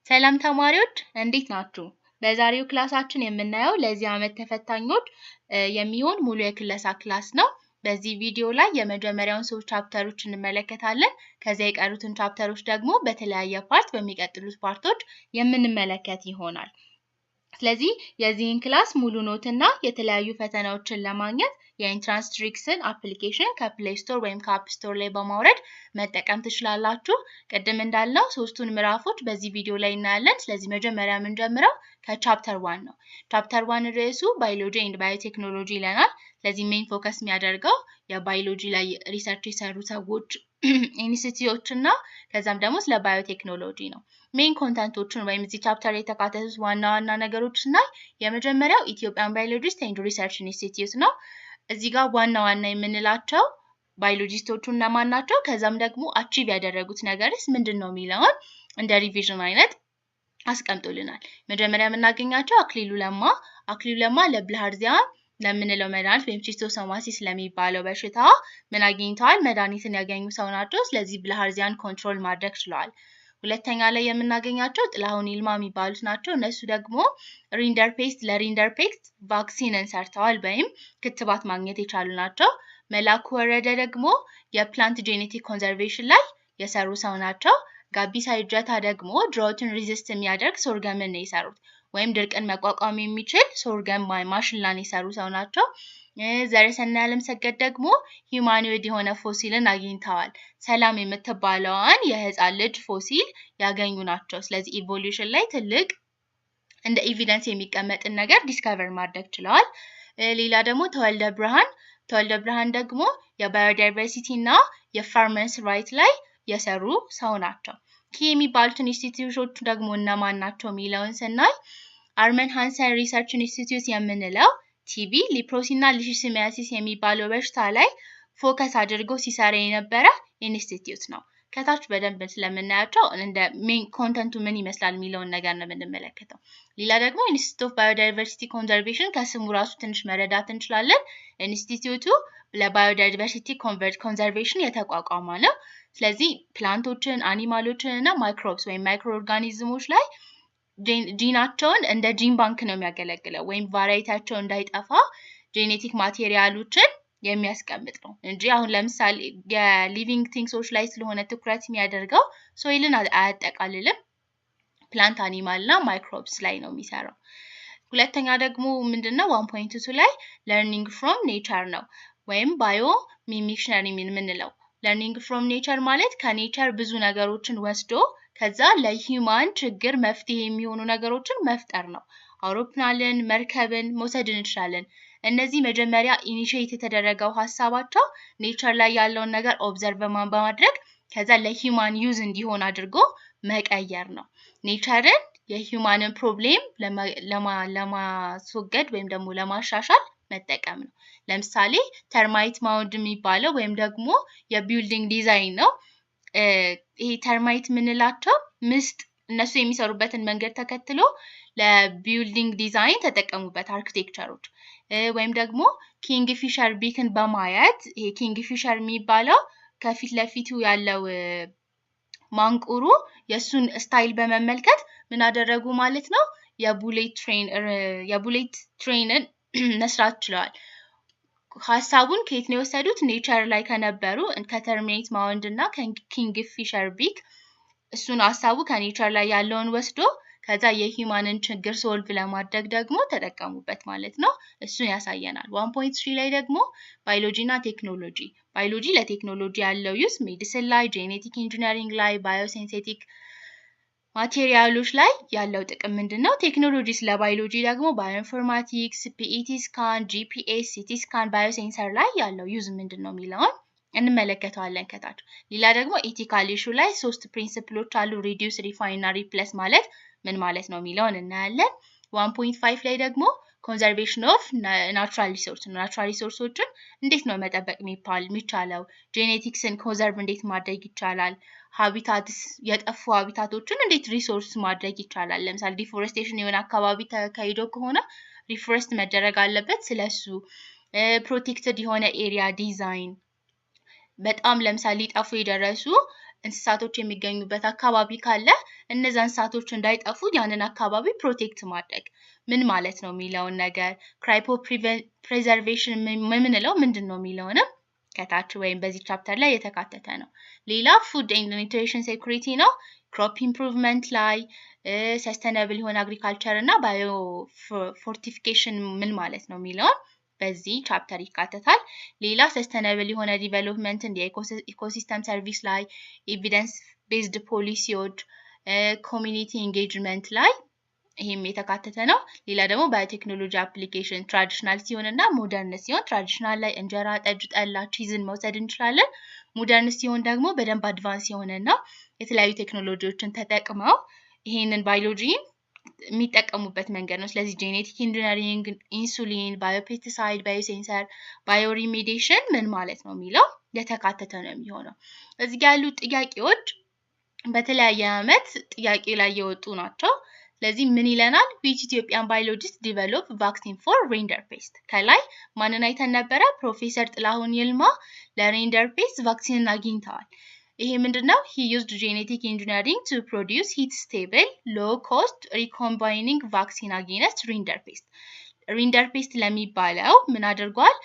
ሰላም ተማሪዎች እንዴት ናችሁ? በዛሬው ክላሳችን የምናየው ለዚህ ዓመት ተፈታኞች የሚሆን ሙሉ የክለሳ ክላስ ነው። በዚህ ቪዲዮ ላይ የመጀመሪያውን 3 ቻፕተሮች እንመለከታለን። ከዚያ የቀሩትን ቻፕተሮች ደግሞ በተለያየ ፓርት በሚቀጥሉት ፓርቶች የምንመለከት ይሆናል። ስለዚህ የዚህን ክላስ ሙሉ ኖት እና የተለያዩ ፈተናዎችን ለማግኘት የኢንትራንስ ትሪክስን አፕሊኬሽን ከፕሌይ ስቶር ወይም ከአፕ ስቶር ላይ በማውረድ መጠቀም ትችላላችሁ። ቅድም እንዳልነው ሶስቱን ምዕራፎች በዚህ ቪዲዮ ላይ እናያለን። ስለዚህ መጀመሪያ የምንጀምረው ከቻፕተር 1 ነው። ቻፕተር 1 ርዕሱ ባዮሎጂ ኤንድ ባዮቴክኖሎጂ ይለናል። ስለዚህ ሜን ፎከስ የሚያደርገው የባዮሎጂ ላይ ሪሰርች የሰሩ ሰዎች ኢንስቲትዩቶች እና ከዛም ደግሞ ስለ ባዮቴክኖሎጂ ነው። ሜን ኮንተንቶችን ወይም እዚህ ቻፕተር የተካተቱት ዋና ዋና ነገሮች ስናይ የመጀመሪያው ኢትዮጵያን ባዮሎጂስት ኤንድ ሪሰርች ኢንስቲትዩት ነው። እዚህ ጋር ዋና ዋና የምንላቸው ባዮሎጂስቶቹ እነማን ናቸው፣ ከዛም ደግሞ አቺቭ ያደረጉት ነገርስ ምንድነው የሚለውን እንደ ሪቪዥን አይነት አስቀምጦልናል። መጀመሪያ የምናገኛቸው አክሊሉ ለማ ለብልሃርዚያ ለምንለው መድኃኒት ወይም ቺስቶሶማሲስ ለሚባለው በሽታ ምን አግኝተዋል? መድኃኒትን ያገኙ ሰው ናቸው። ስለዚህ ብልሃርዚያን ኮንትሮል ማድረግ ችለዋል። ሁለተኛ ላይ የምናገኛቸው ጥላሁን ይልማ የሚባሉት ናቸው። እነሱ ደግሞ ለሪንደርፔስት ቫክሲንን ሰርተዋል ወይም ክትባት ማግኘት የቻሉ ናቸው። መላኩ ወረደ ደግሞ የፕላንት ጄኔቲክ ኮንዘርቬሽን ላይ የሰሩ ሰው ናቸው። ጋቢሳ እጀታ ደግሞ ድሮትን ሪዚስት የሚያደርግ ሶርገምን ነው የሰሩት ወይም ድርቅን መቋቋም የሚችል ሶርገም ማሽላን የሰሩ ሰው ናቸው። ዘረሰናይ ዓለምሰገድ ደግሞ ሂዩማኖይድ የሆነ ፎሲልን አግኝተዋል። ሰላም የምትባለዋን የህፃን ልጅ ፎሲል ያገኙ ናቸው። ስለዚህ ኢቮሉሽን ላይ ትልቅ እንደ ኤቪደንስ የሚቀመጥን ነገር ዲስከቨር ማድረግ ችለዋል። ሌላ ደግሞ ተወልደ ብርሃን ደግሞ የባዮዳይቨርሲቲ እና የፋርመርስ ራይት ላይ የሰሩ ሰው ናቸው። ኪ የሚባሉት ኢንስቲትዩቶች ደግሞ እነማን ናቸው የሚለውን ስናይ አርመን ሃንሰን ሪሰርች ኢንስቲትዩት የምንለው ቲቢ፣ ሊፕሮሲ እና ሊሽሚያሲስ የሚባለው በሽታ ላይ ፎከስ አድርጎ ሲሰራ የነበረ ኢንስቲትዩት ነው። ከታች በደንብ ስለምናያቸው እንደ ሜን ኮንተንቱ ምን ይመስላል የሚለውን ነገር ነው የምንመለከተው። ሌላ ደግሞ ኢንስቲትዩት ኦፍ ባዮዳይቨርሲቲ ኮንዘርቬሽን ከስሙ ራሱ ትንሽ መረዳት እንችላለን። ኢንስቲትዩቱ ለባዮዳይቨርሲቲ ኮንዘርቬሽን የተቋቋመ ነው። ስለዚህ ፕላንቶችን፣ አኒማሎችን እና ማይክሮብስ ወይም ማይክሮ ኦርጋኒዝሞች ላይ ጂናቸውን እንደ ጂን ባንክ ነው የሚያገለግለው ወይም ቫራይቲያቸው እንዳይጠፋ ጄኔቲክ ማቴሪያሎችን የሚያስቀምጥ ነው እንጂ አሁን ለምሳሌ የሊቪንግ ቲንግሶች ላይ ስለሆነ ትኩረት የሚያደርገው ሶይልን አያጠቃልልም። ፕላንት፣ አኒማል እና ማይክሮብስ ላይ ነው የሚሰራው። ሁለተኛ ደግሞ ምንድነው 1.2 ላይ ለርኒንግ ፍሮም ኔቸር ነው ወይም ባዮ ሚሚክሽነሪ የምንለው። ለርኒንግ ፍሮም ኔቸር ማለት ከኔቸር ብዙ ነገሮችን ወስዶ ከዛ ለሂውማን ችግር መፍትሄ የሚሆኑ ነገሮችን መፍጠር ነው። አውሮፕላንን፣ መርከብን መውሰድ እንችላለን። እነዚህ መጀመሪያ ኢኒሺየት የተደረገው ሀሳባቸው ኔቸር ላይ ያለውን ነገር ኦብዘርቭ በማድረግ ከዛ ለሂውማን ዩዝ እንዲሆን አድርጎ መቀየር ነው። ኔቸርን የሂውማንን ፕሮብሌም ለማስወገድ ወይም ደግሞ ለማሻሻል መጠቀም ነው። ለምሳሌ ተርማይት ማውንድ የሚባለው ወይም ደግሞ የቢልዲንግ ዲዛይን ነው። ይሄ ተርማይት የምንላቸው ምስጥ እነሱ የሚሰሩበትን መንገድ ተከትሎ ለቢልዲንግ ዲዛይን ተጠቀሙበት አርኪቴክቸሮች። ወይም ደግሞ ኪንግ ፊሸር ቢክን በማየት ይሄ ኪንግ ፊሸር የሚባለው ከፊት ለፊቱ ያለው ማንቁሩ የሱን ስታይል በመመልከት ምን አደረጉ ማለት ነው የቡሌት ትሬንን መስራት ችለዋል። ሀሳቡን ከየት ነው የወሰዱት? ኔቸር ላይ ከነበሩ ከተርማይት ማውንድ እና ከኪንግ ፊሸር ቢክ እሱን ሀሳቡ ከኔቸር ላይ ያለውን ወስዶ ከዛ የሂውማንን ችግር ሶልቭ ለማድረግ ደግሞ ተጠቀሙበት ማለት ነው። እሱን ያሳየናል። 1.3 ላይ ደግሞ ባዮሎጂ እና ቴክኖሎጂ። ባዮሎጂ ለቴክኖሎጂ ያለው ዩዝ ሜዲሲን ላይ፣ ጄኔቲክ ኢንጂነሪንግ ላይ፣ ባዮሲንቴቲክ ማቴሪያሎች ላይ ያለው ጥቅም ምንድነው? ቴክኖሎጂስ ለባዮሎጂ ደግሞ ባዮኢንፎርማቲክስ፣ ፒኢቲ ስካን፣ ጂፒኤስ፣ ሲቲ ስካን፣ ባዮሴንሰር ላይ ያለው ዩዝ ምንድነው የሚለውን እንመለከተዋለን ከታች። ሌላ ደግሞ ኢቲካል ኢሹ ላይ 3 ፕሪንሲፕሎች አሉ። ሪዲዩስ፣ ሪፋይን እና ሪፕሌስ ማለት ምን ማለት ነው የሚለውን እናያለን። 1.5 ላይ ደግሞ ኮንዘርቬሽን ኦፍ ናቹራል ሪሶርስ ነው። ናቹራል ሪሶርሶችን እንዴት ነው መጠበቅ የሚቻለው? ጄኔቲክስን ኮንዘርቭ እንዴት ማድረግ ይቻላል? ሃቢታትስ የጠፉ ሃቢታቶችን እንዴት ሪሶርስ ማድረግ ይቻላል? ለምሳሌ ዲፎሬስቴሽን የሆነ አካባቢ ተካሂዶ ከሆነ ሪፎሬስት መደረግ አለበት። ስለሱ ፕሮቴክትድ የሆነ ኤሪያ ዲዛይን፣ በጣም ለምሳሌ ጠፉ የደረሱ እንስሳቶች የሚገኙበት አካባቢ ካለ እነዛን እንስሳቶች እንዳይጠፉ ያንን አካባቢ ፕሮቴክት ማድረግ ምን ማለት ነው የሚለውን ነገር ክራይፖ ፕሪዘርቬሽን ምንለው ምንድነው የሚለውንም ከታች ወይም በዚህ ቻፕተር ላይ የተካተተ ነው። ሌላ ፉድ ኤንድ ኒውትሪሽን ሴኩሪቲ ነው። ክሮፕ ኢምፕሩቭመንት ላይ ሰስቴናብል የሆነ አግሪካልቸር እና ባዮ ፎርቲፊኬሽን ምን ማለት ነው የሚለውን በዚህ ቻፕተር ይካተታል። ሌላ ሰስቴናብል የሆነ ዲቨሎፕመንት እንደ ኢኮሲስተም ሰርቪስ ላይ ኤቪደንስ ቤዝድ ፖሊሲዎች ኮሚኒቲ ኤንጌጅመንት ላይ ይሄም የተካተተ ነው። ሌላ ደግሞ ባዮቴክኖሎጂ አፕሊኬሽን ትራዲሽናል ሲሆን እና ሞደርን ሲሆን ትራዲሽናል ላይ እንጀራ፣ ጠጅ፣ ጠላ፣ ቺዝን መውሰድ እንችላለን። ሞደርን ሲሆን ደግሞ በደንብ አድቫንስ የሆነና የተለያዩ ቴክኖሎጂዎችን ተጠቅመው ይሄንን ባዮሎጂን የሚጠቀሙበት መንገድ ነው። ስለዚህ ጄኔቲክ ኢንጂነሪንግ፣ ኢንሱሊን፣ ባዮፔስቲሳይድ፣ ባዮሴንሰር፣ ባዮሪሜዲዬሽን ምን ማለት ነው የሚለው የተካተተ ነው የሚሆነው። እዚህ ጋር ያሉት ጥያቄዎች በተለያየ ዓመት ጥያቄ ላይ የወጡ ናቸው። ስለዚህ ምን ይለናል? which Ethiopian biologist develop vaccine for rinderpest? ከላይ ማንን አይተን ነበረ? ፕሮፌሰር ጥላሁን ይልማ ለሪንደርፔስት ቫክሲን አግኝተዋል። ይሄ ምንድነው? he used genetic engineering to produce heat stable low cost recombining vaccine against rinderpest. ሪንደርፔስት ለሚባለው ምን አድርጓል?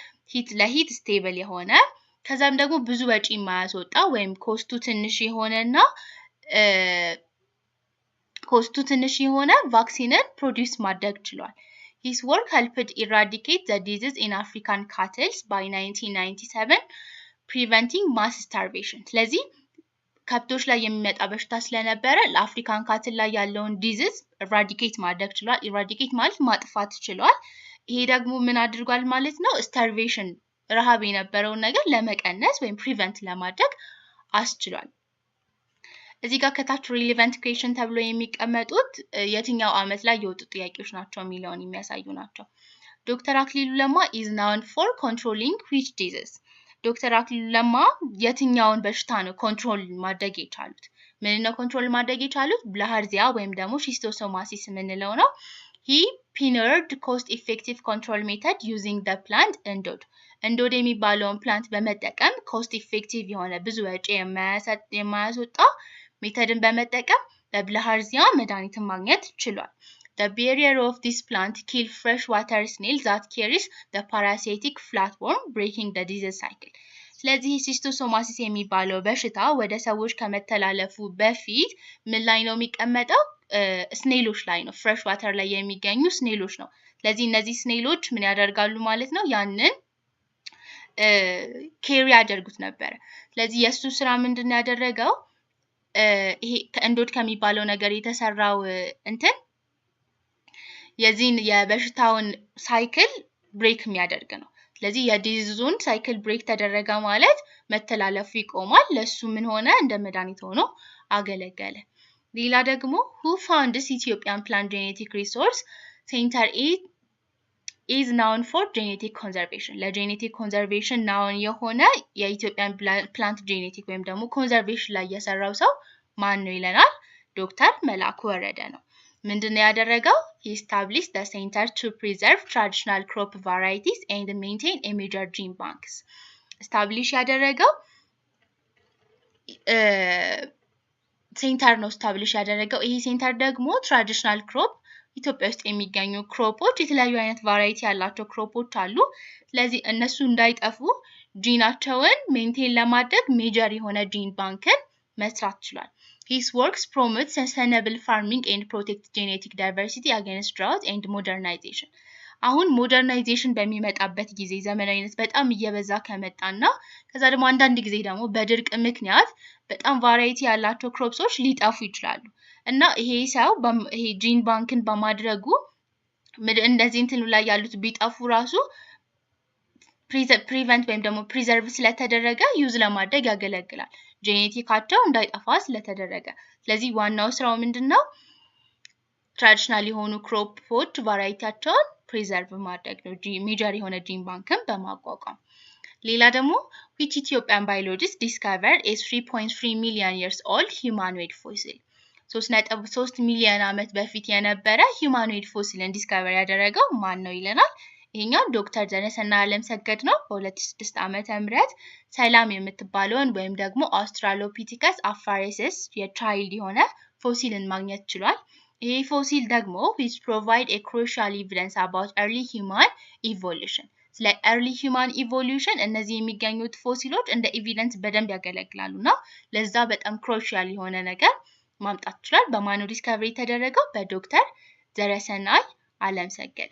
ለሂት ስቴብል የሆነ ከዛም ደግሞ ብዙ ወጪ የማያስወጣ ወይም ኮስቱ ትንሽ የሆነ ቫክሲንን ፕሮዲዩስ ማድረግ ችሏል። his work helped eradicate the disease in African cattle by 1997 preventing mass starvation. ስለዚህ ከብቶች ላይ የሚመጣ በሽታ ስለነበረ ለአፍሪካን ካትል ላይ ያለውን ዲዚዝ ኢራዲኬት ማድረግ ችሏል። ኢራዲኬት ማለት ማጥፋት ችሏል። ይሄ ደግሞ ምን አድርጓል ማለት ነው? ስታርቬሽን ረሃብ የነበረውን ነገር ለመቀነስ ወይም ፕሪቨንት ለማድረግ አስችሏል። እዚህ ጋር ከታች ሪሌቫንት ኩዌስቸን ተብሎ የሚቀመጡት የትኛው ዓመት ላይ የወጡ ጥያቄዎች ናቸው የሚለውን የሚያሳዩ ናቸው። ዶክተር አክሊሉ ለማ is known for controlling which disease? ዶክተር አክሊሉ ለማ የትኛውን በሽታ ነው ኮንትሮል ማድረግ የቻሉት? ምን ነው ኮንትሮል ማድረግ የቻሉት? ብላሃርዚያ ወይም ደግሞ ሺስቶሶማሲስ የምንለው ነው። he pioneered cost effective control method using the plant endod. endod የሚባለውን ፕላንት በመጠቀም ኮስት ኢፌክቲቭ የሆነ ብዙ ወጪ የማያስወጣ ሜተድን በመጠቀም በብላሃርዚያ መድኃኒትን ማግኘት ችሏል። The barrier of this plant kill freshwater snail that carries the parasitic flatworm, breaking the disease cycle. ስለዚህ ሺስቶሶማሲስ የሚባለው በሽታ ወደ ሰዎች ከመተላለፉ በፊት ምን ላይ ነው የሚቀመጠው? ስኔሎች ላይ ነው። ፍሬሽ ዋተር ላይ የሚገኙ ስኔሎች ነው። ስለዚህ እነዚህ ስኔሎች ምን ያደርጋሉ ማለት ነው? ያንን ኬሪ ያደርጉት ነበር። ስለዚህ የሱ ስራ ምንድነው ያደረገው? ይሄ ከእንዶድ ከሚባለው ነገር የተሰራው የዚህን የበሽታውን ሳይክል ብሬክ የሚያደርግ ነው። ስለዚህ የዲዚዙን ሳይክል ብሬክ ተደረገ ማለት መተላለፉ ይቆማል። ለሱ ምን ሆነ? እንደ መድኃኒት ሆኖ አገለገለ። ሌላ ደግሞ who found this Ethiopian plant genetic resource center is known for genetic conservation? ለጄኔቲክ ኮንዘርቬሽን ናውን የሆነ የኢትዮጵያን ፕላንት ጄኔቲክ ወይም ደግሞ ኮንዘርቬሽን ላይ የሰራው ሰው ማን ነው ይለናል? ዶክተር መላኩ ወረደ ነው። ምንድነው ያደረገው? he established the center to preserve traditional crop varieties and maintain a major gene banks. establish ያደረገው ሴንተር ነው establish ያደረገው። ይሄ ሴንተር ደግሞ ትራዲሽናል ክሮፕ ኢትዮጵያ ውስጥ የሚገኙ ክሮፖች የተለያዩ አይነት ቫራይቲ ያላቸው ክሮፖች አሉ። ስለዚህ እነሱ እንዳይጠፉ ጂናቸውን ሜንቴን ለማድረግ ሜጀር የሆነ ጂን ባንክን መስራት ችሏል። his works promote sustainable farming and protect genetic diversity against drought and modernization. አሁን ሞደርናይዜሽን በሚመጣበት ጊዜ ዘመናዊነት በጣም እየበዛ ከመጣና ከዛ ደግሞ አንዳንድ ጊዜ ደግሞ በድርቅ ምክንያት በጣም ቫራይቲ ያላቸው ክሮፕሶች ሊጠፉ ይችላሉ እና ይሄ ሰው ይሄ ጂን ባንክን በማድረጉ እንደዚህ እንትኑ ላይ ያሉት ቢጠፉ ራሱ ፕሪቨንት ወይም ደግሞ ፕሪዘርቭ ስለተደረገ ዩዝ ለማድረግ ያገለግላል። ጄኔቲካቸው እንዳይጠፋ ስለተደረገ። ስለዚህ ዋናው ስራው ምንድነው? ትራዲሽናል የሆኑ ክሮፖች ቫራይቲያቸውን ፕሪዘርቭ ማድረግ ነው። ሜጀር የሆነ ጂን ባንክን በማቋቋም። ሌላ ደግሞ which Ethiopian biologist discovered a 3.3 million years old humanoid fossil? 3.3 ሚሊዮን ዓመት በፊት የነበረ humanoid fossilን ዲስከቨር ያደረገው ማን ነው ይለናል? ይሄኛው ዶክተር ዘነሰና ዓለም ሰገድ ነው። በ2006 ዓመተ ምህረት ሰላም የምትባለውን ወይም ደግሞ አውስትራሎፒቲከስ አፋሬሲስ የቻይልድ የሆነ ፎሲልን ማግኘት ችሏል። ይሄ ፎሲል ደግሞ which provide a crucial evidence about early human evolution ስለ early human evolution እነዚህ የሚገኙት ፎሲሎች እንደ ኤቪደንስ በደንብ ያገለግላሉና ለዛ በጣም crucial የሆነ ነገር ማምጣት ችሏል። በማኑ ዲስከቨሪ የተደረገው በዶክተር ዘረሰናይ አለምሰገድ።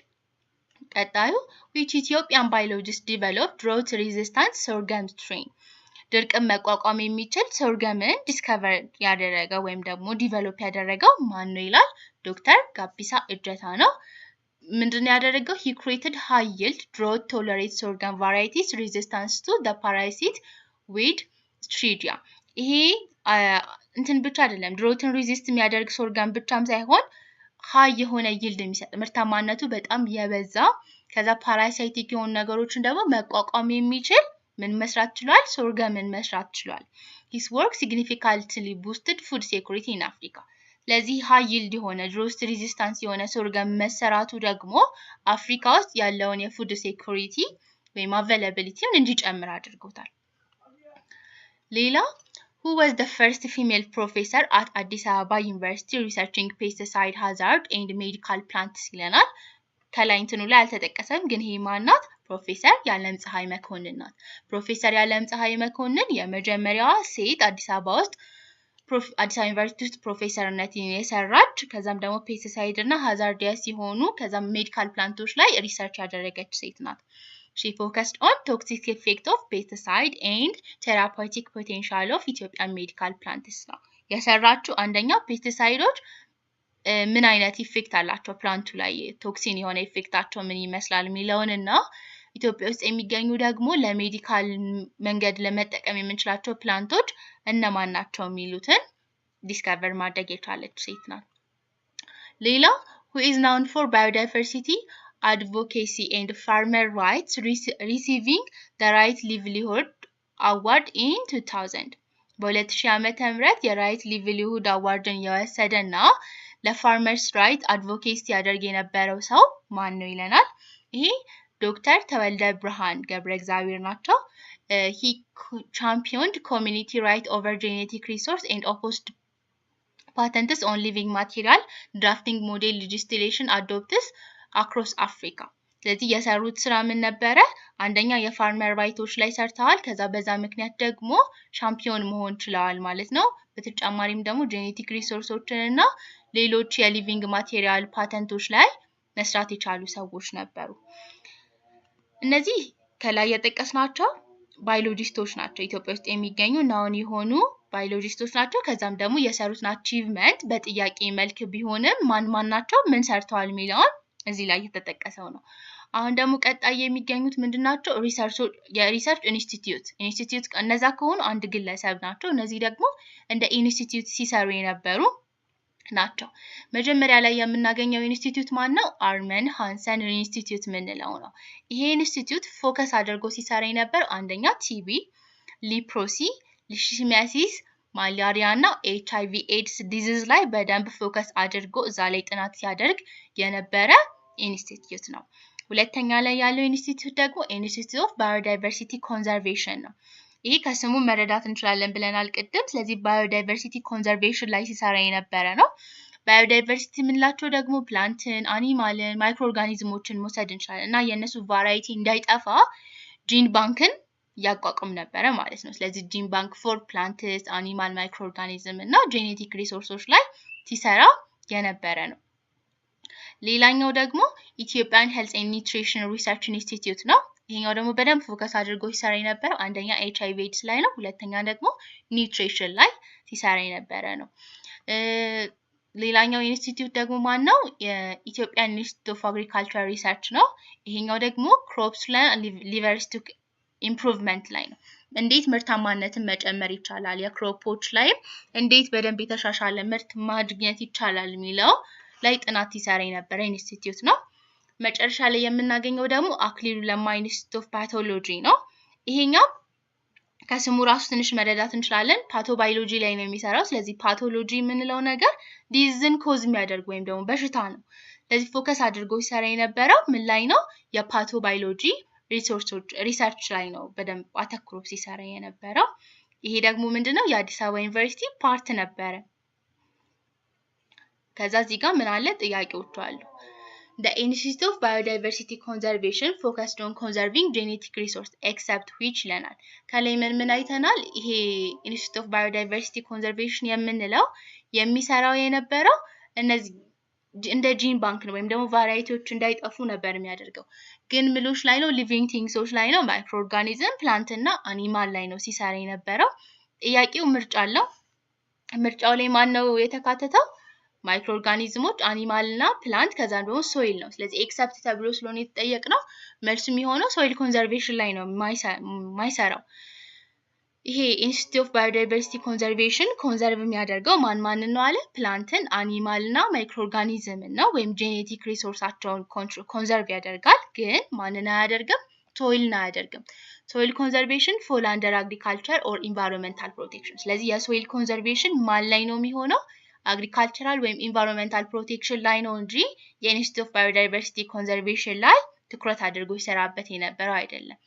ቀጣዩ which Ethiopian biologist developed drought resistant sorghum strain ድርቅን መቋቋም የሚችል ሶርገምን ዲስከቨር ያደረገው ወይም ደግሞ ዲቨሎፕ ያደረገው ማን ነው ይላል ዶክተር ጋቢሳ እጀታ ነው። ምንድነው ያደረገው? he created high yield drought tolerant sorghum varieties resistant to the parasite weed stridia ይሄ እንትን ብቻ አይደለም ድሮትን ሪዚስት የሚያደርግ ሶርጋም ብቻም ሳይሆን ሃይ የሆነ ይልድ የሚሰጥ ምርታማነቱ በጣም የበዛ ከዛ ፓራሳይቲክ የሆኑ ነገሮችን ደግሞ መቋቋም የሚችል ምን መስራት ችሏል? ሶርገምን መስራት ችሏል። his work significantly boosted food security in Africa ለዚህ ሃይ ይልድ የሆነ ድሮት ሬዚስታንስ የሆነ ሶርገም መሰራቱ ደግሞ አፍሪካ ውስጥ ያለውን የፉድ ሴኩሪቲ ወይም አቬላቢሊቲውን እንዲጨምር አድርጎታል። ሌላ who was the first female professor at Addis Ababa University researching pesticide hazard and medical plants ይለናል። ከላይ እንትኑ ላይ አልተጠቀሰም ግን ይሄ ማናት? ፕሮፌሰር ያለም ፀሐይ መኮንን ናት። ፕሮፌሰር ያለም ፀሐይ መኮንን የመጀመሪያዋ ሴት አዲስ አበባ ውስጥ አዲስ አበባ ዩኒቨርሲቲ ውስጥ ፕሮፌሰርነት የሰራች ከዛም ደግሞ ፔስቲሳይድ እና ሃዛርዲየስ ሲሆኑ ከዛም ሜዲካል ፕላንቶች ላይ ሪሰርች ያደረገች ሴት ናት። She focused on toxic effect of pesticide and therapeutic potential of Ethiopian medical plants ነው የሰራችው። አንደኛ ፔስቲሳይዶች ምን አይነት ኢፌክት አላቸው ፕላንቱ ላይ ቶክሲን የሆነ ኢፌክታቸው ምን ይመስላል የሚለውንና ኢትዮጵያ ውስጥ የሚገኙ ደግሞ ለሜዲካል መንገድ ለመጠቀም የምንችላቸው ፕላንቶች እነማን ናቸው የሚሉትን ዲስከቨር ማድረግ የቻለች ሴት ናት። ሌላ who is known for biodiversity advocacy and farmer rights receiving the right livelihood award in 2000 በ2000 ዓመተ ምህረት የራይት ሊቭሊሁድ አዋርድን የወሰደና ለፋርመርስ ራይት አድቮኬሲ ያደርግ የነበረው ሰው ማን ነው ይለናል። ይሄ ዶክተር ተወልደ ብርሃን ገብረ እግዚአብሔር ናቸው። he championed community right over genetic resource and opposed patents on living material drafting model legislation adopts across Africa ስለዚህ የሰሩት ስራ ምን ነበረ? አንደኛ የፋርመር ራይቶች ላይ ሰርተዋል። ከዛ በዛ ምክንያት ደግሞ ሻምፒዮን መሆን ችለዋል ማለት ነው። በተጨማሪም ደግሞ ጄኔቲክ ሪሶርሶችን እና ሌሎች የሊቪንግ ማቴሪያል ፓተንቶች ላይ መስራት የቻሉ ሰዎች ነበሩ። እነዚህ ከላይ የጠቀስናቸው ባዮሎጂስቶች ናቸው። ኢትዮጵያ ውስጥ የሚገኙ ናውን የሆኑ ባዮሎጂስቶች ናቸው። ከዛም ደግሞ የሰሩትን አቺቭመንት በጥያቄ መልክ ቢሆንም ማን ናቸው ምን ሰርተዋል የሚለውን እዚህ ላይ የተጠቀሰው ነው። አሁን ደግሞ ቀጣይ የሚገኙት ምንድናቸው? የሪሰርች ኢንስቲትዩት እነዛ ከሆኑ አንድ ግለሰብ ናቸው። እነዚህ ደግሞ እንደ ኢንስቲትዩት ሲሰሩ የነበሩ ናቸው። መጀመሪያ ላይ የምናገኘው ኢንስቲትዩት ማን ነው? አርመን ሃንሰን ኢንስቲትዩት ምንለው ነው። ይሄ ኢንስቲትዩት ፎከስ አድርጎ ሲሰራ የነበረው አንደኛ ቲቢ፣ ሊፕሮሲ፣ ሊሽሚያሲስ፣ ማላሪያ እና ኤችአይቪ ኤድስ ዲዚዝ ላይ በደንብ ፎከስ አድርጎ እዛ ላይ ጥናት ሲያደርግ የነበረ ኢንስቲትዩት ነው። ሁለተኛ ላይ ያለው ኢንስቲትዩት ደግሞ ኢንስቲትዩት ኦፍ ባዮዳይቨርሲቲ ኮንዘርቬሽን ነው። ይሄ ከስሙ መረዳት እንችላለን ብለናል ቅድም። ስለዚህ ባዮዳይቨርሲቲ ኮንዘርቬሽን ላይ ሲሰራ የነበረ ነው። ባዮዳይቨርሲቲ የምንላቸው ደግሞ ፕላንትን፣ አኒማልን፣ ማይክሮ ኦርጋኒዝሞችን መውሰድ እንችላለን እና የእነሱ ቫራይቲ እንዳይጠፋ ጂን ባንክን ያቋቁም ነበረ ማለት ነው። ስለዚህ ጂን ባንክ ፎር ፕላንትስ፣ አኒማል፣ ማይክሮ ኦርጋኒዝም እና ጄኔቲክ ሪሶርሶች ላይ ሲሰራ የነበረ ነው። ሌላኛው ደግሞ ኢትዮጵያን ሄልዝ ኤንድ ኒውትሪሽን ሪሰርች ኢንስቲትዩት ነው። ይሄኛው ደግሞ በደንብ ፎከስ አድርጎ ሲሰራ የነበረው አንደኛ ኤችአይቪ ኤድስ ላይ ነው። ሁለተኛ ደግሞ ኒውትሪሽን ላይ ሲሰራ የነበረ ነው። ሌላኛው ኢንስቲትዩት ደግሞ ማን ነው? የኢትዮጵያን ኢንስቲትዩት ኦፍ አግሪካልቸር ሪሰርች ነው። ይሄኛው ደግሞ ክሮፕስ ላይ ሊቨርስቲክ ኢምፕሩቭመንት ላይ ነው። እንዴት ምርታማነትን መጨመር ይቻላል፣ የክሮፖች ላይ እንዴት በደንብ የተሻሻለ ምርት ማግኘት ይቻላል የሚለው ላይ ጥናት ሲሰራ የነበረ ኢንስቲትዩት ነው። መጨረሻ ላይ የምናገኘው ደግሞ አክሊሉ ለማ ኢንስቲትዩት ኦፍ ፓቶሎጂ ነው። ይሄኛው ከስሙ ራሱ ትንሽ መረዳት እንችላለን። ፓቶባዮሎጂ ላይ ነው የሚሰራው። ስለዚህ ፓቶሎጂ የምንለው ነገር ዲዝን ኮዝ የሚያደርግ ወይም ደግሞ በሽታ ነው። ስለዚህ ፎከስ አድርጎ ሲሰራ የነበረው ምን ላይ ነው? የፓቶባዮሎጂ ሪሰርች ላይ ነው በደንብ አተኩሮ ሲሰራ የነበረው። ይሄ ደግሞ ምንድነው? የአዲስ አበባ ዩኒቨርሲቲ ፓርት ነበረ። ከዛ እዚህ ጋር ምን አለ ጥያቄዎች አሉ The Institute of Biodiversity Conservation focused on conserving genetic resource except which ይለናል ከላይ ምን አይተናል ይሄ Institute of Biodiversity Conservation የምንለው የሚሰራው የነበረው እነዚህ እንደ ጂን ባንክ ነው ወይም ደግሞ ቫራይቲዎች እንዳይጠፉ ነበር የሚያደርገው ግን ምሎች ላይ ነው ሊቪንግ ቲንግሶች ላይ ነው ማይክሮ ኦርጋኒዝም ፕላንት እና አኒማል ላይ ነው ሲሰራ የነበረው ጥያቄው ምርጫ አለው ምርጫው ላይ ማን ነው የተካተተው ማይክሮ ኦርጋኒዝሞች አኒማል እና ፕላንት ከዛ ደግሞ ሶይል ነው ስለዚህ ኤክሰፕት ተብሎ ስለሆነ የተጠየቅነው መልሱ የሚሆነው ሶይል ኮንዘርቬሽን ላይ ነው ማይሰራው ይሄ ኢንስቲትዩት ኦፍ ባዮዳይቨርሲቲ ኮንዘርቬሽን ኮንዘርቭ የሚያደርገው ማን ነው አለ ፕላንትን አኒማል እና ማይክሮ ኦርጋኒዝም ነው ወይም ጄኔቲክ ሪሶርሳቸውን ኮንዘርቭ ያደርጋል ግን ማንን አያደርግም ሶይልን አያደርግም ሶይል ኮንዘርቬሽን ፎል አንደር አግሪካልቸር ኦር ኢንቫይሮንመንታል ፕሮቴክሽን ስለዚህ የሶይል ኮንዘርቬሽን ማን ላይ ነው የሚሆነው agricultural ወይም environmental protection ላይ ነው እንጂ የኢንስቲትዩት ኦፍ ባዮዳይቨርሲቲ ኮንዘርቬሽን ላይ ትኩረት አድርጎ ይሰራበት የነበረው አይደለም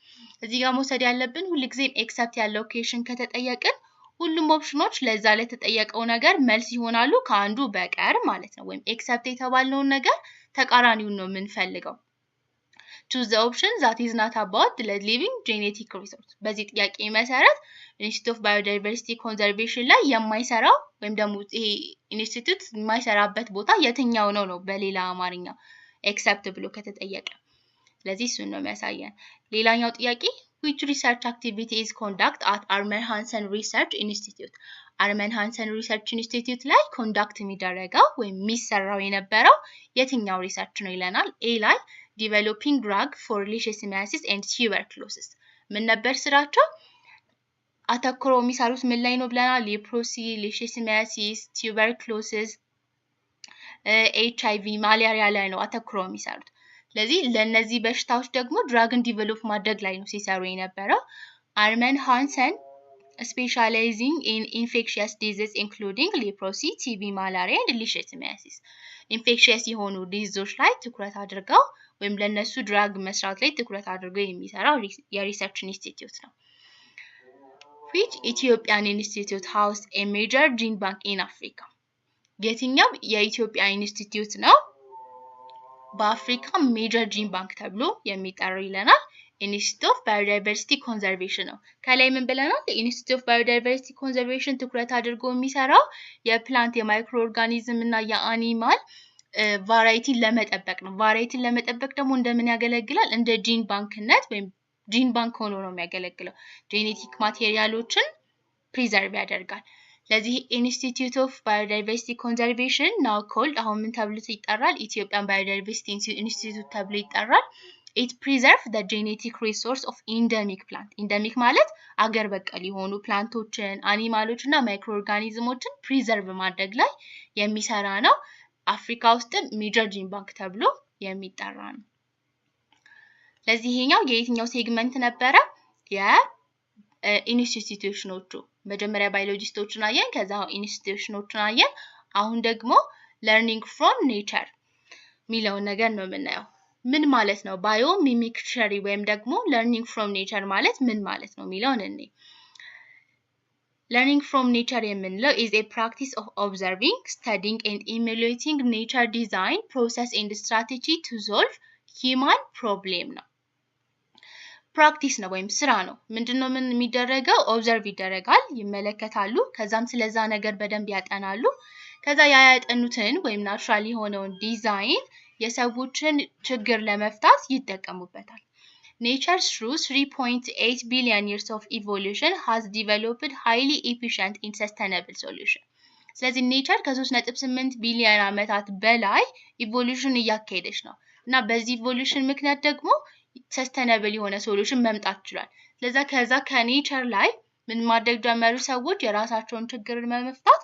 እዚህ ጋር መውሰድ ያለብን ሁሉ ጊዜም ኤክሰፕት ያለው ሎኬሽን ከተጠየቀን ሁሉም ኦፕሽኖች ለዛ ላይ ተጠየቀው ነገር መልስ ይሆናሉ ከአንዱ በቀር ማለት ነው ወይም ኤክሰፕት የተባለው ነገር ተቃራኒውን ነው የምንፈልገው choose the option that is not about the living genetic resource በዚህ ጥያቄ መሰረት ኢንስቲትዩት ኦፍ ባዮዳይቨርሲቲ ኮንዘርቬሽን ላይ የማይሰራው ወይም ደግሞ ይሄ ኢንስቲትዩት የማይሰራበት ቦታ የትኛው ነው በሌላ አማርኛ ኤክሰፕት ብሎ ከተጠየቀ ስለዚህ እሱን ነው የሚያሳየን ሌላኛው ጥያቄ which research activity is conduct at Armen Hansen Research Institute Armen Hansen Research Institute ላይ ኮንዳክት የሚደረገው ወይም የሚሰራው የነበረው የትኛው ሪሰርች ነው ይለናል ኤ ላይ developing drug for leishmaniasis and tuberculosis ምን ነበር ስራቸው አተኩሮ የሚሰሩት ምን ላይ ነው ብለናል ሌፕሮሲ leishmaniasis tuberculosis HIV ማላሪያ ላይ ነው አተኩሮ የሚሰሩት ስለዚህ ለነዚህ በሽታዎች ደግሞ ድራግን ዲቨሎፕ ማድረግ ላይ ነው ሲሰሩ የነበረው Armen Hansen specializing in infectious diseases including leprosy TB malaria and leishmaniasis infectious የሆኑ ዲዚዞች ላይ ትኩረት አድርገው ወይም ለነሱ ድራግ መስራት ላይ ትኩረት አድርገው የሚሰራው የሪሰርች ኢንስቲትዩት ነው which Ethiopian institute housed a major gene bank in Africa የትኛው የኢትዮጵያ ኢንስቲትዩት ነው በአፍሪካ ሜጀር ጂን ባንክ ተብሎ የሚጠራው ይለናል ኢንስቲትዩት ኦፍ ባዮዳይቨርሲቲ ኮንዘርቬሽን ነው ከላይ ምን ብለናል ኢንስቲትዩት ኦፍ ባዮዳይቨርሲቲ ኮንዘርቬሽን ትኩረት አድርጎ የሚሰራው የፕላንት የማይክሮ ኦርጋኒዝም እና የአኒማል ቫራይቲን ለመጠበቅ ነው ቫራይቲን ለመጠበቅ ደግሞ እንደምን ያገለግላል እንደ ጂን ባንክነት ወይም ጂን ባንክ ሆኖ ነው የሚያገለግለው ጄኔቲክ ማቴሪያሎችን ፕሪዘርቭ ያደርጋል ለዚህ ኢንስቲትዩት ኦፍ ባዮዳይቨርሲቲ ኮንዘርቬሽን ናው ኮልድ አሁን ምን ተብሎ ይጠራል ኢትዮጵያን ባዮዳይቨርሲቲ ኢንስቲትዩት ተብሎ ይጠራል it preserve the genetic resource of endemic plant endemic ማለት አገር በቀል የሆኑ ፕላንቶችን አኒማሎችና ማይክሮ ኦርጋኒዝሞችን ፕሪዘርቭ ማድረግ ላይ የሚሰራ ነው አፍሪካ ውስጥ ሜጀር ጂን ባንክ ተብሎ የሚጠራ ነው ለዚህ ይሄኛው የየትኛው ሴግመንት ነበረ የኢንስቲትዩሽኖቹ መጀመሪያ ባዮሎጂስቶችን አየን ከዛ ኢንስቲትዩሽኖችን አየን አሁን ደግሞ learning from nature ሚለው ነገር ነው የምናየው ምን ማለት ነው ባዮ ሚሚክሪ ወይም ደግሞ learning from nature ማለት ምን ማለት ነው ሚለውን እንዴ learning from nature የምንለው is a practice of observing studying and emulating nature design process and strategy to solve human problem ነው ፕራክቲስ ነው ወይም ስራ ነው ምንድነው ምን የሚደረገው ኦብዘርቭ ይደረጋል ይመለከታሉ ከዛም ስለዛ ነገር በደንብ ያጠናሉ ከዛ ያያጠኑትን ወይም ናቹራሊ ሆነውን ዲዛይን የሰዎችን ችግር ለመፍታት ይጠቀሙበታል nature through 3.8 billion years of evolution has developed highly efficient and sustainable solution ስለዚህ nature ከ3.8 ቢሊዮን ዓመታት በላይ ኢቮሉሽን እያካሄደች ነው እና በዚህ ኢቮሉሽን ምክንያት ደግሞ sustainable የሆነ ሶሉሽን መምጣት ይችላል ለዛ ከዛ ከኔቸር ላይ ምን ማድረግ ጀመሩ ሰዎች የራሳቸውን ችግር ለመፍታት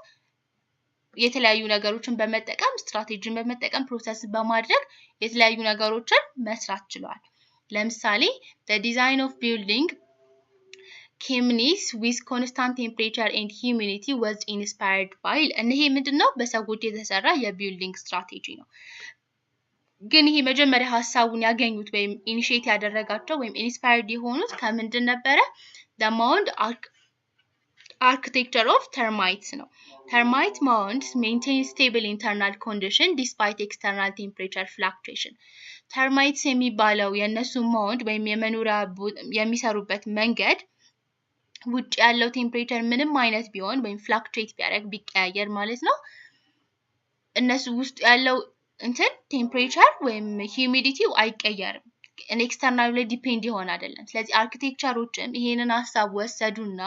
የተለያዩ ነገሮችን በመጠቀም ስትራቴጂን በመጠቀም ፕሮሰስ በማድረግ የተለያዩ ነገሮችን መስራት ይችላል ለምሳሌ the design of building chimneys with constant temperature and humidity was inspired by እነዚህ ምንድነው በሰዎች የተሰራ የቢልዲንግ ስትራቴጂ ነው ግን ይሄ መጀመሪያ ሐሳቡን ያገኙት ወይም ኢኒሺየት ያደረጋቸው ወይም ኢንስፓየርድ የሆኑት ከምንድን ነበረ the mound architecture of termites ነው termite mounds maintain stable internal condition despite external temperature fluctuation termites የሚባለው የነሱ mound ወይም የመኖሪያ የሚሰሩበት መንገድ ውጭ ያለው ቴምፕሬቸር ምንም አይነት ቢሆን ወይም ፍላክቹዌት ቢያደርግ ቢቀያየር ማለት ነው እነሱ ውስጥ ያለው እንትን ቴምፕሬቸር ወይም ሂዩሚዲቲው አይቀየርም ኤክስተርናል ላይ ዲፔንድ ይሆን አይደለም ስለዚህ አርኪቴክቸሮችም ይሄንን ሐሳብ ወሰዱና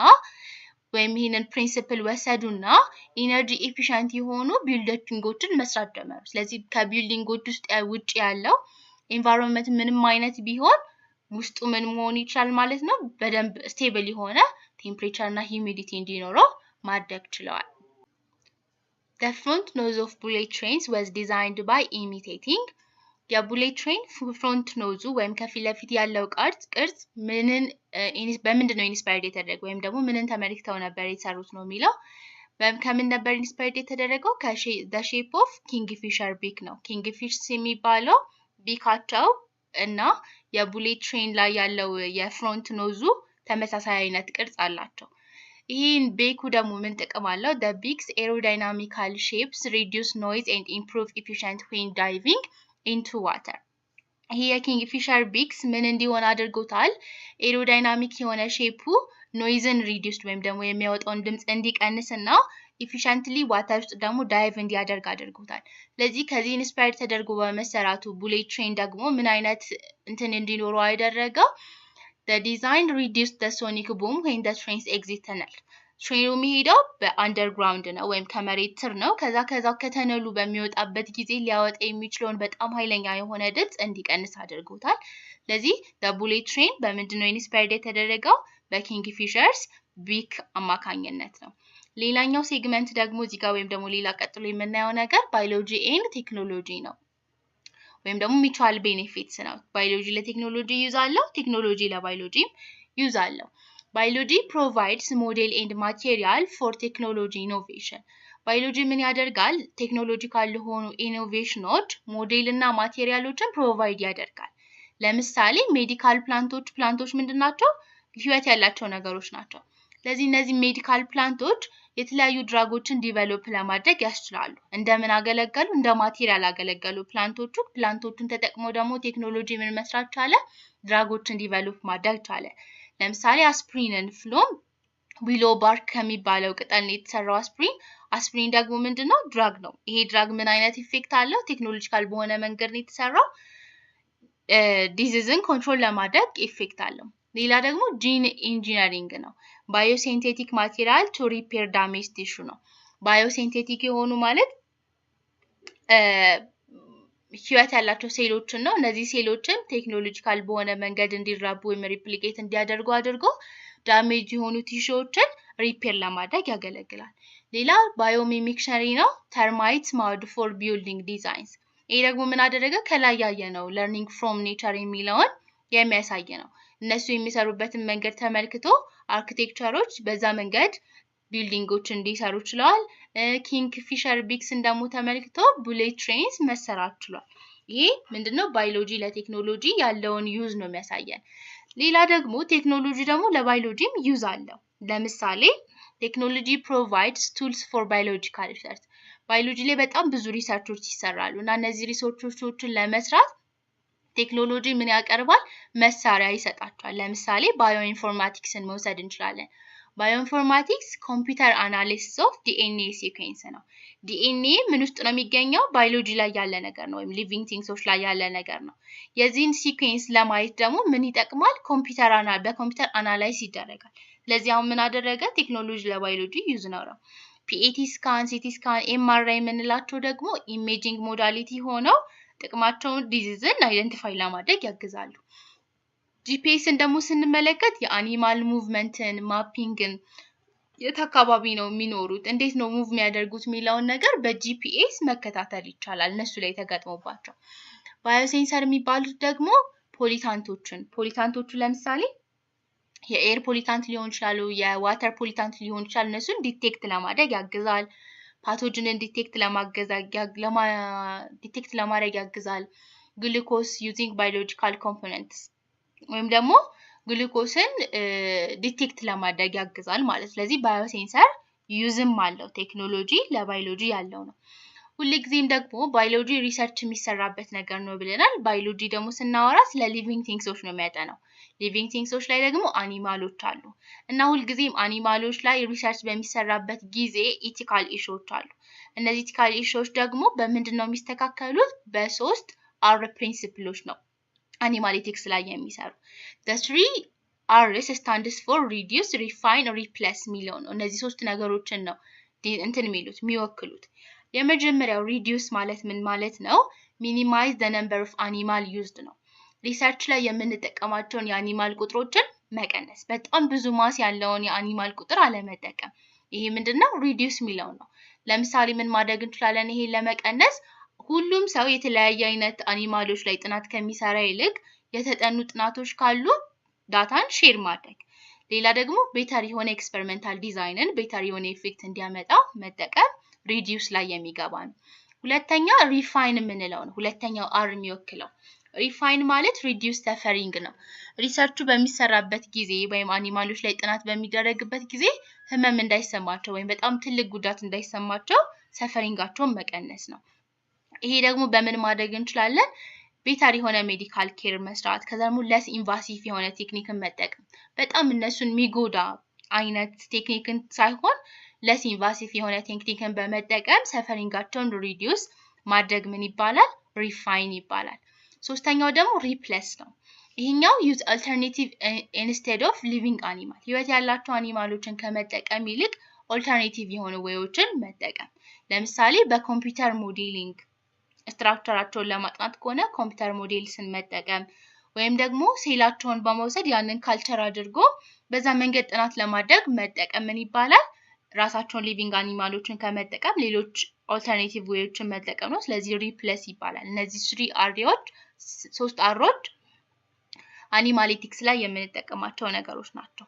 ወይም ይሄንን ፕሪንሲፕል ወሰዱና ኢነርጂ ኤፊሺየንት የሆኑ ቢልዲንጎችን መስራት ጀመሩ ስለዚህ ከቢልዲንጎች ውጭ ያለው ኤንቫይሮንመንት ምንም አይነት ቢሆን ውስጡ ምን መሆን ይችላል ማለት ነው በደንብ ስቴብል የሆነ ቴምፕሬቸር እና ሂዩሚዲቲ እንዲኖረው ማድረግ ችለዋል The front nose of bullet trains was designed by imitating የቡሌት ትሬን ፍሮንት ኖዙ ወይም ከፊት ለፊት ያለው ቅርጽ በምንድን ነው ኢንስፓየርድ የተደረገው ወይም ደግሞ ምንን ተመልክተው ነበር የተሰሩት ነው የሚለው ከምን ነበር ኢንስፓየርድ የተደረገው the shape of kingfisher beak ነው kingfishers የሚባለው ቢካቸው እና የቡሌት ትሬን ላይ ያለው የፍሮንት ኖዙ ተመሳሳይ አይነት ቅርጽ አላቸው ይሄን ቤኩ ደግሞ ምን ጥቅም አለው the beak's aerodynamical shapes reduce noise and improve efficient when diving into water ይሄ የኪንግፊሸር ቢክስ ምን እንዲሆን አድርጎታል ኤሮዳይናሚክ የሆነ ሼፑ ኖይዝን ሪዲዩስድ ወይም ደግሞ የሚያወጣውን ድምጽ እንዲቀንስና ኢፊሺየንትሊ ዋተር ውስጥ ደግሞ ዳይቭ እንዲያደርግ አድርጎታል ስለዚህ ከዚህ ኢንስፓየርድ ተደርጎ በመሰራቱ ቡሌት ትሬን ደግሞ ምን አይነት እንትን እንዲኖረው ያደረገው the design reduced the sonic boom when the trains exit tunnel ትሬኑ የሚሄደው በአንደርግራውንድ ነው ወይም ከመሬት ስር ነው ከዛ ከተነሉ በሚወጣበት ጊዜ ሊያወጣ የሚችለውን በጣም ኃይለኛ የሆነ ድምጽ እንዲቀንስ አድርጎታል ስለዚህ the bullet train በምንድነው ኢንስፓየርድ የተደረገው በኪንግፊሸርስ ቢክ አማካኝነት ነው ሌላኛው ሴግመንት ደግሞ እዚህ ጋር ወይም ደግሞ ሌላ ቀጥሎ የምናየው ነገር ባዮሎጂ ኤንድ ቴክኖሎጂ ነው ወይም ደግሞ ሚቹዋል ቤኔፊትስ ነው ባዮሎጂ ለቴክኖሎጂ ዩዝ አለው ቴክኖሎጂ ለባዮሎጂ ዩዝ አለው Biology provides model and material for technology innovation. Biology ምን ያደርጋል ቴክኖሎጂካል ለሆኑ ኢኖቬሽኖች ሞዴል እና ማቴሪያሎችን ፕሮቫይድ ያደርጋል ለምሳሌ ሜዲካል ፕላንቶች ምንድናቸው ህይወት ያላቸው ነገሮች ናቸው ስለዚህ እነዚህ ሜዲካል ፕላንቶች የተለያዩ ድራጎችን ዲቨሎፕ ለማድረግ ያስችላሉ እንደምን አገለገሉ እንደ ማቴሪያል አገለገሉ ፕላንቶቹን ተጠቅመው ደግሞ ቴክኖሎጂ ምን መስራት ቻለ ድራጎችን ዲቨሎፕ ማድረግ ቻለ ለምሳሌ አስፕሪንን ፍሎም ዊሎ ባርክ ከሚባለው ቅጠል ነው የተሰራው አስፕሪን ደግሞ ምንድነው ድራግ ነው ይሄ ድራግ ምን አይነት ኢፌክት አለው ቴክኖሎጂካል በሆነ መንገድ ነው የተሰራው ዲዚዝን ኮንትሮል ለማድረግ ኢፌክት አለው ሌላ ደግሞ ጂን ኢንጂነሪንግ ነው ባዮሲንቴቲክ ማቴሪያል ቱ ሪፔር ዳሜጅ ቲሹ ነው ባዮሲንቴቲክ የሆኑ ማለት ህይወት ያላቸው ሴሎችን ነው እነዚህ ሴሎችን ቴክኖሎጂካል በሆነ መንገድ እንዲራቡ ወይም ሪፕሊኬት እንዲያደርጉ አድርጎ ዳሜጅ የሆኑ ቲሹዎችን ሪፔር ለማድረግ ያገለግላል ሌላ ባዮሚሚክሪ ነው ተርማይትስ ማውድ ፎር ቢልዲንግ ዲዛይንስ ይሄ ደግሞ ምን አደረገ ከላይ ያየነው ለርኒንግ ፍሮም ኔቸር የሚለውን የሚያሳይ ነው እነሱ የሚሰሩበትን መንገድ ተመልክቶ አርኪቴክቸሮች በዛ መንገድ ቢልዲንጎች እንዲሰሩ ችለዋል ኪንግፊሸር ቢክስን ደግሞ ተመልክቶ ቡሌት ትሬንስ መሰራት ችሏል ይሄ ምንድነው ባዮሎጂ ለቴክኖሎጂ ያለውን ዩዝ ነው የሚያሳየን ሌላ ደግሞ ቴክኖሎጂ ደግሞ ለባዮሎጂም ዩዝ አለው ለምሳሌ ቴክኖሎጂ provides tools for biological research ባዮሎጂ ላይ በጣም ብዙ ሪሰርቾች ይሰራሉ እና እነዚህ ሪሰርቾችን ለመስራት ቴክኖሎጂ ምን ያቀርባል መሳሪያ ይሰጣቸዋል ለምሳሌ ባዮኢንፎርማቲክስን መውሰድ እንችላለን ባዮኢንፎርማቲክስ ኮምፒውተር አናሊሲስ ኦፍ ዲኤንኤ ሲኩዌንስ ነው ዲኤንኤ ምን ውስጥ ነው የሚገኘው ባዮሎጂ ላይ ያለ ነገር ነው ወይም ሊቪንግ ቲንግሶች ላይ ያለ ነገር ነው የዚህን ሲኩዌንስ ለማየት ደግሞ ምን ይጠቅማል በኮምፒውተር አናላይዝ ይደረጋል ስለዚህ አሁን ምን አደረገ ቴክኖሎጂ ለባዮሎጂ ዩዝ ነው ፒኤቲ ስካን ሲቲ ስካን ኤምአርአይ የምንላቸው ደግሞ ኢሜጂንግ ሞዳሊቲ ሆነው ጥቅማቸውን ዲዚዝን አይደንቲፋይ ለማድረግ ያግዛሉ ጂፒኤስን ደግሞ ስንመለከት የአኒማል ሙቭመንትን ማፒንግን የት አካባቢ ነው የሚኖሩት እንዴት ነው ሙቭ የሚያደርጉት የሚለውን ነገር በጂፒኤስ መከታተል ይቻላል እነሱ ላይ ተገጥሞባቸው ባዮሴንሰር የሚባሉት ደግሞ ፖሊታንቶቹ ለምሳሌ የኤር ፖሊታንት ሊሆን ይችላል የዋተር ፖሊታንት ሊሆን ይችላል እነሱን ዲቴክት ለማድረግ ያግዛል ፓቶጅንን ዲቴክት ለማድረግ ያግዛል ግሉኮስ ዩዚንግ ባዮሎጂካል ኮምፖነንትስ ወይም ደግሞ ግሉኮስን ዲቴክት ለማድረግ ያግዛል ማለት። ስለዚህ ባዮሴንሰር ዩዝም አለው ቴክኖሎጂ ለባዮሎጂ ያለው ነው። ሁልጊዜም ደግሞ ባዮሎጂ ሪሰርች የሚሰራበት ነገር ነው ብለናል። ባዮሎጂ ደግሞ ስናወራ ስለ ሊቪንግ ቲንግሶች ነው የሚያጠናው። ሊቪንግ ቲንግሶች ላይ ደግሞ አኒማሎች አሉ እና ሁልጊዜም አኒማሎች ላይ ሪሰርች በሚሰራበት ጊዜ ኢቲካል ኢሹዎች አሉ። እነዚህ ኢቲካል ኢሹዎች ደግሞ በምንድን ነው የሚስተካከሉት? በሶስት አር ፕሪንሲፕሎች ነው አኒማል ኤቲክስ ላይ የሚሰሩ። the 3 R's stands for reduce, refine, replace የሚለው ነው። እነዚህ ሶስት ነገሮችን ነው እንትን የሚሉት የሚወክሉት። የመጀመሪያው reduce ማለት ምን ማለት ነው? minimize the number of animal used ነው። ሪሰርች ላይ የምንጠቀማቸውን የአኒማል ቁጥሮችን መቀነስ፣ በጣም ብዙ ማስ ያለውን የአኒማል ቁጥር አለመጠቀም። ይሄ ምንድነው? reduce የሚለው ነው። ለምሳሌ ምን ማድረግ እንችላለን? ይሄ ለመቀነስ ሁሉም ሰው የተለያየ አይነት አኒማሎች ላይ ጥናት ከሚሰራ ይልቅ የተጠኑ ጥናቶች ካሉ ዳታን ሼር ማድረግ። ሌላ ደግሞ ቤተር የሆነ ኤክስፐሪመንታል ዲዛይንን ቤተር የሆነ ኢፌክት እንዲያመጣ መጠቀም ሪዲዩስ ላይ የሚገባ ነው። ሁለተኛ ሪፋይን የምንለው ነው። ሁለተኛው አር የሚወክለው ሪፋይን ማለት ሪዲዩስ ሰፈሪንግ ነው። ሪሰርቹ በሚሰራበት ጊዜ ወይም አኒማሎች ላይ ጥናት በሚደረግበት ጊዜ ህመም እንዳይሰማቸው ወይም በጣም ትልቅ ጉዳት እንዳይሰማቸው ሰፈሪንጋቸውን መቀነስ ነው። ይሄ ደግሞ በምን ማድረግ እንችላለን? ቤተር የሆነ ሜዲካል ኬር መስራት፣ ከዛ ደግሞ ለስ ኢንቫሲቭ የሆነ ቴክኒክን መጠቀም። በጣም እነሱን የሚጎዳ አይነት ቴክኒክን ሳይሆን ለስ ኢንቫሲቭ የሆነ ቴክኒክን በመጠቀም ሰፈሪንጋቸውን ሪዲዩስ ማድረግ ምን ይባላል? ሪፋይን ይባላል። ሶስተኛው ደግሞ ሪፕሌስ ነው። ይሄኛው ዩዝ አልተርኔቲቭ ኢንስቴድ ኦፍ ሊቪንግ አኒማል፣ ህይወት ያላቸው አኒማሎችን ከመጠቀም ይልቅ ኦልተርኔቲቭ የሆኑ ወዮችን መጠቀም። ለምሳሌ በኮምፒውተር ሞዴሊንግ ስትራክቸራቸውን ለማጥናት ከሆነ ኮምፒውተር ሞዴልስን መጠቀም፣ ወይም ደግሞ ሴላቸውን በመውሰድ ያንን ካልቸር አድርጎ በዛ መንገድ ጥናት ለማድረግ መጠቀም ምን ይባላል? ራሳቸውን ሊቪንግ አኒማሎችን ከመጠቀም ሌሎች ኦልተርኔቲቭ ዌዮችን መጠቀም ነው። ስለዚህ ሪፕሌስ ይባላል። እነዚህ 3 አርዎች 3 አሮች አኒማል ኤቲክስ ላይ የምንጠቀማቸው ነገሮች ናቸው።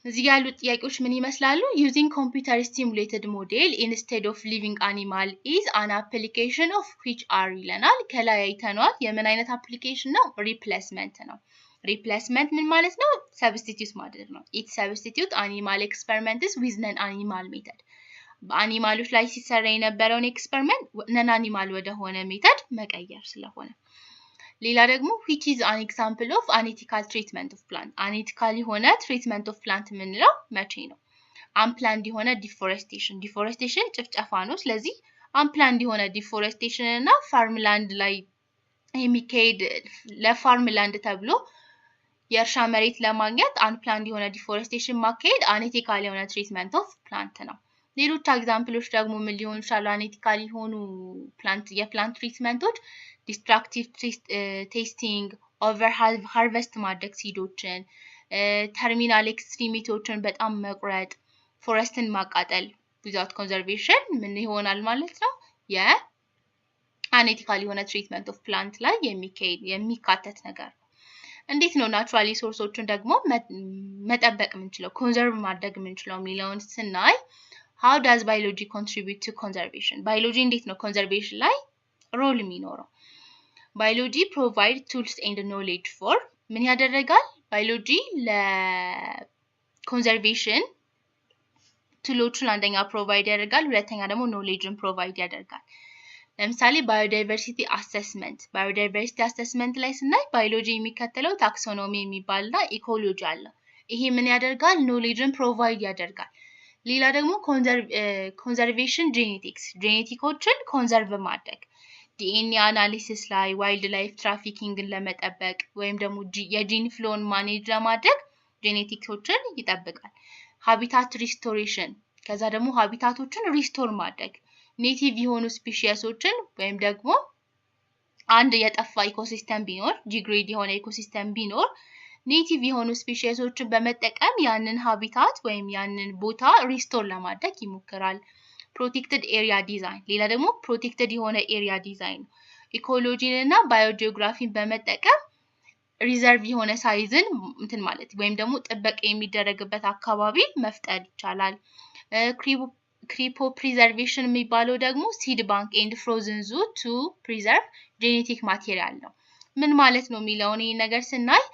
እዚህ ያሉት ጥያቄዎች ምን ይመስላሉ? using computer stimulated model instead of living animal is an application of which are ይለናል። ከላይ አይተናል። የምን አይነት አፕሊኬሽን ነው? ሪፕሌስመንት ነው። ሪፕሌስመንት ምን ማለት ነው? ሰብስቲቲዩት ማለት ነው። it substitute animal experiments with non animal method። በአኒማሎች ላይ ሲሰራ የነበረውን ኤክስፐሪመንት ነን አኒማል ወደ ሆነ ሜተድ መቀየር ስለሆነ። ሌላ ደግሞ which is an example of unethical treatment of plant። unethical የሆነ treatment of plant የምንለው መቼ ነው? unplanned የሆነ deforestation። deforestation ጭፍጨፋ ነው። ስለዚህ unplanned የሆነ deforestation እና farmland ላይ የሚካሄድ ለፋርምላንድ ተብሎ የእርሻ መሬት ለማግኘት unplanned የሆነ deforestation ማካሄድ unethical የሆነ treatment of plant ነው። ሌሎች ኤግዛምፕሎች ደግሞ ምን ሊሆኑ ይችላሉ? unethical የሆኑ የፕላንት ትሪትመንቶች ዲስትራክቲቭ ቴስቲንግ፣ ኦቨር ሃርቨስት ማድረግ ሲዶችን፣ ተርሚናል ኤክስትሪሚቲዎችን በጣም መቁረጥ፣ ፎረስትን ማቃጠል ዊዛውት ኮንዘርቬሽን ምን ይሆናል ማለት ነው? የአንኤቲካል የሆነ ትሪትመንት ኦፍ ፕላንት ላይ የሚካተት ነገር ነው። እንዴት ነው ናቹራል ሪሶርሶችን ደግሞ መጠበቅ የምንችለው ኮንዘርቭ ማድረግ የምንችለው የሚለውን ስናይ how does biology contribute to conservation? ባዮሎጂ እንዴት ነው ኮንዘርቬሽን ላይ ሮል የሚኖረው? ባዮሎጂ ፕሮቫይድ ቱልስ ኤንድ ኖሌጅ ፎር ምን ያደርጋል? ባዮሎጂ ለኮንዘርቬሽን ቱሎችን አንደኛ ፕሮቫይድ ያደርጋል፣ ሁለተኛ ደግሞ ኖሌጅን ፕሮቫይድ ያደርጋል። ለምሳሌ ባዮዳይቨርሲቲ አሰስመንት። ባዮዳይቨርሲቲ አሰስመንት ላይ ስናይ ባዮሎጂ የሚከተለው ታክሶኖሚ የሚባልና ኢኮሎጂ አለ። ይሄ ምን ያደርጋል? ኖሌጅን ፕሮቫይድ ያደርጋል። ሌላ ደግሞ ኮንዘርቬሽን ጄኔቲክስ፣ ጄኔቲኮችን ኮንዘርቭ ማድረግ ዲኤንኤ አናሊሲስ ላይ ዋይልድ ላይፍ ትራፊኪንግን ለመጠበቅ ወይም ደግሞ የጂን ፍሎን ማኔጅ ለማድረግ ጄኔቲክሶችን ይጠብቃል። ሃቢታት ሪስቶሬሽን፣ ከዛ ደግሞ ሃቢታቶችን ሪስቶር ማድረግ ኔቲቭ የሆኑ ስፒሺሶችን ወይም ደግሞ አንድ የጠፋ ኢኮሲስተም ቢኖር ዲግሬድ የሆነ ኢኮሲስተም ቢኖር ኔቲቭ የሆኑ ስፒሺሶችን በመጠቀም ያንን ሃቢታት ወይም ያንን ቦታ ሪስቶር ለማድረግ ይሞክራል። ፕሮቴክትድ ኤሪያ ዲዛይን፣ ሌላ ደግሞ ፕሮቴክትድ የሆነ ኤሪያ ዲዛይን ኢኮሎጂን እና ባዮጂኦግራፊን በመጠቀም ሪዘርቭ የሆነ ሳይዝን እንትን ማለት ወይም ደግሞ ጥበቃ የሚደረግበት አካባቢ መፍጠር ይቻላል። ክሪፖ ፕሪዘርቬሽን የሚባለው ደግሞ ሲድ ባንክ ኤንድ ፍሮዝን ዙ ቱ ፕሪዘርቭ ጄኔቲክ ማቴሪያል ነው። ምን ማለት ነው የሚለውን ይህ ነገር ስናይ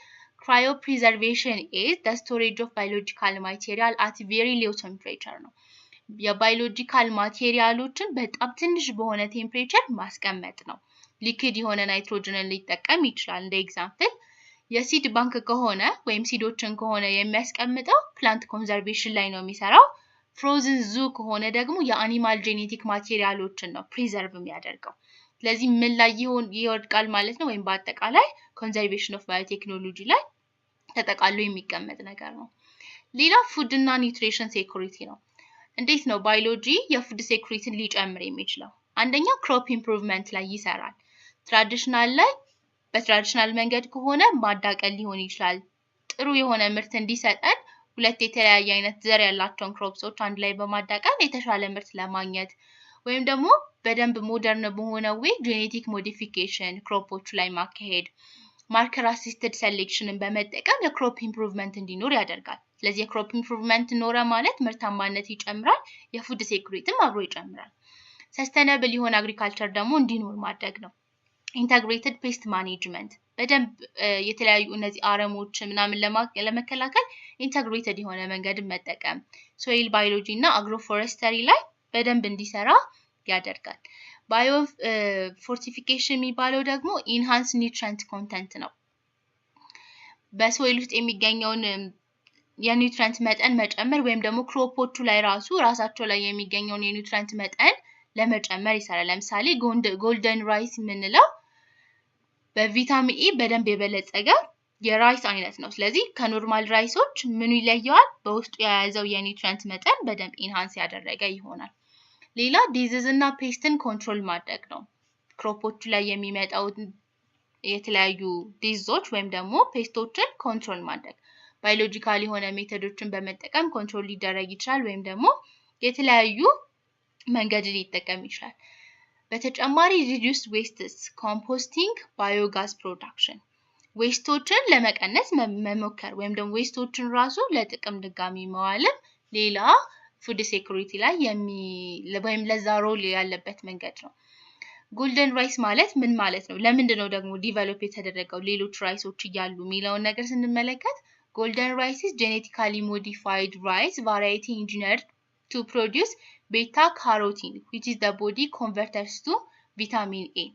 Cryopreservation is the storage of biological material at very low temperature ነው። የባዮሎጂካል ማቴሪያሎችን በጣም ትንሽ በሆነ ቴምፕሬቸር ማስቀመጥ ነው። ሊክዊድ የሆነ ናይትሮጅንን ሊጠቀም ይችላል። እንደ ኤግዛምፕል የሲድ ባንክ ከሆነ ወይም ሲዶችን ከሆነ የሚያስቀምጠው ፕላንት ኮንዘርቬሽን ላይ ነው የሚሰራው። ፍሮዝን ዙ ከሆነ ደግሞ የአኒማል ጄኔቲክ ማቴሪያሎችን ነው ፕሪዘርቭ የሚያደርገው። ስለዚህ ምን ላይ ይወድቃል ማለት ነው? ወይም በአጠቃላይ ኮንዘርቬሽን ኦፍ ባዮቴክኖሎጂ ላይ ተጠቃሎ የሚቀመጥ ነገር ነው። ሌላ ፉድ እና ኒውትሪሽን ሴኩሪቲ ነው። እንዴት ነው ባዮሎጂ የፉድ ሴኩሪቲን ሊጨምር የሚችለው? አንደኛ ክሮፕ ኢምፕሩቭመንት ላይ ይሰራል። ትራዲሽናል ላይ በትራዲሽናል መንገድ ከሆነ ማዳቀል ሊሆን ይችላል። ጥሩ የሆነ ምርት እንዲሰጠን ሁለት የተለያየ አይነት ዘር ያላቸውን ክሮፕሶች አንድ ላይ በማዳቀል የተሻለ ምርት ለማግኘት ወይም ደግሞ በደንብ ሞደርን በሆነ ወይ ጄኔቲክ ሞዲፊኬሽን ክሮፖቹ ላይ ማካሄድ ማርከር አሲስትድ ሴሌክሽንን በመጠቀም የክሮፕ ኢምፕሩቭመንት እንዲኖር ያደርጋል። ስለዚህ የክሮፕ ኢምፕሩቭመንት ኖረ ማለት ምርታማነት ይጨምራል፣ የፉድ ሴኩሪቲም አብሮ ይጨምራል። ሰስተነብል የሆነ አግሪካልቸር ደግሞ እንዲኖር ማድረግ ነው። ኢንተግሬትድ ፔስት ማኔጅመንት በደንብ የተለያዩ እነዚህ አረሞች ምናምን ለመከላከል ኢንተግሬትድ የሆነ መንገድ መጠቀም፣ ሶይል ባዮሎጂ እና አግሮፎረስተሪ ላይ በደንብ እንዲሰራ ያደርጋል። ባዮ ፎርቲፊኬሽን የሚባለው ደግሞ ኢንሃንስ ኒውትሪየንት ኮንተንት ነው። በሶይል ውስጥ የሚገኘውን የኒውትሪየንት መጠን መጨመር ወይም ደግሞ ክሮፖቹ ላይ ራሳቸው ላይ የሚገኘውን የኒውትሪየንት መጠን ለመጨመር ይሰራል። ለምሳሌ ጎልደን ራይስ የምንለው በቪታሚን ኤ በደንብ የበለጸገ የራይስ አይነት ነው። ስለዚህ ከኖርማል ራይሶች ምኑ ይለየዋል? በውስጡ የያዘው የኒውትሪየንት መጠን በደንብ ኢንሃንስ ያደረገ ይሆናል። ሌላ ዲዚዝ እና ፔስትን ኮንትሮል ማድረግ ነው። ክሮፖቹ ላይ የሚመጣው የተለያዩ ዲዚዞች ወይም ደግሞ ፔስቶችን ኮንትሮል ማድረግ ባዮሎጂካል የሆነ ሜቶዶችን በመጠቀም ኮንትሮል ሊደረግ ይችላል ወይም ደግሞ የተለያዩ መንገድ ሊጠቀም ይችላል። በተጨማሪ ሪዲዩስ ዌስትስ ኮምፖስቲንግ ባዮጋዝ ፕሮዳክሽን ዌስቶችን ለመቀነስ መሞከር ወይም ደግሞ ዌስቶችን ራሱ ለጥቅም ድጋሚ መዋልም ሌላ ፉድ ሴኩሪቲ ላይ ወይም ለዛ ሮል ያለበት መንገድ ነው። ጎልደን ራይስ ማለት ምን ማለት ነው? ለምንድን ነው ደግሞ ዲቨሎፕ የተደረገው ሌሎች ራይሶች እያሉ የሚለውን ነገር ስንመለከት ጎልደን ራይስ is genetically modified rice variety engineered to produce beta carotene which is the body converters to vitamin A።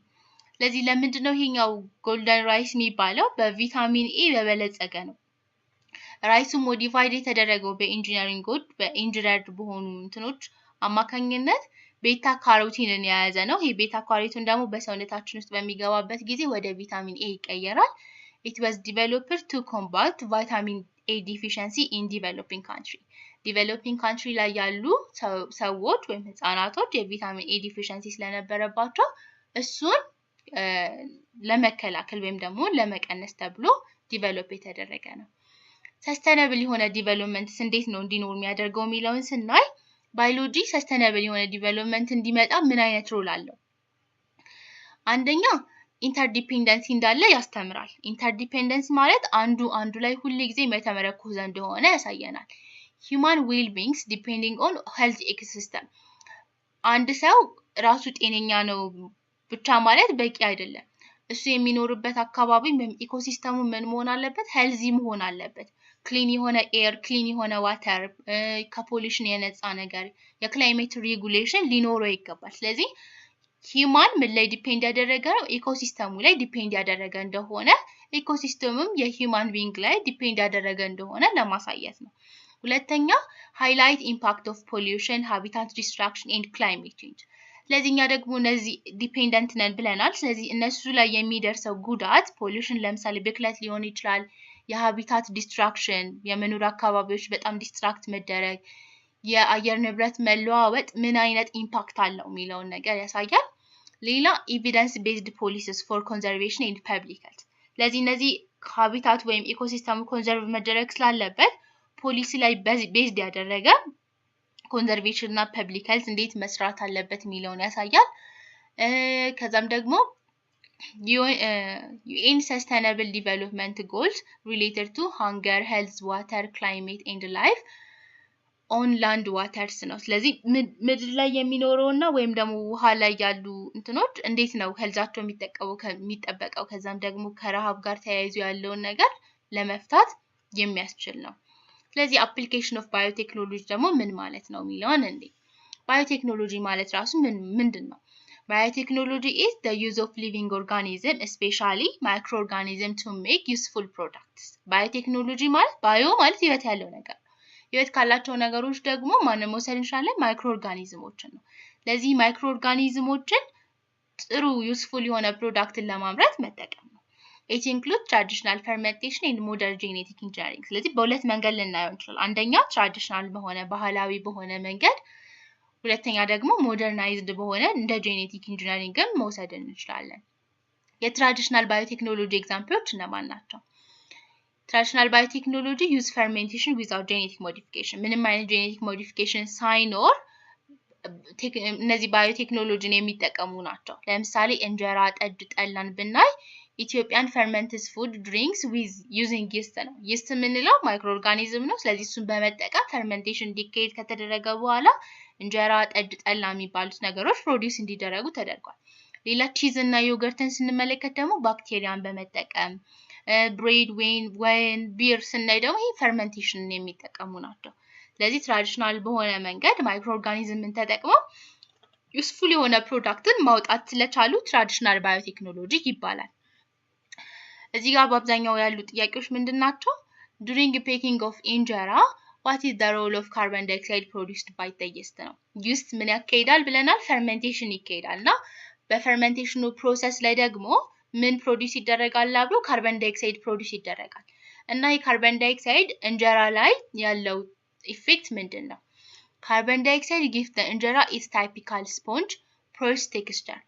ስለዚህ ለምንድን ነው ይሄኛው ጎልደን ራይስ የሚባለው? በቪታሚን ኤ የበለጸገ ነው። ራይሱ ሞዲፋይድ የተደረገው በኢንጂነርድ በሆኑ እንትኖች አማካኝነት ቤታ ካሮቲንን የያዘ ነው። ይሄ ቤታ ካሮቲን ደግሞ በሰውነታችን ውስጥ በሚገባበት ጊዜ ወደ ቪታሚን ኤ ይቀየራል። It was developed to combat vitamin A deficiency in developing country. Developing country ላይ ያሉ ሰዎች ወይም ህፃናቶች የቪታሚን ኤ ዲፊሸንሲ ስለነበረባቸው እሱን ለመከላከል ወይም ደግሞ ለመቀነስ ተብሎ ዲቨሎፕ የተደረገ ነው። ሰስተነብል የሆነ ዲቨሎፕመንትስ እንዴት ነው እንዲኖር የሚያደርገው የሚለውን ስናይ ባዮሎጂ ሰስተነብል የሆነ ዲቨሎፕመንት እንዲመጣ ምን አይነት ሮል አለው? አንደኛ ኢንተርዲፔንደንሲ እንዳለ ያስተምራል። ኢንተርዲፔንደንስ ማለት አንዱ ላይ ሁሉ ጊዜ የተመረኮዘ እንደሆነ ያሳየናል። human well-being depending on health ecosystem አንድ ሰው ራሱ ጤነኛ ነው ብቻ ማለት በቂ አይደለም። እሱ የሚኖርበት አካባቢ ኢኮሲስተሙ ምን መሆን አለበት? ሄልዚ መሆን አለበት። ክሊን የሆነ ኤር፣ ክሊን የሆነ ዋተር፣ ከፖሊሽን የነፃ ነገር፣ የክላይሜት ሬጉሌሽን ሊኖረው ይገባል። ስለዚህ ሂማን ምን ላይ ዲፔንድ ያደረገ ነው? ኢኮሲስተሙ ላይ ዲፔንድ ያደረገ እንደሆነ ኢኮሲስተሙም የሂማን ቢንግ ላይ ዲፔንድ ያደረገ እንደሆነ ለማሳየት ነው። ሁለተኛ ሃይላይት ኢምፓክት ኦፍ ፖሊዩሽን፣ ሃቢታት ዲስትራክሽን ኤንድ ክላይሜት ቼንጅ። ስለዚህኛ ደግሞ እነዚህ ዲፔንደንት ነን ብለናል። ስለዚህ እነሱ ላይ የሚደርሰው ጉዳት ፖሊዩሽን ለምሳሌ ብክለት ሊሆን ይችላል። የሃቢታት ዲስትራክሽን የመኖር አካባቢዎች በጣም ዲስትራክት መደረግ፣ የአየር ንብረት መለዋወጥ ምን አይነት ኢምፓክት አለው የሚለውን ነገር ያሳያል። ሌላ ኤቪደንስ ቤዝድ ፖሊሲስ ፎር ኮንዘርቬሽን ኤንድ ፐብሊክ ሄልት። ስለዚህ እነዚህ ሃቢታት ወይም ኢኮሲስተሙ ኮንዘርቭ መደረግ ስላለበት ፖሊሲ ላይ ቤዝድ ያደረገ ኮንዘርቬሽን እና ፐብሊክ ሄልት እንዴት መስራት አለበት የሚለውን ያሳያል። ከዛም ደግሞ UN Sustainable Development Goals related to hunger, health, water, climate and life on land waters ነው። ስለዚህ ምድር ላይ የሚኖረውና ወይም ደግሞ ውሃ ላይ ያሉ እንትኖች እንዴት ነው ሄልዛቸው የሚጠበቀው ከዛም ደግሞ ከረሃብ ጋር ተያይዞ ያለውን ነገር ለመፍታት የሚያስችል ነው። ስለዚህ application of biotechnology ደግሞ ምን ማለት ነው የሚለውን እንዴ biotechnology ማለት ራሱ ምንድነው? Biotechnology is the use of living organism, especially microorganisms, to make useful products. Biotechnology ማለት bio ማለት ህይወት ያለው ነገር ነው። ህይወት ካላቸው ነገሮች ደግሞ ማንን መውሰድ እንችላለን? ማይክሮኦርጋኒዝሞችን ነው። ለዚህ ማይክሮኦርጋኒዝሞችን ጥሩ ዩስፉል የሆነ ፕሮዳክትን ለማምረት መጠቀም ነው። It includes traditional fermentation and modern genetic engineering. ስለዚህ በሁለት መንገድ ልናየው እንችላለን። አንደኛ ትራዲሽናል በሆነ ባህላዊ በሆነ መንገድ፣ ሁለተኛ ደግሞ ሞደርናይዝድ በሆነ እንደ ጄኔቲክ ኢንጂነሪንግም መውሰድ እንችላለን። የትራዲሽናል ባዮቴክኖሎጂ ኤግዛምፕሎች እነማን ናቸው? ትራዲሽናል ባዮቴክኖሎጂ ዩዝ ፈርሜንቴሽን ዊዛውት ጄኔቲክ ሞዲፊኬሽን፣ ምንም አይነት ጄኔቲክ ሞዲፊኬሽን ሳይኖር እነዚህ ባዮቴክኖሎጂን የሚጠቀሙ ናቸው። ለምሳሌ እንጀራ፣ ጠጅ፣ ጠላን ብናይ ኢትዮጵያን ፈርመንትስ ፉድ ድሪንክስ ዊዝ ዩዚንግ ይስት ነው። ይስት የምንለው ማይክሮኦርጋኒዝም ነው። ስለዚህ እሱን በመጠቀም ፈርመንቴሽን ዲኬት ከተደረገ በኋላ እንጀራ፣ ጠጅ፣ ጠላ የሚባሉት ነገሮች ፕሮዲውስ እንዲደረጉ ተደርጓል። ሌላ ቺዝ እና ዮገርትን ስንመለከት ደግሞ ባክቴሪያን በመጠቀም ብሬድ፣ ወይን፣ ቢር ስናይ ደግሞ ይሄ ፈርመንቴሽንን የሚጠቀሙ ናቸው። ስለዚህ ትራዲሽናል በሆነ መንገድ ማይክሮኦርጋኒዝምን ተጠቅመው ዩስፉል የሆነ ፕሮዳክትን ማውጣት ስለቻሉ ትራዲሽናል ባዮቴክኖሎጂ ይባላል። እዚህ ጋር በአብዛኛው ያሉ ጥያቄዎች ምንድናቸው? during baking of እንጀራ what is the role of carbon dioxide produced by the yeast ነው። yeast ምን ያካሂዳል ብለናል? ፈርመንቴሽን ይካሄዳልና በፈርመንቴሽኑ ፕሮሰስ ላይ ደግሞ ምን ፕሮዲዩስ ይደረጋል? አብሮ ካርበን ዳይኦክሳይድ ፕሮዲዩስ ይደረጋል። እና የካርበን ዳይኦክሳይድ እንጀራ ላይ ያለው ኢፌክት ምንድነው? ካርበን ዳይኦክሳይድ gives the እንጀራ its typical sponge porous texture።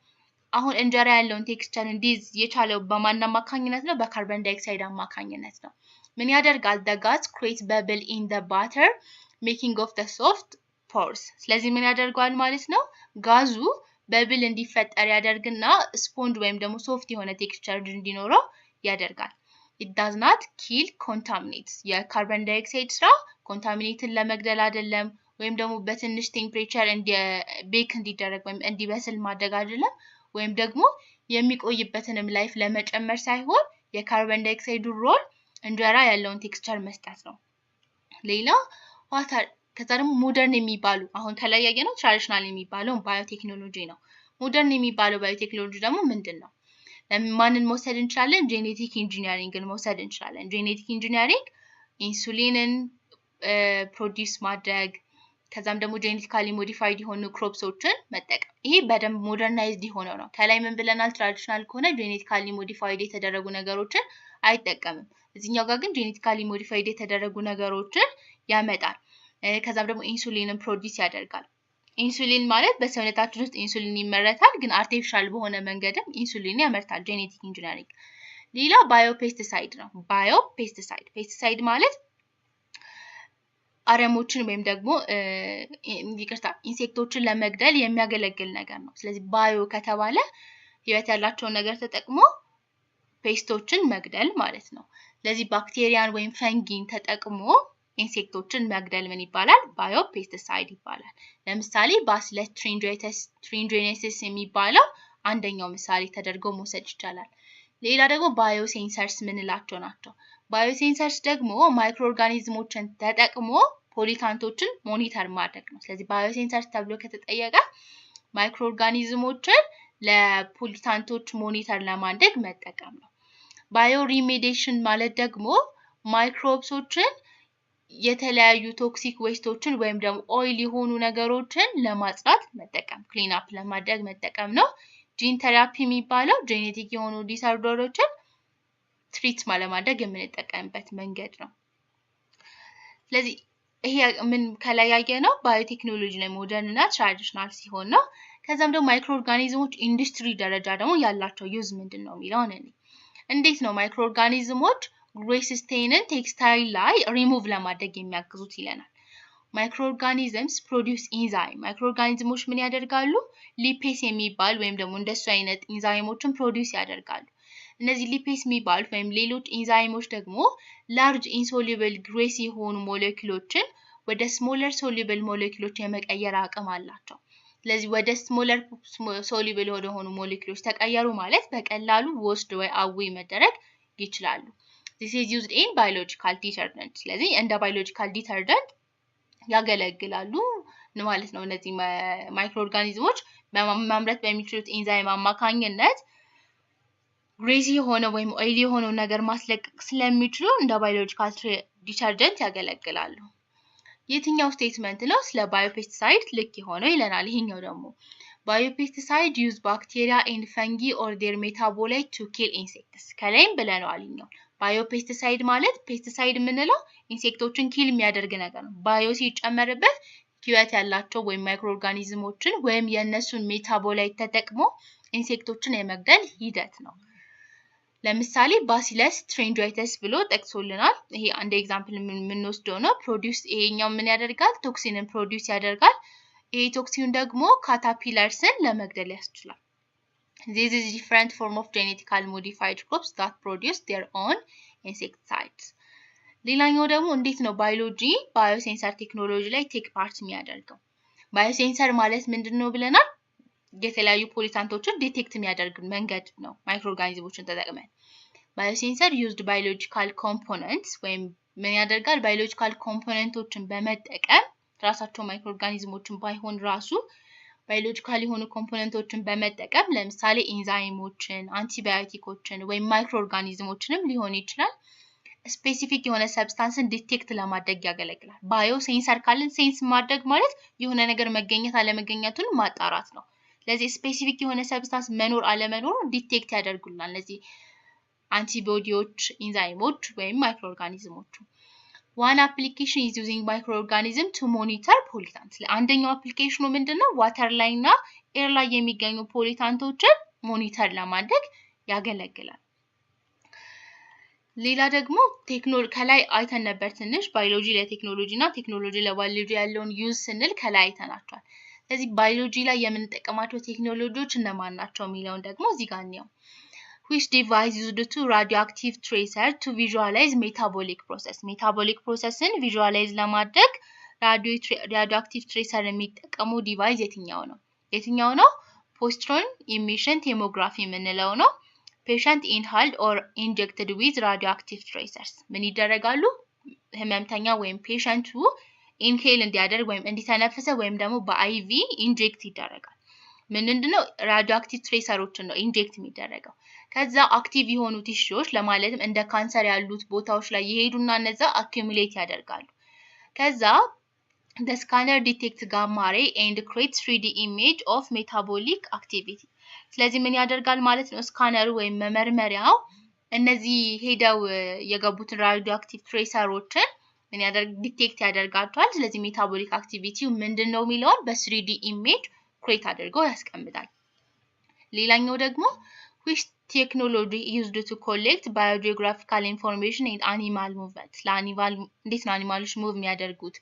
አሁን እንጀራ ያለውን ቴክስቸር እንዲዝ የቻለው በማን አማካኝነት ነው? በካርበን ዳይኦክሳይድ አማካኝነት ነው። ምን ያደርጋል? the gas creates bubble in the butter making of the soft pores። ስለዚህ ምን ያደርጋል ማለት ነው? ጋዙ በብል እንዲፈጠር ያደርግና ስፖንጅ ወይም ደግሞ ሶፍት የሆነ ቴክስቸር እንዲኖረው ያደርጋል። it does not kill contaminates። የካርበን ዳይኦክሳይድ ስራ ኮንታሚኔትን ለመግደል አይደለም፣ ወይም ደግሞ በትንሽ ቴምፕሬቸር ቤክ እንዲደረግ ወይም እንዲበስል ማድረግ አይደለም፣ ወይም ደግሞ የሚቆይበትንም ላይፍ ለመጨመር ሳይሆን የካርበን ዳይኦክሳይዱ ሮል እንጀራ ያለውን ቴክስቸር መስጠት ነው። ሌላ ከዛ ደግሞ ሞደርን የሚባሉ አሁን ከላይ ያየነው ትራዲሽናል የሚባለው ባዮቴክኖሎጂ ነው። ሞደርን የሚባለው ባዮቴክኖሎጂ ደግሞ ምንድነው? ማንን መውሰድ እንችላለን? ጄኔቲክ ኢንጂነሪንግን መውሰድ እንችላለን። ጄኔቲክ ኢንጂነሪንግ ኢንሱሊንን ፕሮዲዩስ ማድረግ፣ ከዛም ደግሞ ጄኔቲካሊ ሞዲፋይድ የሆኑ ክሮፕሶችን መጠቀም። ይሄ በደንብ ሞደርናይዝድ የሆነው ነው። ከላይ ምን ብለናል? ትራዲሽናል ከሆነ ጄኔቲካሊ ሞዲፋይድ የተደረጉ ነገሮችን አይጠቀምም። እዚህኛው ጋር ግን ጄኔቲካሊ ሞዲፋይድ የተደረጉ ነገሮችን ያመጣል። ከዛም ደግሞ ኢንሱሊንን ፕሮዲዩስ ያደርጋል። ኢንሱሊን ማለት በሰውነታችን ውስጥ ኢንሱሊን ይመረታል፣ ግን አርቲፊሻል በሆነ መንገድም ኢንሱሊን ያመርታል ጄኔቲክ ኢንጂነሪንግ። ሌላ ባዮፔስቲሳይድ ነው። ፔስቲሳይድ ማለት አረሞችን ወይም ደግሞ ኢንሴክቶችን ለመግደል የሚያገለግል ነገር ነው። ስለዚህ ባዮ ከተባለ ህይወት ያላቸውን ነገር ተጠቅሞ ፔስቶችን መግደል ማለት ነው። ስለዚህ ባክቴሪያን ወይም ፈንጊን ተጠቅሞ ኢንሴክቶችን መግደል ምን ይባላል? ባዮፔስቲሳይድ ይባላል። ለምሳሌ ባሲለስ ትሪንጆኔሲስ የሚባለው አንደኛው ምሳሌ ተደርጎ መውሰድ ይቻላል። ሌላ ደግሞ ባዮሴንሰርስ ምንላቸው ናቸው። ባዮሴንሰርስ ደግሞ ማይክሮኦርጋኒዝሞችን ተጠቅሞ ፖሊታንቶችን ሞኒተር ማድረግ ነው። ስለዚህ ባዮሴንሰርስ ተብሎ ከተጠየቀ ማይክሮኦርጋኒዝሞችን ለፖሊታንቶች ሞኒተር ለማድረግ መጠቀም ነው። ባዮ ሪሜዲዬሽን ማለት ደግሞ ማይክሮብሶችን የተለያዩ ቶክሲክ ዌስቶችን ወይም ደግሞ ኦይል የሆኑ ነገሮችን ለማጽዳት መጠቀም፣ ክሊን አፕ ለማድረግ መጠቀም ነው። ጂን ቴራፒ የሚባለው ጄኔቲክ የሆኑ ዲስኦርደሮችን ትሪት ለማድረግ የምንጠቀምበት መንገድ ነው። ስለዚህ ይሄ ምን ከላይ ያየነው ባዮቴክኖሎጂ ነው፣ ሞደርን እና ትራዲሽናል ሲሆን ነው። ከዛም ደግሞ ማይክሮኦርጋኒዝሞች ኢንዱስትሪ ደረጃ ደግሞ ያላቸው ዩዝ ምንድነው የሚለውን እንዴት ነው ማይክሮኦርጋኒዝሞች ግሬስስቴንን ቴክስታይል ላይ ሪሙቭ ለማድረግ የሚያግዙት ይለናል። ማይክሮኦርጋኒዝምስ ፕሮዲዩስ ኢንዛይም። ማይክሮኦርጋኒዝሞች ምን ያደርጋሉ? ሊፔስ የሚባል ወይም ደግሞ እንደሱ አይነት ኢንዛይሞችን ፕሮዲዩስ ያደርጋሉ። እነዚህ ሊፔስ የሚባሉት ወይም ሌሎች ኢንዛይሞች ደግሞ ላርጅ ኢንሶሉብል ግሬስ የሆኑ ሞሌኪውሎችን ወደ ስሞለር ሶሉብል ሞሌኪውሎች የመቀየር አቅም አላቸው። ስለዚህ ወደ ስሞለር ሶሉብል ወደ ሆኑ ሞሌኪውሎች ተቀየሩ ማለት በቀላሉ ወስድ ወይ አዌይ መደረግ ይችላሉ። This is used in biological detergent. ስለዚህ እንደ biological detergent ያገለግላሉ ማለት ነው። እነዚህ ማይክሮ ኦርጋኒዝሞች ማምረት በሚችሉት ኤንዛይም አማካኝነት ግሬዚ የሆነ ወይም ኦይሊ የሆነ ነገር ማስለቀቅ ስለሚችሉ እንደ ባዮሎጂካል ዲተርጀንት ያገለግላሉ። የትኛው ስቴትመንት ነው ስለ ባዮፔስቲሳይድ ልክ የሆነው ይለናል። ይሄኛው ደግሞ ባዮፔስቲሳይድ ዩዝ ባክቴሪያ ኤንድ ፈንጊ ኦር ዴር ሜታቦላይት ቱ ኪል ኢንሴክትስ። ከላይም ብለናል። ይሄኛው ባዮፔስቲሳይድ ማለት ፔስቲሳይድ የምንለው ኢንሴክቶችን ኪል የሚያደርግ ነገር ነው። ባዮ ሲጨመርበት ህይወት ያላቸው ወይም ማይክሮ ኦርጋኒዝሞችን ወይም የነሱን ሜታቦላይት ተጠቅሞ ኢንሴክቶችን የመግደል ሂደት ነው። ለምሳሌ ባሲለስ ትሬንጆይተስ ብሎ ጠቅሶልናል። ይሄ አንድ ኤግዛምፕል የምንወስደው ነው። ፕሮዲዩስ ይሄኛው ምን ያደርጋል? ቶክሲንን ፕሮዲዩስ ያደርጋል። ይሄ ቶክሲን ደግሞ ካታፒላርስን ለመግደል ያስችላል። This is different form of genetically modified crops that produce their own insecticides. ሌላኛው ደግሞ እንዴት ነው ባዮሎጂ ባዮሴንሰር ቴክኖሎጂ ላይ ቴክ ፓርት የሚያደርገው? ባዮሴንሰር ማለት ምንድነው ብለናል? የተለያዩ ፖሊታንቶችን ዲቴክት የሚያደርግ መንገድ ነው። ማይክሮ ኦርጋኒዝሞችን ተጠቅመን ባዮሴንሰር ዩዝድ ባዮሎጂካል ኮምፖነንትስ ወይም ምን ያደርጋል? ባዮሎጂካል ኮምፖነንቶችን በመጠቀም ራሳቸው ማይክሮ ኦርጋኒዝሞችን ባይሆን ራሱ ባዮሎጂካል የሆኑ ኮምፖነንቶችን በመጠቀም ለምሳሌ ኤንዛይሞችን፣ አንቲባዮቲኮችን ወይም ማይክሮ ኦርጋኒዝሞችንም ሊሆን ይችላል ስፔሲፊክ የሆነ ሰብስታንስን ዲቴክት ለማድረግ ያገለግላል። ባዮ ሴንሰር ካልን ሴንስ ማድረግ ማለት የሆነ ነገር መገኘት አለመገኘቱን ማጣራት ነው። ለዚህ ስፔሲፊክ የሆነ ሰብስታንስ መኖር አለመኖር ዲቴክት ያደርጉልናል እነዚህ አንቲቦዲዎች፣ ኤንዛይሞች ወይም ማይክሮ ኦርጋኒዝሞች። One application is using microorganism to monitor pollutants. አንደኛው አፕሊኬሽኑ ምንድነው? ዋተር ላይና ኤር ላይ የሚገኙ ፖሊታንቶችን ሞኒተር ለማድረግ ያገለግላል። ሌላ ደግሞ ከላይ አይተን ነበር ትንሽ ባዮሎጂ ለቴክኖሎጂና ቴክኖሎጂ ለባዮሎጂ ያለውን ዩዝ ስንል ከላይ አይተናቸዋል። ስለዚህ ባዮሎጂ ላይ የምንጠቀማቸው ቴክኖሎጂዎች እነማን ናቸው የሚለውን ደግሞ እዚህ ጋር ነው። Which device used to radioactive tracer to visualize metabolic process? Metabolic processን visualize ለማድረግ radioactive tracer የሚጠቀሙ ዲቫይስ የትኛው ነው? Positron emission tomography የምንለው ነው። Patient inhaled or injected with radioactive tracers. ምን ይደረጋሉ? ህመምተኛ ወይም ፔሸንቱ ኢንሄል እንዲያደርግ ወይም እንዲተነፍሰ ወይም ደግሞ በአይቪ ኢንጀክት ይደረጋል። ምንድነው? ራዲዮአክቲቭ ትሬሰሮችን ነው ኢንጀክት የሚደረገው። ከዛ አክቲቭ የሆኑ ቲሹዎች ለማለትም እንደ ካንሰር ያሉት ቦታዎች ላይ ይሄዱና እነዛ አኪሙሌት ያደርጋሉ። ከዛ the scanner detects gamma ray and creates 3D image of metabolic activity. ስለዚህ ምን ያደርጋል ማለት ነው? ስካነሩ ወይም መመርመሪያው እነዚህ ሄደው የገቡትን ራዲዮአክቲቭ ትሬሰሮችን ምን ያደርግ ዲቴክት ያደርጋቸዋል። ስለዚህ ሜታቦሊክ አክቲቪቲው ምንድነው የሚለውን በ3D ኢሜጅ ክሬት አድርጎ ያስቀምጣል። ሌላኛው ደግሞ which technology used to collect biogeographical information in animal movement? ለአኒማል እንዴት ነው አኒማሎች ሙቭ የሚያደርጉት?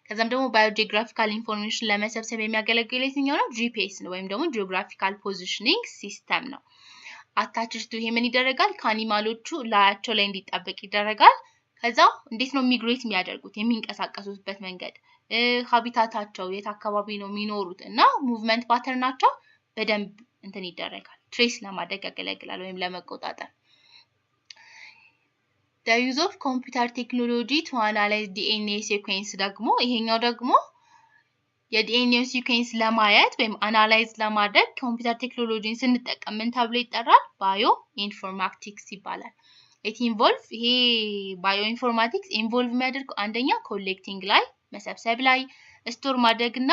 ከዛም ደግሞ ባዮጂኦግራፊካል ኢንፎርሜሽን ለመሰብሰብ የሚያገለግል የትኛው ነው? ጂፒኤስ ነው ወይም ደግሞ ጂኦግራፊካል ፖዚሽኒንግ ሲስተም ነው። አታችድ ቱ ይሄ ምን ይደረጋል? ከአኒማሎቹ ላያቸው ላይ እንዲጣበቅ ይደረጋል። ከዛ እንዴት ነው ሚግሬት የሚያደርጉት የሚንቀሳቀሱበት መንገድ ሃቢታታቸው የት አካባቢ ነው የሚኖሩት እና ሙቭመንት ፓተርናቸው በደንብ እንትን ይደረጋል። ትሬስ ለማድረግ ያገለግላል ወይም ለመቆጣጠር። The use of computer technology to analyze DNA sequence ደግሞ ይሄኛው ደግሞ የዲኤንኤ ሲኩዌንስ ለማየት ወይም አናላይዝ ለማድረግ ኮምፒውተር ቴክኖሎጂን ስንጠቀም ምን ተብሎ ይጠራል? ባዮ ኢንፎርማቲክስ ይባላል። it involve ይሄ ባዮ ኢንፎርማቲክስ ኢንቮልቭ የሚያደርገው አንደኛ ኮሌክቲንግ ላይ መሰብሰብ ላይ ስቶር ማድረግና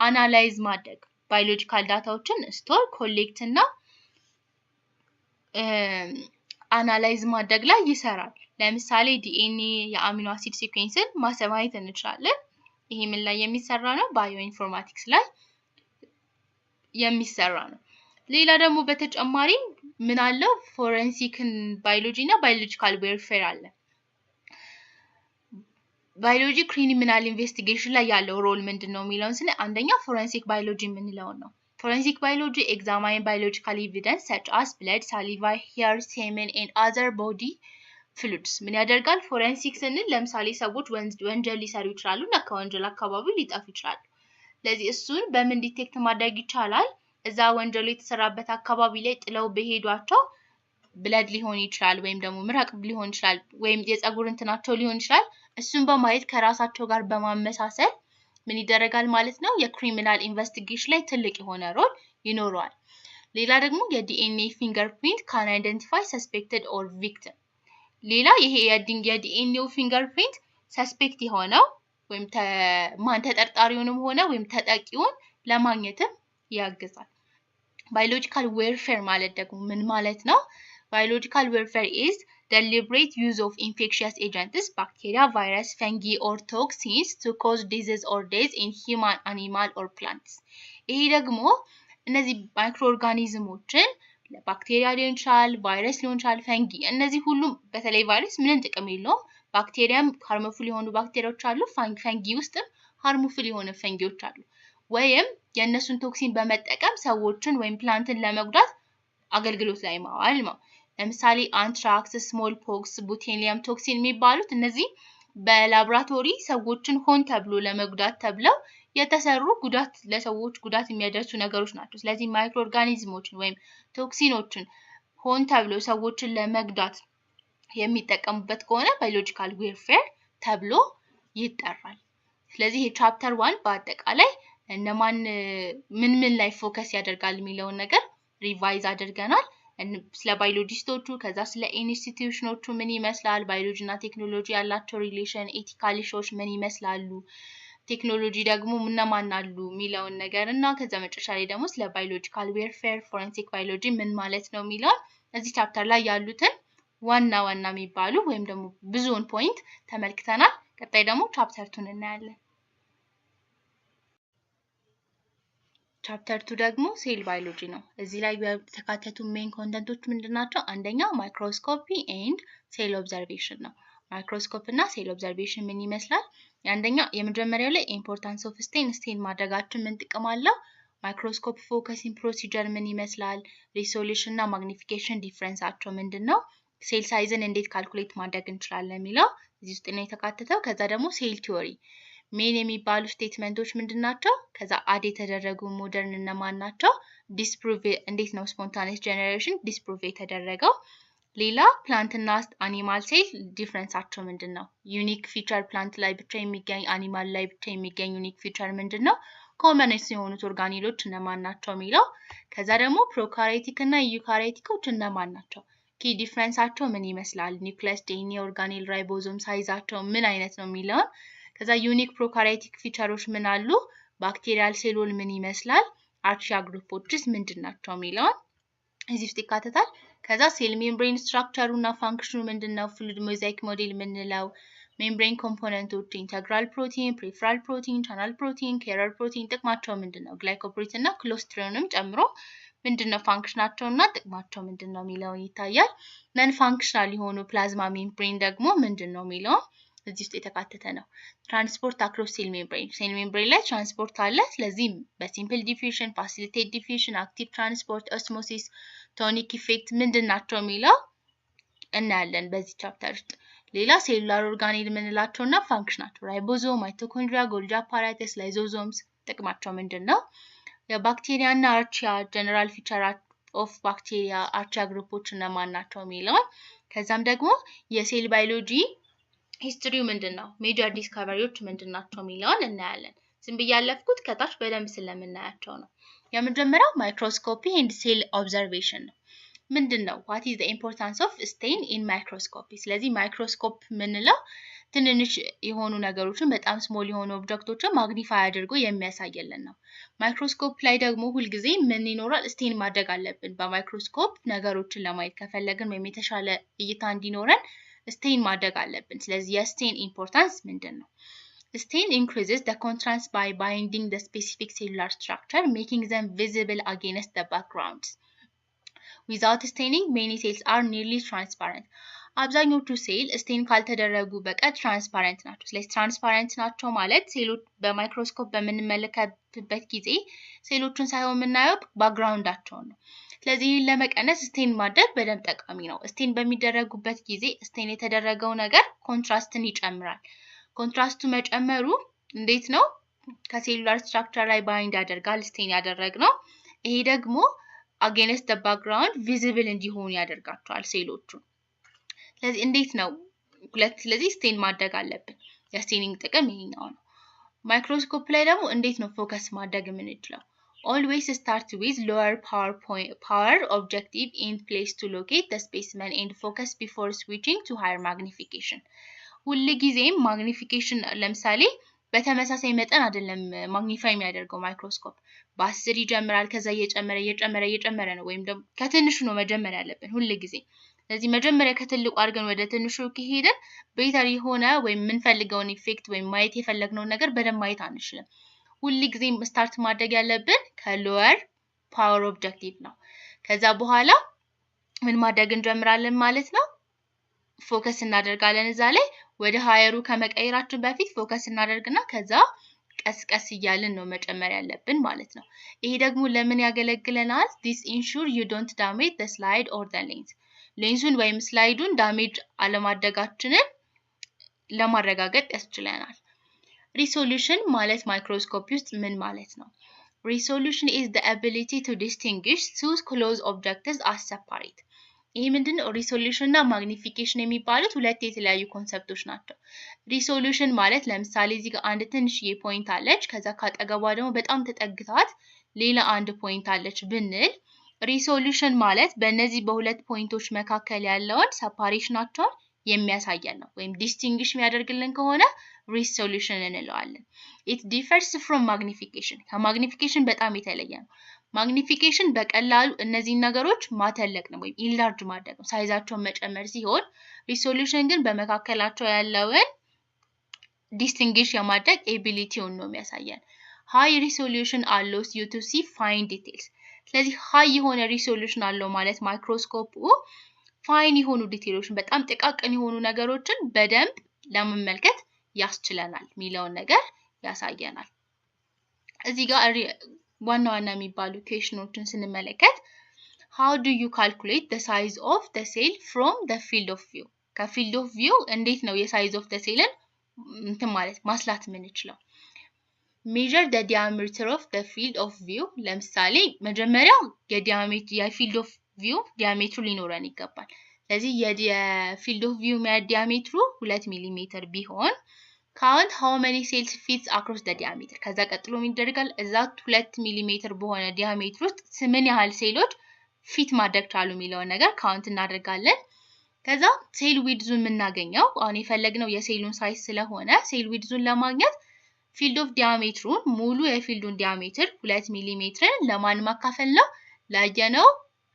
አናላይዝ ማድረግ ባዮሎጂካል ዳታዎችን ስቶር ኮሌክት እና አናላይዝ ማድረግ ላይ ይሰራል። ለምሳሌ ዲኤንኤ የአሚኖ አሲድ ሲኩዌንስን ማሰማየት እንችላለን። ይሄ ምን ላይ የሚሰራ ነው? ባዮ ኢንፎርማቲክስ ላይ የሚሰራ ነው። ሌላ ደግሞ በተጨማሪ ምን አለው? ፎረንሲክ ባዮሎጂ እና ባዮሎጂካል ዌርፌር አለ። ባዮሎጂ ክሪሚናል ኢንቨስቲጌሽን ላይ ያለው ሮል ምንድነው የሚለውን ስለ አንደኛ ፎረንሲክ ባዮሎጂ የምንለው ነው። Forensic biology examines biological evidence such as blood, saliva, hair, semen and other body fluids. ምን ያደርጋል? ፎረንሲክ ስንል ለምሳሌ ሰዎች ወንጀል ሊሰሩ ይችላሉ እና ከወንጀል አካባቢ ሊጠፉ ይችላሉ። ስለዚህ እሱን በምን ዲቴክት ማድረግ ይቻላል? እዛ ወንጀሉ የተሰራበት አካባቢ ላይ ጥለው በሄዷቸው ብለድ ሊሆን ይችላል ወይም ደግሞ ምራቅ ሊሆን ይችላል ወይም የፀጉር እንትናቸው ሊሆን ይችላል እሱን በማየት ከራሳቸው ጋር በማመሳሰል ምን ይደረጋል ማለት ነው የክሪሚናል ኢንቨስቲጌሽን ላይ ትልቅ የሆነ ሮል ይኖረዋል ሌላ ደግሞ የዲኤንኤ ፊንገርፕሪንት ካን አይደንቲፋይ ሰስፔክትድ ኦር ቪክቲም ሌላ ይሄ የዲኤንኤው ፊንገርፕሪንት ሰስፔክት የሆነው ወይም ማን ተጠርጣሪውንም ሆነ ወይም ተጠቂውን ለማግኘትም ያግዛል biological warfare ማለት ደግሞ ምን ማለት ነው biological warfare is deliberate use of infectious agents bacteria virus fungi or toxins to cause disease or death in human animal or plants ይሄ ደግሞ እነዚህ ማይክሮ ኦርጋኒዝሞችን ለባክቴሪያ ሊሆን ይችላል ቫይረስ ሊሆን ይችላል ፈንጊ እነዚህ ሁሉ በተለይ ቫይረስ ምንም ጥቅም የለውም ባክቴሪያም ሃርሙፉል የሆኑ ባክቴሪያዎች አሉ ፈንጊ ውስጥም ሃርሙፉል የሆኑ ፈንጊዎች አሉ ወይም የነሱን ቶክሲን በመጠቀም ሰዎችን ወይም ፕላንትን ለመጉዳት አገልግሎት ላይ ማዋል ነው ለምሳሌ አንትራክስ ስሞል ፖክስ ቡቴኒየም ቶክሲን የሚባሉት እነዚህ በላቦራቶሪ ሰዎችን ሆን ተብሎ ለመጉዳት ተብለው የተሰሩ ጉዳት ለሰዎች ጉዳት የሚያደርሱ ነገሮች ናቸው ስለዚህ ማይክሮ ኦርጋኒዝሞችን ወይም ቶክሲኖችን ሆን ተብሎ ሰዎችን ለመጉዳት የሚጠቀሙበት ከሆነ ባዮሎጂካል ዌርፌር ተብሎ ይጠራል ስለዚህ ቻፕተር 1 በአጠቃላይ እነማን ምን ላይ ፎከስ ያደርጋል የሚለውን ነገር ሪቫይዝ አድርገናል ስለ ባዮሎጂስቶቹ ከዛ ስለ ኢንስቲትዩሽኖቹ ምን ይመስላል ባዮሎጂና ቴክኖሎጂ ያላቸው ሪሌሽን ኤቲካል ኢሹዎች ምን ይመስላሉ ቴክኖሎጂ ደግሞ እነማን አሉ የሚለውን ነገርና ከዛ መጨረሻ ላይ ደግሞ ስለ ባዮሎጂካል ዌርፌር ፎረንሲክ ባዮሎጂ ምን ማለት ነው የሚለው እዚህ ቻፕተር ላይ ያሉትን ዋና የሚባሉ ወይም ደግሞ ብዙውን ፖይንት ተመልክተናል ቀጣይ ደግሞ ቻፕተር 2 እናያለን ቻፕተር 2 ደግሞ ሴል ባዮሎጂ ነው እዚህ ላይ የተካተቱ ሜን ኮንተንቶች ምንድናቸው አንደኛ ማይክሮስኮፒ ኤንድ ሴል ኦብዘርቬሽን ነው ማይክሮስኮፕ እና ሴል ኦብዘርቬሽን ምን ይመስላል አንደኛ የመጀመሪያው ላይ ኢምፖርታንስ ኦፍ ስቴን ማድረጋችን ምን ጥቅም አለው ማይክሮስኮፕ ፎከሲንግ ፕሮሲጀር ምን ይመስላል ሪዞሉሽን እና ማግኒፊኬሽን ዲፈረንሳቸው ምንድነው ሴል ሳይዝን እንዴት ካልኩሌት ማድረግ እንችላለን የሚለው እዚህ ውስጥ ነው የተካተተው ከዛ ደግሞ ሴል ቲዮሪ ሜን የሚባሉ ስቴትመንቶች ምንድናቸው ከዛ አድ የተደረጉ ሞደርን እነማን ናቸው ዲስፕሩቭ እንዴት ነው ስፖንታኒየስ ጀነሬሽን ዲስፕሩቭ የተደረገው ሌላ ፕላንት እና አኒማል ሴል ዲፈረንሳቸው ምንድነው ዩኒክ ፊቸር ፕላንት ላይ ብቻ የሚገኝ አኒማል ላይ ብቻ የሚገኝ ዩኒክ ፊቸር ምንድነው ኮመንስ የሆኑት ኦርጋኒሎች እነማን ናቸው የሚለው ከዛ ደግሞ ፕሮካሪዮቲክ እና ዩካሪዮቲኮች እነማን ናቸው ኪ ዲፈረንሳቸው ምን ይመስላል ኒውክሊየስ ዲኤንኤ ኦርጋኒል ራይቦዞም ሳይዛቸው ምን አይነት ነው የሚለው ከዛ ዩኒክ ፕሮካሪዮቲክ ፊቸሮች ምን አሉ ባክቴሪያል ሴሎል ምን ይመስላል አርቺያ ግሩፖችስ ምንድናቸው የሚለው እዚህ ውስጥ ይካተታል ከዛ ሴል ሜምብሬን ስትራክቸሩ እና ፋንክሽኑ ምንድነው ፍሉድ ሞዛይክ ሞዴል ምንለው ሜምብሬን ኮምፖነንቶች ኢንተግራል ፕሮቲን ፕሪፈራል ፕሮቲን ቻናል ፕሮቲን ካሪየር ፕሮቲን ጥቅማቸው ምንድነው ግላይኮፕሮቲን እና ክሎስትሪንም ጨምሮ ምንድነው ፋንክሽናቸውና ጥቅማቸው ምንድነው የሚለው ይታያል ነን ፋንክሽናል የሆኑ ፕላዝማ ሜምብሬን ደግሞ ምንድነው የሚለው እዚህ ውስጥ የተካተተ ነው ትራንስፖርት አክሮስ ሴል ሜምብሬን ላይ ትራንስፖርት አለ ስለዚህ በሲምፕል ዲፊውዥን ፋሲሊቴት ዲፊውዥን አክቲቭ ትራንስፖርት ኦስሞሲስ ቶኒክ ኢፌክት ምንድናቸው የሚለው እናያለን በዚህ ቻፕተር ውስጥ ሌላ ሴሉላር ኦርጋኒል ምንላቸውና ፋንክሽናቸው ራይቦዞም ማይቶኮንድሪያ ጎልጂ አፓራተስ ላይዞዞምስ ጥቅማቸው ምንድነው የባክቴሪያ እና አርቺያ ጀነራል ፊቸር ኦፍ ባክቴሪያ አርቺያ ግሩፖች እነማን ናቸው የሚለው ከዛም ደግሞ የሴል ባዮሎጂ ሂስትሪው ምንድነው ሜጀር ዲስከቨሪዎች ምንድናቸው የሚለውን እናያለን ዝም ብያለፍኩት ከታች በደንብ ስለምናያቸው ነው የመጀመሪያው ማይክሮስኮፒ ኤንድ ሴል ኦብዘርቬሽን ነው ምንድነው what is the importance of stain in microscopy ስለዚህ ማይክሮስኮፕ ምንለው ትንንሽ የሆኑ ነገሮችን በጣም ስሞል የሆኑ ኦብጀክቶችን ማግኒፋይ አድርጎ የሚያሳየልን ነው ማይክሮስኮፕ ላይ ደግሞ ሁሉ ጊዜ ምን ይኖራል ስቴን ማድረግ አለብን በማይክሮስኮፕ ነገሮችን ለማየት ከፈለግን ወይም የተሻለ እይታ እንዲኖረን ስቴን ማድረግ አለብን ስለዚህ የስቴን ኢምፖርታንስ ምንድነው stain increases the contrast by binding the specific cellular structure making them visible against the background without staining many cells are nearly transparent አብዛኞቹ ሴል ስቴን ካልተደረጉ በቀር ትራንስፓረንት ናቸው ስለዚህ ትራንስፓረንት ናቸው ማለት ሴሎች በማይክሮስኮፕ በምንመለከትበት ጊዜ ሴሎቹን ሳይሆን የምናየው ባክግራውንዳቸውን ነው ስለዚህ ለመቀነስ ስቴን ማድረግ በደንብ ጠቃሚ ነው ስቴን በሚደረጉበት ጊዜ ስቴን የተደረገው ነገር ኮንትራስትን ይጨምራል ኮንትራስቱ መጨመሩ እንዴት ነው ከሴሉላር ስትራክቸር ላይ ባይንድ ያደርጋል ስቴን ያደረግነው ይሄ ደግሞ against the background visible እንዲሆኑ ያደርጋቸዋል ሴሎቹ። ስለዚህ እንዴት ነው ስለዚህ ስቴን ማድረግ አለብን። የስቴኒንግ ጥቅም ይሄኛው ነው። ማይክሮስኮፕ ላይ ደግሞ እንዴት ነው ፎከስ ማድረግ የምንችለው? Always start with lower power objective in place to locate the specimen and focus before switching to higher magnification. ሁሉ ጊዜም ማግኒፊኬሽን ለምሳሌ በተመሳሳይ መጠን አይደለም ማግኒፋይ የሚያደርገው ማይክሮስኮፕ በ10 ይጀምራል ከዛ እየጨመረ ነው ወይም ደግሞ ከትንሹ ነው መጀመር ያለብን ሁሉ ጊዜ። ስለዚህ መጀመሪያ ከትልቁ አድርገን ወደ ትንሹ ከሄደን ቤተር የሆነ ወይም የምንፈልገውን ኢፌክት ወይም ማየት የፈለግነውን ነገር በደንብ ማየት አንችልም። ሁሉ ጊዜም ስታርት ማድረግ ያለብን ከሎወር ፓወር ኦብጀክቲቭ ነው። ከዛ በኋላ ምን ማድረግ እንጀምራለን ማለት ነው? ፎከስ እናደርጋለን እዛ ላይ ወደ ሃየሩ ከመቀየራችን በፊት ፎከስ እናደርግና ከዛ ቀስ እያልን ነው መጨመር ያለብን ማለት ነው። ይሄ ደግሞ ለምን ያገለግለናል? This ensure you don't damage the slide or the lens. ሌንሱን ወይም ስላይዱን ዳሜጅ አለማድረጋችንን ለማረጋገጥ ያስችለናል። ሪሶሉሽን ማለት ማይክሮስኮፕ ውስጥ ምን ማለት ነው? Resolution is the ability to distinguish two close objects as separate. ይሄ ምንድነው? ሪሶሉሽን እና ማግኒፊኬሽን የሚባሉት ሁለት የተለያዩ ኮንሰፕቶች ናቸው። ሪሶሉሽን ማለት ለምሳሌ እዚህ ጋር አንድ ትንሽዬ ፖይንት አለች ከዛ ካጠገቧ ደግሞ በጣም ተጠግታት ሌላ አንድ ፖይንት አለች ብንል ሪሶሉሽን ማለት በእነዚህ በሁለት ፖይንቶች መካከል ያለውን ሰፓሬሽናቸውን የሚያሳየን ነው ወይም ዲስቲንግዊሽ የሚያደርግልን ከሆነ ሪሶሉሽን እንለዋለን። it differs from magnification. ከማግኒፊኬሽን በጣም የተለየ ነው። ማግኒፊኬሽን በቀላሉ እነዚህ ነገሮች ማተለቅ ነው ወይም ኢንላርጅ ማድረግ ነው ሳይዛቸውን መጨመር ሲሆን ሪሶሉሽን ግን በመካከላቸው ያለውን ዲስቲንግዊሽ የማድረግ ኤቢሊቲውን ነው የሚያሳየን። high resolution allows you to see fine details. ስለዚህ ሃይ የሆነ ሪሶሉሽን አለው ማለት ማይክሮስኮፑ ፋይን የሆኑ ዲቴሎችን በጣም ጥቃቅን የሆኑ ነገሮችን በደንብ ለመመልከት ያስችለናል የሚለውን ነገር ያሳየናል። እዚህ ጋር ዋና የሚባሉ ኩዌሽኖችን ስንመለከት how do you calculate the size of the cell from the field of view? ከፊልድ ኦፍ ቪው እንዴት ነው የሳይዝ ኦፍ the cell እንትን ማለት ማስላት የምንችለው? measure the diameter of the field of view. ለምሳሌ መጀመሪያ የፊልድ ኦፍ ቪው ዲያሜትሩ ሊኖረን ይገባል። ስለዚህ የፊልድ ኦፍ ቪው ዲያሜትሩ 2 ሚሊ ሜትር ቢሆን count how many cells fits across the diameter. ከዛ ቀጥሎ ምን ይደረጋል? እዛ 2 ሚሊ ሜትር በሆነ ዲያሜትር ውስጥ ምን ያህል ሴሎች ፊት ማድረግ ቻሉ የሚለውን ነገር ካውንት እናደርጋለን። ከዛ ሴል ዊድዙን የምናገኘው አሁን የፈለግነው የሴሉን ሳይዝ ስለሆነ ሴል ዊድዙን ለማግኘት ፊልድ ኦፍ ዲያሜትሩን ሙሉ የፊልዱን ዲያሜትር 2 ሚሊ ሜትርን ለማን ማካፈል ነው? ላየነው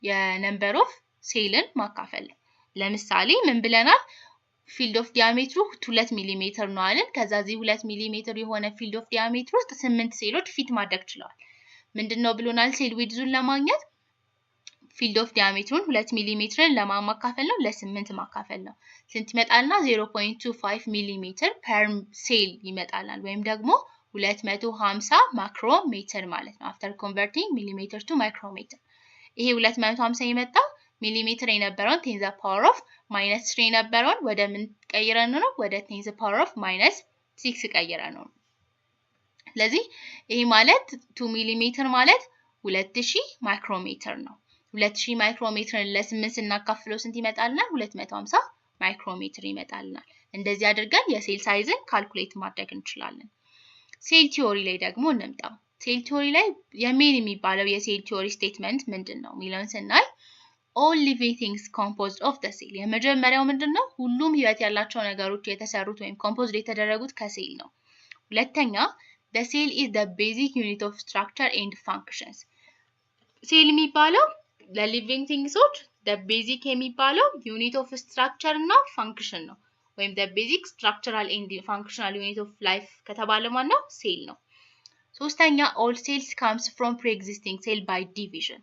የነምበር ኦፍ ሴልን ማካፈል ነው። ለምሳሌ ምን ብለናል? ፊልድ ኦፍ ዲያሜትሩ 2 ሚሊ ሜትር ነው አለን። ከዛ እዚህ 2 ሚሊ ሜትር የሆነ ፊልድ ኦፍ ዲያሜትር ውስጥ 8 ሴሎች ፊት ማድረግ ችለዋል። ምንድነው ብሎናል? ሴል ዊድዙን ለማግኘት ፊልድ ኦፍ ዲያሜትሩን 2 ሚሊ ሜትርን ለማካፈል ነው ለ8 ማካፈል ነው። ስንት ይመጣልና 0.25 ሚሊ ሜትር ፐር ሴል ይመጣላል ወይም ደግሞ 250 ማይክሮሜትር ማለት ነው። after converting millimeter to micrometer ይሄ 250 የመጣው ሚሊ ሜትር የነበረውን 10 the power of -3 የነበረውን ወደ ምን ቀይረን ነው? ወደ 10 the power of -6 ቀይረን ነው። ስለዚህ ይሄ ማለት 2 ሚሊ ሜትር ማለት 2000 ማይክሮሜትር ነው። 2000 ማይክሮሜትርን ለ8 ስናካፍለው ስንት ይመጣልና? 250 ማይክሮሜትር ይመጣልናል። እንደዚህ አድርገን የሴል ሳይዝን ካልኩሌት ማድረግ እንችላለን። ሴል ቲዮሪ ላይ ደግሞ እንምጣ። ሴል ቲዮሪ ላይ የሜን የሚባለው የሴል ቲዮሪ ስቴትመንት ምንድነው የሚለውን ስናይ all living things composed of the cell. የመጀመሪያው ምንድነው? ሁሉም ህይወት ያላቸው ነገሮች የተሰሩት ወይም ኮምፖዝድ የተደረጉት ከሴል ነው። ሁለተኛ the cell is the basic unit of structure and functions. ሴል የሚባለው ለሊቪንግ ቲንግሶች the basic የሚባለው unit of structure እና function ነው ወይም the basic structural and functional unit of life ከተባለ ማለት ነው ሴል ነው። ሶስተኛ all cells comes from pre-existing cell by division.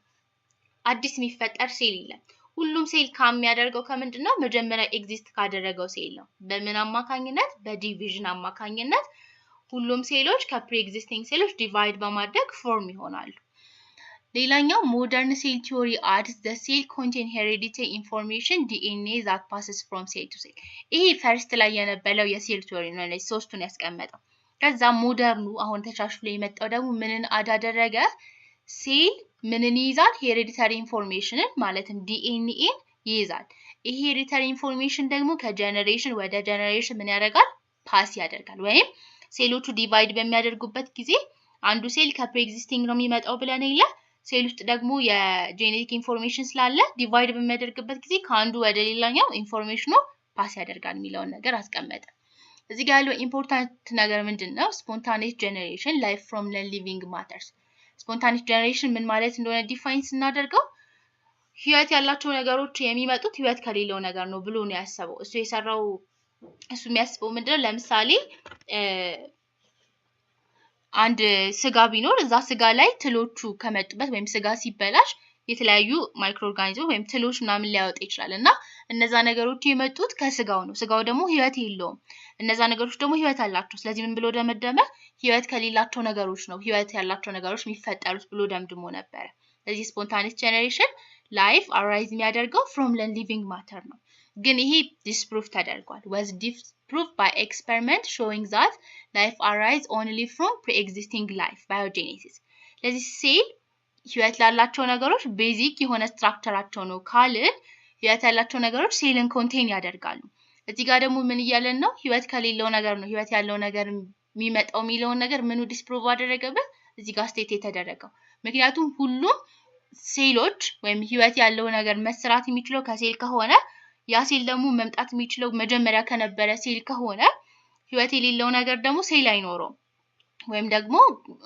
አዲስ የሚፈጠር ሴል የለም። ሁሉም ሴል ከሚያደርገው ከምንድነው? መጀመሪያ ኤግዚስት ካደረገው ሴል ነው። በምን አማካኝነት? በዲቪዥን አማካኝነት ሁሉም ሴሎች ከፕሪ ኤግዚስቲንግ ሴሎች ዲቫይድ በማድረግ ፎርም ይሆናሉ። ሌላኛው ሞደርን ሴል ቲዮሪ adds the cell contain hereditary information DNA that passes from cell to cell. ይሄ ፈርስት ላይ የነበረው የሴል ቲዮሪ ነው። ለዚህ ሶስቱን ያስቀመጠው። ከዛ ሞደርኑ አሁን ተሻሽሎ የመጣው ደግሞ ምንን አዳደረገ? ሴል ምንን ይይዛል? ሄሬዲታሪ ኢንፎርሜሽንን ማለትም ዲኤንኤን ይይዛል። ይሄ ሄሬዲታሪ ኢንፎርሜሽን ደግሞ ከጀነሬሽን ወደ ጀነሬሽን ምን ያደርጋል? ፓስ ያደርጋል። ወይም ሴሎቹ ዲቫይድ በሚያደርጉበት ጊዜ አንዱ ሴል ከፕሪኤግዚስቲንግ ነው የሚመጣው ብለን የለ ሴል ውስጥ ደግሞ የጄኔቲክ ኢንፎርሜሽን ስላለ ዲቫይድ በሚያደርግበት ጊዜ ከአንዱ ወደ ሌላኛው ኢንፎርሜሽኑ ፓስ ያደርጋል የሚለውን ነገር አስቀመጠ። እዚህ ጋር ያለው ኢምፖርታንት ነገር ምንድነው? ስፖንታኒየስ ጀነሬሽን ላይፍ ፍሮም ነን ሊቪንግ ማተርስ። ስፖንታኒየስ ጀነሬሽን ምን ማለት እንደሆነ ዲፋይን ስናደርገው ህይወት ያላቸው ነገሮች የሚመጡት ህይወት ከሌለው ነገር ነው ብሎ ነው ያሰበው። እሱ የሚያስበው ምንድነው? ለምሳሌ አንድ ስጋ ቢኖር እዛ ስጋ ላይ ትሎቹ ከመጡበት ወይም ስጋ ሲበላሽ የተለያዩ ማይክሮ ኦርጋኒዝም ወይም ትሎች ምናምን ሊያወጣ ይችላል እና እነዛ ነገሮች የመጡት ከስጋው ነው። ስጋው ደግሞ ህይወት የለውም። እነዛ ነገሮች ደግሞ ህይወት አላቸው። ስለዚህ ምን ብሎ ደመደመ? ህይወት ከሌላቸው ነገሮች ነው ህይወት ያላቸው ነገሮች የሚፈጠሩት ብሎ ደምድሞ ነበር። ስለዚህ ስፖንታኒየስ ጀነሬሽን ላይፍ አራይዝ የሚያደርገው ፍሮም ነን ሊቪንግ ማተር ነው። ግን ይሄ ዲስፕሩቭ ተደርጓል። was disproved by experiment showing that life arise only from pre-existing life biogenesis. ለዚህ ሴል ህይወት ላላቸው ነገሮች ቤዚክ የሆነ ስትራክቸራቸው ነው ካልን ህይወት ያላቸው ነገሮች ሴልን ኮንቴን ያደርጋሉ። እዚህ ጋር ደግሞ ምን እያለን ነው? ህይወት ከሌለው ነገር ነው ህይወት ያለው ነገር የሚመጣው የሚለውን ነገር ምኑ ዲስፕሩቭ አደረገበት? እዚህ ጋር ስቴት የተደረገው። ምክንያቱም ሁሉም ሴሎች ወይም ህይወት ያለው ነገር መስራት የሚችለው ከሴል ከሆነ ያ ሴል ደግሞ መምጣት የሚችለው መጀመሪያ ከነበረ ሴል ከሆነ ህይወት የሌለው ነገር ደግሞ ሴል አይኖረውም ወይም ደግሞ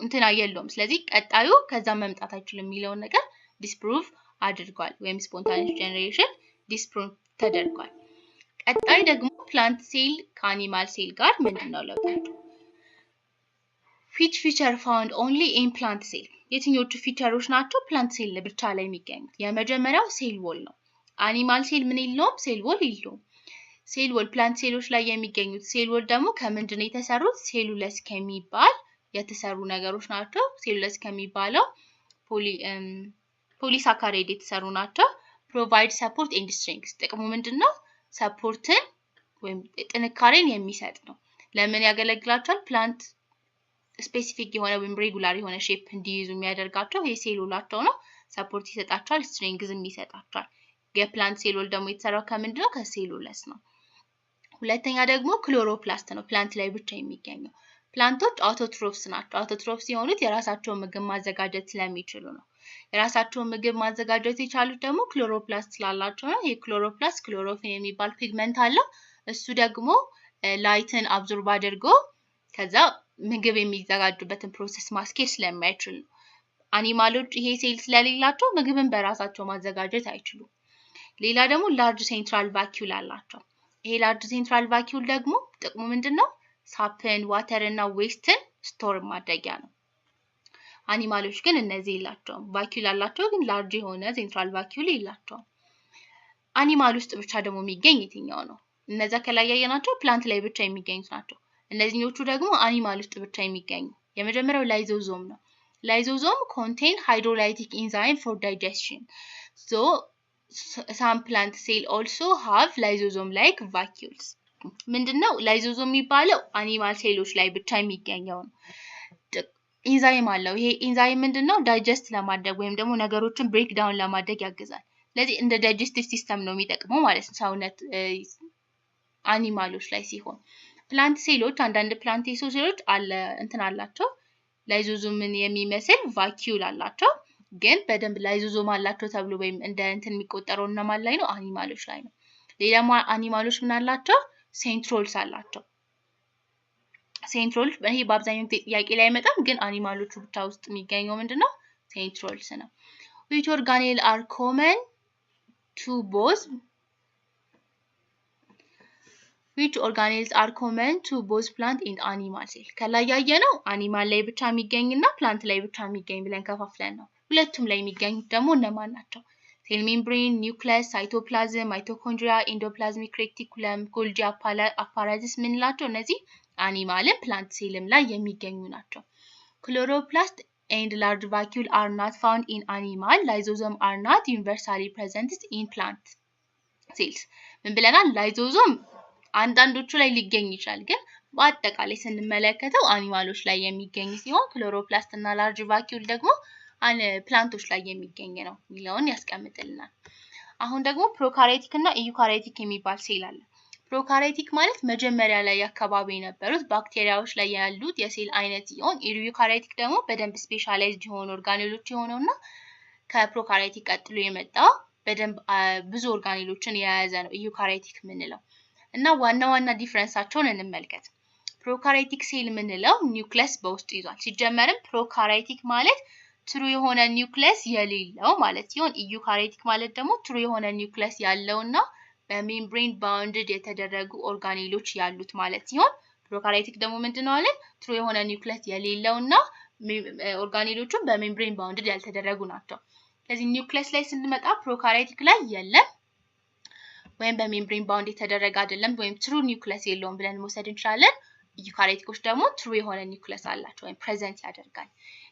እንትን አይየለውም። ስለዚህ ቀጣዩ ከዛ መምጣት አይችልም የሚለውን ነገር ዲስፕሩቭ አድርጓል ወይም ስፖንታኒየስ ጀነሬሽን ዲስፕሩቭ ተደርጓል። ቀጣይ ደግሞ ፕላንት ሴል ከአኒማል ሴል ጋር ምንድነው ለውጣቸው? which feature found only in plant cell? የትኞቹ ፊቸሮች ናቸው ፕላንት ሴል ብቻ ላይ የሚገኙት? የመጀመሪያው ሴል ዎል ነው። አኒማል ሴል ምን የለውም? ሴል ዎል የለውም። ሴል ዎል ፕላንት ሴሎች ላይ የሚገኙት ሴል ዎል ደግሞ ከምንድን ነው የተሰሩት? ሴሉለስ ከሚባል የተሰሩ ነገሮች ናቸው። ሴሉለስ ከሚባለው ፖሊሳካራይድ የተሰሩ ናቸው። ፕሮቫይድ ሰፖርት ኤንድ ስትሬንግዝ። ጥቅሙ ምንድነው? ሰፖርትን ወይም ጥንካሬን የሚሰጥ ነው። ለምን ያገለግላቸዋል? ፕላንት ስፔሲፊክ የሆነ ወይም ሬጉላር የሆነ ሼፕ እንዲይዙ የሚያደርጋቸው ይሄ ሴሉላቸው ነው። ሰፖርት ይሰጣቸዋል፣ ስትሬንግዝም ይሰጣቸዋል። የፕላንት ሴል ዎል ደግሞ የተሰራው ከምንድነው? ከሴሉለስ ነው። ሁለተኛ ደግሞ ክሎሮፕላስት ነው። ፕላንት ላይ ብቻ የሚገኘው። ፕላንቶች አውቶትሮፍስ ናቸው። አውቶትሮፍስ የሆኑት የራሳቸውን ምግብ ማዘጋጀት ስለሚችሉ ነው። የራሳቸውን ምግብ ማዘጋጀት የቻሉት ደግሞ ክሎሮፕላስት ስላላቸው ነው። የክሎሮፕላስት ክሎሮፊን የሚባል ፒግመንት አለው። እሱ ደግሞ ላይትን አብዞርብ አድርጎ ከዛ ምግብ የሚዘጋጁበትን ፕሮሰስ ማስኬድ ስለማይችል ነው። አኒማሎች ይሄ ሴል ስለሌላቸው ምግብን በራሳቸው ማዘጋጀት አይችሉም። ሌላ ደግሞ ላርጅ ሴንትራል ቫኪዩል አላቸው። ይሄ ላርጅ ሴንትራል ቫኪዩል ደግሞ ጥቅሙ ምንድነው? ሳፕን፣ ዋተር እና ዌስትን ስቶር ማድረጊያ ነው። አኒማሎች ግን እነዚህ የላቸውም። ቫኪዩል አላቸው ግን ላርጅ የሆነ ሴንትራል ቫኪዩል የላቸውም። አኒማል ውስጥ ብቻ ደግሞ የሚገኝ የትኛው ነው? እነዛ ከላይ ያየናቸው ፕላንት ላይ ብቻ የሚገኙት ናቸው። እነዚህኞቹ ደግሞ አኒማል ውስጥ ብቻ የሚገኙ። የመጀመሪያው ላይዞዞም ነው። ላይዞዞም ኮንቴን ሃይድሮላይቲክ ኢንዛይም ፎር ዳይጀስሽን። ሶ some plant cell also have lysosome like vacuoles. ምንድነው ላይዞዞም የሚባለው? አኒማል ሴሎች ላይ ብቻ የሚገኘው ነው። ኢንዛይም አለው። ይሄ ኢንዛይም ምንድነው? ዳይጀስት ለማድረግ ወይም ደግሞ ነገሮችን ብሬክ ዳውን ለማድረግ ያግዛል። ስለዚህ እንደ ዳይጀስቲቭ ሲስተም ነው የሚጠቅመው ማለት ነው ሰውነት አኒማሎች ላይ ሲሆን፣ ፕላንት ሴሎች አንዳንድ ፕላንት ሴሎች አላቸው ላይዞዞምን የሚመስል ቫኪዩል አላቸው። ግን በደንብ ላይዞዞም አላቸው ተብሎ ወይም እንደ እንትን የሚቆጠረው እነማን ላይ ነው? አኒማሎች ላይ ነው። ሌላማ አኒማሎች ምን አላቸው? ሴንትሮልስ አላቸው። ሴንትሮልስ ይሄ በአብዛኛው ጥያቄ ላይ አይመጣም፣ ግን አኒማሎቹ ብቻ ውስጥ የሚገኘው ምንድነው? ሴንትሮልስ ነው። which organelles are common to both plant and animal cell? ከላይ ያየነው አኒማል ላይ ብቻ የሚገኝና ፕላንት ላይ ብቻ የሚገኝ ብለን ከፋፍለን ነው። ሁለቱም ላይ የሚገኙት ደግሞ እነማን ናቸው? ሴል ሜምብሬን፣ ኒውክለስ፣ ሳይቶፕላዝም፣ ማይቶኮንድሪያ፣ ኢንዶፕላዝሚክ ሬቲኩለም፣ ጎልጂ አፓራተስ ምንላቸው እነዚህ አኒማልም ፕላንት ሴልም ላይ የሚገኙ ናቸው። ክሎሮፕላስት and large vacuole are not found in animal. Lysosome are not universally present in plant cells. ምን ብለናል? ላይዞዞም አንዳንዶቹ ላይ ሊገኝ ይችላል፣ ግን በአጠቃላይ ስንመለከተው አኒማሎች ላይ የሚገኝ ሲሆን ክሎሮፕላስት እና ላርጅ ቫኪዩል ደግሞ ፕላንቶች ላይ የሚገኝ ነው የሚለውን ያስቀምጥልናል። አሁን ደግሞ ፕሮካሪዮቲክ እና ኢዩካሪዮቲክ የሚባል ሴል አለ። ፕሮካሪዮቲክ ማለት መጀመሪያ ላይ አካባቢ የነበሩት ባክቴሪያዎች ላይ ያሉት የሴል አይነት ሲሆን ኢዩካሪዮቲክ ደግሞ በደንብ ስፔሻላይዝድ የሆኑ ኦርጋኔሎች የሆነውና ከፕሮካሪዮቲክ ቀጥሎ የመጣ በደንብ ብዙ ኦርጋኔሎችን የያዘ ነው ኢዩካሪዮቲክ የምንለው። እና ዋና ዲፈረንሳቸውን እንመልከት። ፕሮካሪዮቲክ ሴል የምንለው ኒውክለስ በውስጡ ይዟል። ሲጀመርም ፕሮካሪዮቲክ ማለት ትሩ የሆነ ኒውክለስ የሌለው ማለት ሲሆን ኢዩካሪዮቲክ ማለት ደግሞ ትሩ የሆነ ኒውክለስ ያለውና በሜምብሬን ባውንድድ የተደረጉ ኦርጋኔሎች ያሉት ማለት ሲሆን ፕሮካሪዮቲክ ደግሞ ምንድነው አለ? ትሩ የሆነ ኒውክለስ የሌለውና ኦርጋኔሎቹም በሜምብሬን ባውንድድ ያልተደረጉ ናቸው። ስለዚህ ኒውክለስ ላይ ስንመጣ ፕሮካሪዮቲክ ላይ የለም ወይም በሜምብሬን ባውንድ የተደረገ አይደለም ወይም ትሩ ኒውክለስ የለውም ብለን መውሰድ እንችላለን። ኢዩካሪዮቲኮች ደግሞ ትሩ የሆነ ኒውክለስ አላቸው ወይም ፕሬዘንት ያደርጋል።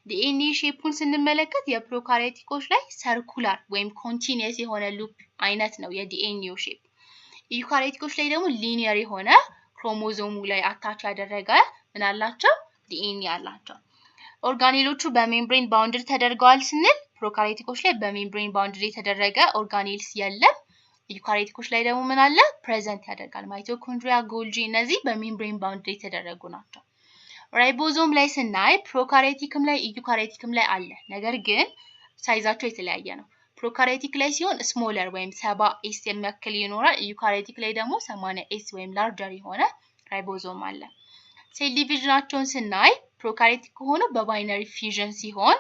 ዲኤንኤ ሼፑን ስንመለከት የፕሮካሪዮቲኮች ላይ ሰርኩላር ወይም ኮንቲኒየስ የሆነ ሉፕ አይነት ነው የዲኤንኤው ሼፕ። ኢዩካሪዮቲኮች ላይ ደግሞ ሊኒየር የሆነ ክሮሞዞሙ ላይ አታች ያደረገ ምን አላቸው? ዲኤንኤ አላቸው። ኦርጋኔሎቹ በሜምብሬን ባውንድድ ተደርገዋል ስንል ፕሮካሪዮቲኮች ላይ በሜምብሬን ባውንድድ የተደረገ ኦርጋኔልስ የለም። ኢዩካሪዮቲኮች ላይ ደግሞ ምን አለ? ፕሬዘንት ያደርጋል። ማይቶኮንድሪያ፣ ጎልጂ እነዚህ በሜምብሬን ባውንድድ የተደረጉ ናቸው። ራይቦዞም ላይ ስናይ ፕሮካሪዮቲክም ላይ ኢዩካሪዮቲክም ላይ አለ። ነገር ግን ሳይዛቸው የተለያየ ነው። ፕሮካሪዮቲክ ላይ ሲሆን ስሞለር ወይም 70S የሚያክል ይኖራል። ኢዩካሪዮቲክ ላይ ደግሞ 80S ወይም ላርጀር የሆነ ራይቦዞም አለ። ሴል ዲቪዥናቸውን ስናይ ፕሮካሪዮቲክ ከሆኑ በባይነሪ ፊዥን ሲሆን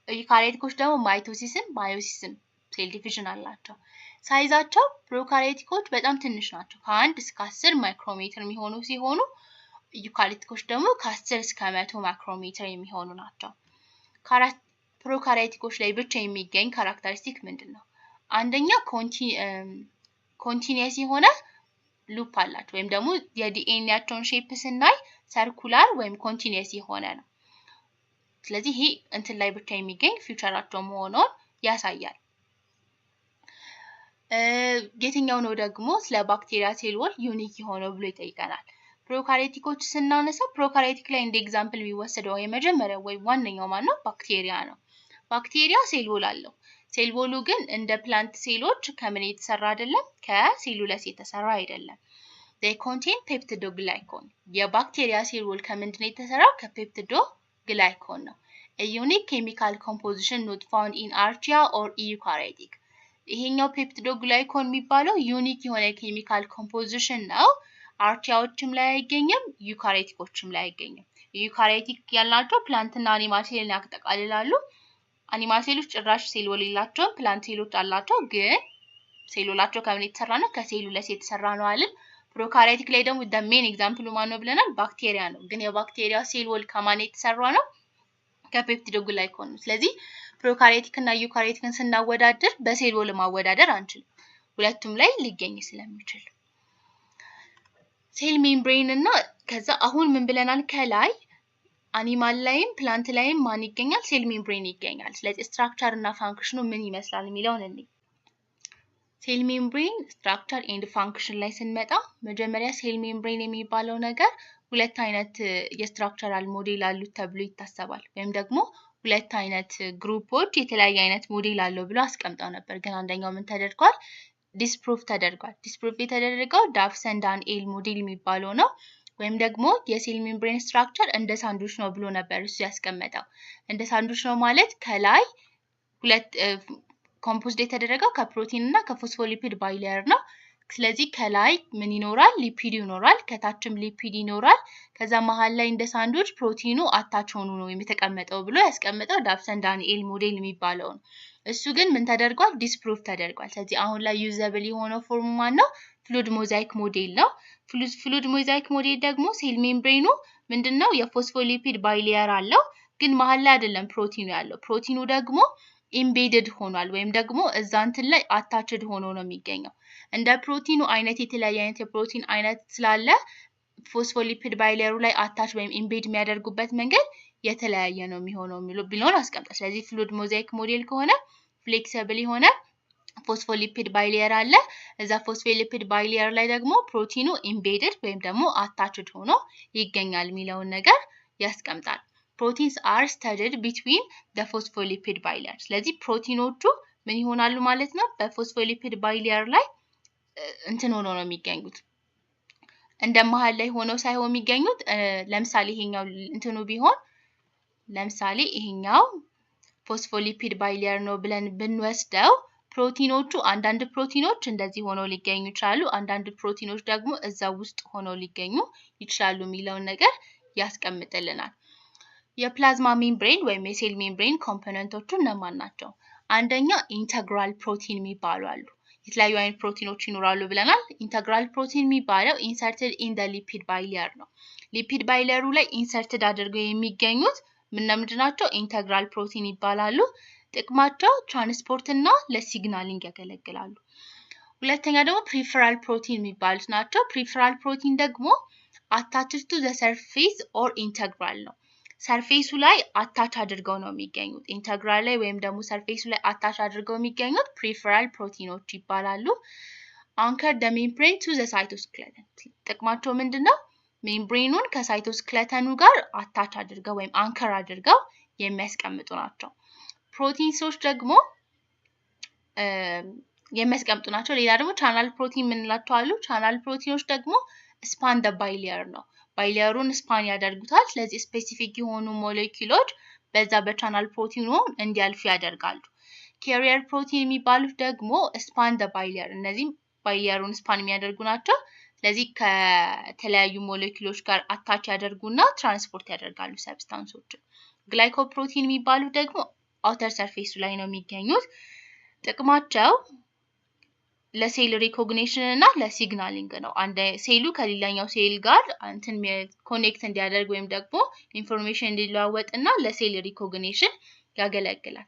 ኢዩካሪዮቲኮች ደግሞ ማይቶሲስም ማዮሲስም ሴል ዲቪዥን አላቸው። ሳይዛቸው ፕሮካሪዮቲኮች በጣም ትንሽ ናቸው። ከ1 እስከ 10 ማይክሮሜትር የሚሆኑ ሲሆኑ ኢዩካሪዮቲኮች ደግሞ ከ10 እስከ 100 ማይክሮሜትር የሚሆኑ ናቸው። ፕሮካሪዮቲኮች ላይ ብቻ የሚገኝ ካራክተሪስቲክ ምንድነው? አንደኛ ኮንቲኒየስ የሆነ ሉፕ አላቸው ወይም ደግሞ የዲኤንኤያቸውን ሼፕ ስናይ ሰርኩላር ወይም ኮንቲኒየስ የሆነ ነው። ስለዚህ ይሄ እንትን ላይ ብቻ የሚገኝ ፊውቸራቸው መሆኑን ያሳያል። የትኛው ነው ደግሞ ስለ ባክቴሪያ ሴል ዎል ዩኒክ የሆነው ብሎ ይጠይቀናል። ፕሮካሪዮቲኮች ስናነሳ ፕሮካሪዮቲክ ላይ እንደ ኤግዛምፕል የሚወሰደው የመጀመሪያው ወይ ዋነኛው ማለት ነው ባክቴሪያ ነው። ባክቴሪያ ሴል ዎል አለው። ሴል ዎሉ ግን እንደ ፕላንት ሴሎች ከምን የተሰራ አይደለም? ከሴሉለስ የተሰራ አይደለም። they contain peptidoglycan የባክቴሪያ ሴል ዎል ከምንድነው የተሰራው? ከፔፕቲዶግላይኮን ነው። a unique chemical composition not found in archaea or eukaryotic ይሄኛው ፔፕቲዶግላይኮን የሚባለው ዩኒክ የሆነ ኬሚካል ኮምፖዚሽን ነው። አርቻዎችም ላይ አይገኝም፣ ዩካሪዮቲኮችም ላይ አይገኝም። ዩካሪዮቲክ ያላቸው ፕላንትና አኒማል ሴልን ያጠቃልላሉ። አኒማል ሴሎች ጭራሽ ሴል ዎል የላቸውም። ፕላንት ሴሎች አላቸው፣ ግን ሴሉላቸው ከምን የተሰራ ነው? ከሴሉለስ የተሰራ ነው አይደል? ፕሮካሪዮቲክ ላይ ደግሞ the main example ማን ነው ብለናል? ባክቴሪያ ነው። ግን የባክቴሪያ ሴል ዎል ከማን የተሰራ ነው? ከፔፕቲዶግላይኮን ነው። ስለዚህ ፕሮካሪዮቲክ እና ዩካሪዮቲክን ስናወዳደር በሴል ዎል ማወዳደር አንችልም፣ ሁለቱም ላይ ሊገኝ ስለሚችል። ሴል ሜምብሬን እና ከዛ አሁን ምን ብለናል? ከላይ አኒማል ላይም ፕላንት ላይም ማን ይገኛል? ሴል ሜምብሬን ይገኛል። ስለዚህ ስትራክቸር እና ፋንክሽኑ ምን ይመስላል የሚለውን እንይ። ሴል ሜምብሬን ስትራክቸር ኤንድ ፋንክሽን ላይ ስንመጣ መጀመሪያ ሴል ሜምብሬን የሚባለው ነገር ሁለት አይነት የስትራክቸራል ሞዴል አሉት ተብሎ ይታሰባል። ወይም ደግሞ ሁለት አይነት ግሩፖች የተለያየ አይነት ሞዴል አለው ብሎ አስቀምጠው ነበር። ግን አንደኛው ምን ተደርጓል? ዲስፕሩፍ ተደርጓል። ዲስፕሩፍ የተደረገው ዳፍሰን ዳንኤል ሞዴል የሚባለው ነው። ወይም ደግሞ የሴል ሜምብሬን ስትራክቸር እንደ ሳንድዊች ነው ብሎ ነበር እሱ ያስቀመጠው። እንደ ሳንድዊች ነው ማለት ከላይ ሁለት ኮምፖዝድ የተደረገው ከፕሮቲን እና ከፎስፎሊፒድ ባይሌየር ነው። ስለዚህ ከላይ ምን ይኖራል? ሊፒድ ይኖራል፣ ከታችም ሊፒድ ይኖራል። ከዛ መሃል ላይ እንደ ሳንድዊች ፕሮቲኑ አታች ሆኖ ነው የተቀመጠው ብሎ ያስቀመጠው ዳፍሰን ዳንኤል ሞዴል የሚባለው ነው። እሱ ግን ምን ተደርጓል? ዲስፕሩፍ ተደርጓል። ስለዚህ አሁን ላይ ዩዘብል የሆነው ፎርሙ ማን ነው? ፍሉድ ሞዛይክ ሞዴል ነው። ፍሉድ ሞዛይክ ሞዴል ደግሞ ሴል ሜምብሬኑ ምንድነው? የፎስፎሊፒድ ባይሌየር አለው፣ ግን መሃል ላይ አይደለም ፕሮቲኑ ያለው። ፕሮቲኑ ደግሞ ኢምቤድድ ሆኗል ወይም ደግሞ እዛ እንትን ላይ አታችድ ሆኖ ነው የሚገኘው። እንደ ፕሮቲኑ አይነት የተለያየ አይነት የፕሮቲን አይነት ስላለ ፎስፎሊፒድ ባይሌየሩ ላይ አታች ወይም ኢምቤድ የሚያደርጉበት መንገድ የተለያየ ነው የሚሆነው ቢሎን አስቀምጣ። ስለዚህ ፍሉድ ሞዛይክ ሞዴል ከሆነ ፍሌክሲብል የሆነ ፎስፎሊፒድ ባይሌየር አለ። እዛ ፎስፎሊፒድ ባይሌየር ላይ ደግሞ ፕሮቲኑ ኢምቤድድ ወይም ደግሞ አታችድ ሆኖ ይገኛል የሚለውን ነገር ያስቀምጣል። proteins are studied between the phospholipid bilayer ስለዚህ ፕሮቲኖቹ ምን ይሆናሉ ማለት ነው በፎስፎሊፒድ ባይሊየር ላይ እንትን ሆኖ ነው የሚገኙት እንደ መሃል ላይ ሆነው ሳይሆን የሚገኙት ለምሳሌ ይሄኛው እንትኑ ቢሆን ለምሳሌ ይሄኛው ፎስፎሊፒድ ባይሊየር ነው ብለን ብንወስደው ፕሮቲኖቹ አንዳንድ ፕሮቲኖች እንደዚህ ሆነው ሊገኙ ይችላሉ አንዳንድ ፕሮቲኖች ደግሞ እዛው ውስጥ ሆነው ሊገኙ ይችላሉ የሚለው ነገር ያስቀምጥልናል የፕላዝማ ሜምብሬን ወይም የሴል ሜምብሬን ኮምፖነንቶቹ እነማን ናቸው አንደኛ ኢንተግራል ፕሮቲን የሚባሉ አሉ የተለያዩ አይነት ፕሮቲኖች ይኖራሉ ብለናል ኢንተግራል ፕሮቲን የሚባለው ኢንሰርትድ ኢን ዘ ሊፒድ ባይሊየር ነው ሊፒድ ባይሊየሩ ላይ ኢንሰርትድ አድርገው የሚገኙት ምንድናቸው ኢንተግራል ፕሮቲን ይባላሉ ጥቅማቸው ትራንስፖርት እና ለሲግናሊንግ ያገለግላሉ ሁለተኛ ደግሞ ፕሪፈራል ፕሮቲን የሚባሉት ናቸው ፕሪፈራል ፕሮቲን ደግሞ attached to the surface or integral ነው ሰርፌሱ ላይ አታች አድርገው ነው የሚገኙት ኢንተግራል ላይ ወይም ደግሞ ሰርፌሱ ላይ አታች አድርገው የሚገኙት ፕሪፈራል ፕሮቲኖች ይባላሉ anchor the membrane to the cytoskeleton ጥቅማቸው ምንድነው ሜምብሬኑን ከሳይቶስክሌተኑ ጋር አታች አድርገው ወይም አንከር አድርገው የሚያስቀምጡ ናቸው ፕሮቲንሶች ደግሞ የሚያስቀምጡ ናቸው ሌላ ደግሞ ቻናል ፕሮቲን ምንላቸው አሉ ቻናል ፕሮቲኖች ደግሞ ስፓን the ባይሊየር ነው ባይሊየሩን ስፓን ያደርጉታል ስለዚህ ስፔሲፊክ የሆኑ ሞሌኪውሎች በዛ በቻናል ፕሮቲኑ እንዲያልፉ ያደርጋሉ ካሪየር ፕሮቲን የሚባሉት ደግሞ ስፓን the ባይሊየር እነዚህ ባይሊየሩን ስፓን የሚያደርጉ ናቸው ስለዚህ ከተለያዩ ሞሌኪውሎች ጋር አታች ያደርጉና ትራንስፖርት ያደርጋሉ ሰብስታንሶችን ግላይኮፕሮቲን የሚባሉት ደግሞ አውተር ሰርፌሱ ላይ ነው የሚገኙት ጥቅማቸው ለሴል ሪኮግኒሽን እና ለሲግናሊንግ ነው አንድ ሴሉ ከሌላኛው ሴል ጋር እንትን ኮኔክት እንዲያደርግ ወይም ደግሞ ኢንፎርሜሽን እንዲለዋወጥና ለሴል ሪኮግኒሽን ያገለግላል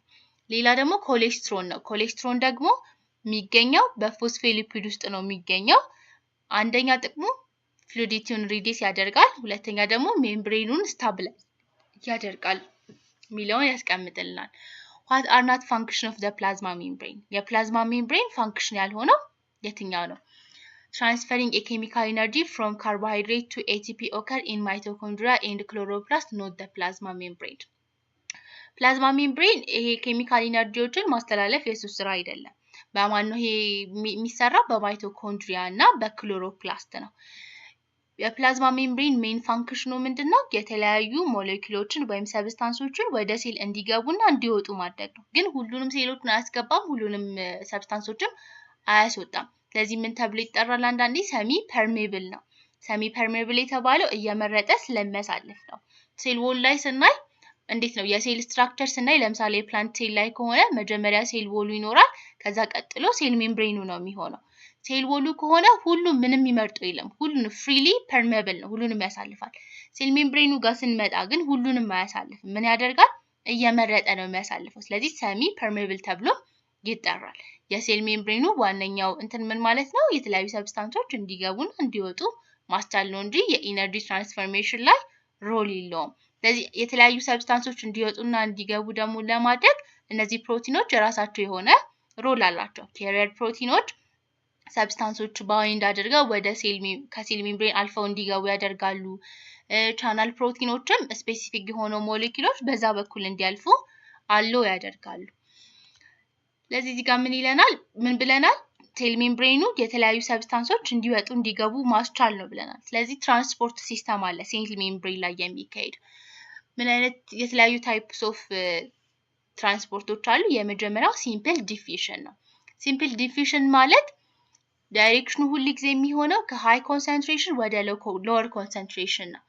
ሌላ ደግሞ ኮሌስትሮል ነው ኮሌስትሮል ደግሞ የሚገኘው በፎስፎሊፒድ ውስጥ ነው የሚገኘው አንደኛ ጥቅሙ ፍሉዲቲውን ሪዲስ ያደርጋል ሁለተኛ ደግሞ ሜምብሬኑን ስታብላይዝ ያደርጋል ሚሊዮን ያስቀምጥልናል what are not function of the plasma membrane የፕላዝማ ሜምብሬን ፋንክሽን ያልሆነው የትኛው ነው transferring a chemical energy from carbohydrate to ATP occur in mitochondria and chloroplast not the plasma membrane ፕላዝማ ሜምብሬን ይሄ ኬሚካል ኢነርጂዎችን ማስተላለፍ የሱ ስራ አይደለም በማን ነው ይሄ የሚሰራው በማይቶኮንድሪያ እና በክሎሮፕላስት ነው የፕላዝማ ሜምብሬን ሜን ፋንክሽኑ ምንድነው የተለያዩ ሞሌኪውሎችን ወይም ሰብስታንሶችን ወደ ሴል እንዲገቡና እንዲወጡ ማድረግ ነው ግን ሁሉንም ሴሎችን አያስገባም ሁሉንም ሰብስታንሶችን አያስወጣም ስለዚህ ምን ተብሎ ይጠራል አንዳንዴ ሰሚ ፐርሜብል ነው ሰሚ ፐርሜብል የተባለው እየመረጠ ስለሚያሳልፍ ነው ሴል ዎል ላይ ስናይ እንዴት ነው የሴል ስትራክቸር ስናይ ለምሳሌ ፕላንት ሴል ላይ ከሆነ መጀመሪያ ሴል ዎሉ ይኖራል ከዛ ቀጥሎ ሴል ሜምብሬኑ ነው የሚሆነው ሴል ዎሉ ከሆነ ሁሉም ምንም ይመርጡ የለም ሁሉንም ፍሪሊ ፐርሜብል ነው ሁሉንም ያሳልፋል ሴል ሜምብሬኑ ጋር ስንመጣ ግን ሁሉንም አያሳልፍም ምን ያደርጋል እየመረጠ ነው የሚያሳልፈው ስለዚህ ሰሚ ፐርሜብል ተብሎ ይጠራል የሴል ሜምብሬኑ ዋነኛው እንትን ምን ማለት ነው የተለያዩ ሰብስታንሶች እንዲገቡና እንዲወጡ ማስቻል ነው እንጂ የኢነርጂ ትራንስፎርሜሽን ላይ ሮል የለውም ስለዚህ የተለያዩ ሰብስታንሶች እንዲወጡና እንዲገቡ ደግሞ ለማድረግ እነዚህ ፕሮቲኖች የራሳቸው የሆነ ሮል አላቸው ካሪየር ፕሮቲኖች ሰብስታንሶች ባይንድ አድርገው ወደ ከሴል ሜምብሬን አልፈው እንዲገቡ ያደርጋሉ ቻናል ፕሮቲኖችም ስፔሲፊክ የሆኑ ሞሌኪውሎች በዛ በኩል እንዲያልፉ አለው ያደርጋሉ ስለዚህ እዚህ ጋር ምን ብለናል ሴል ሜምብሬኑ የተለያዩ ሰብስታንሶች እንዲወጡ እንዲገቡ ማስቻል ነው ብለናል ስለዚህ ትራንስፖርት ሲስተም አለ ሴል ሜምብሬን ላይ የሚካሄድ ምን አይነት የተለያዩ ታይፕስ ኦፍ ትራንስፖርቶች አሉ የመጀመሪያው ሲምፕል ዲፊዥን ነው ሲምፕል ዲፊዥን ማለት ዳይሬክሽኑ ሁሉ ጊዜ የሚሆነው ከሃይ ኮንሰንትሬሽን ወደ ሎወር ኮንሰንትሬሽን ነው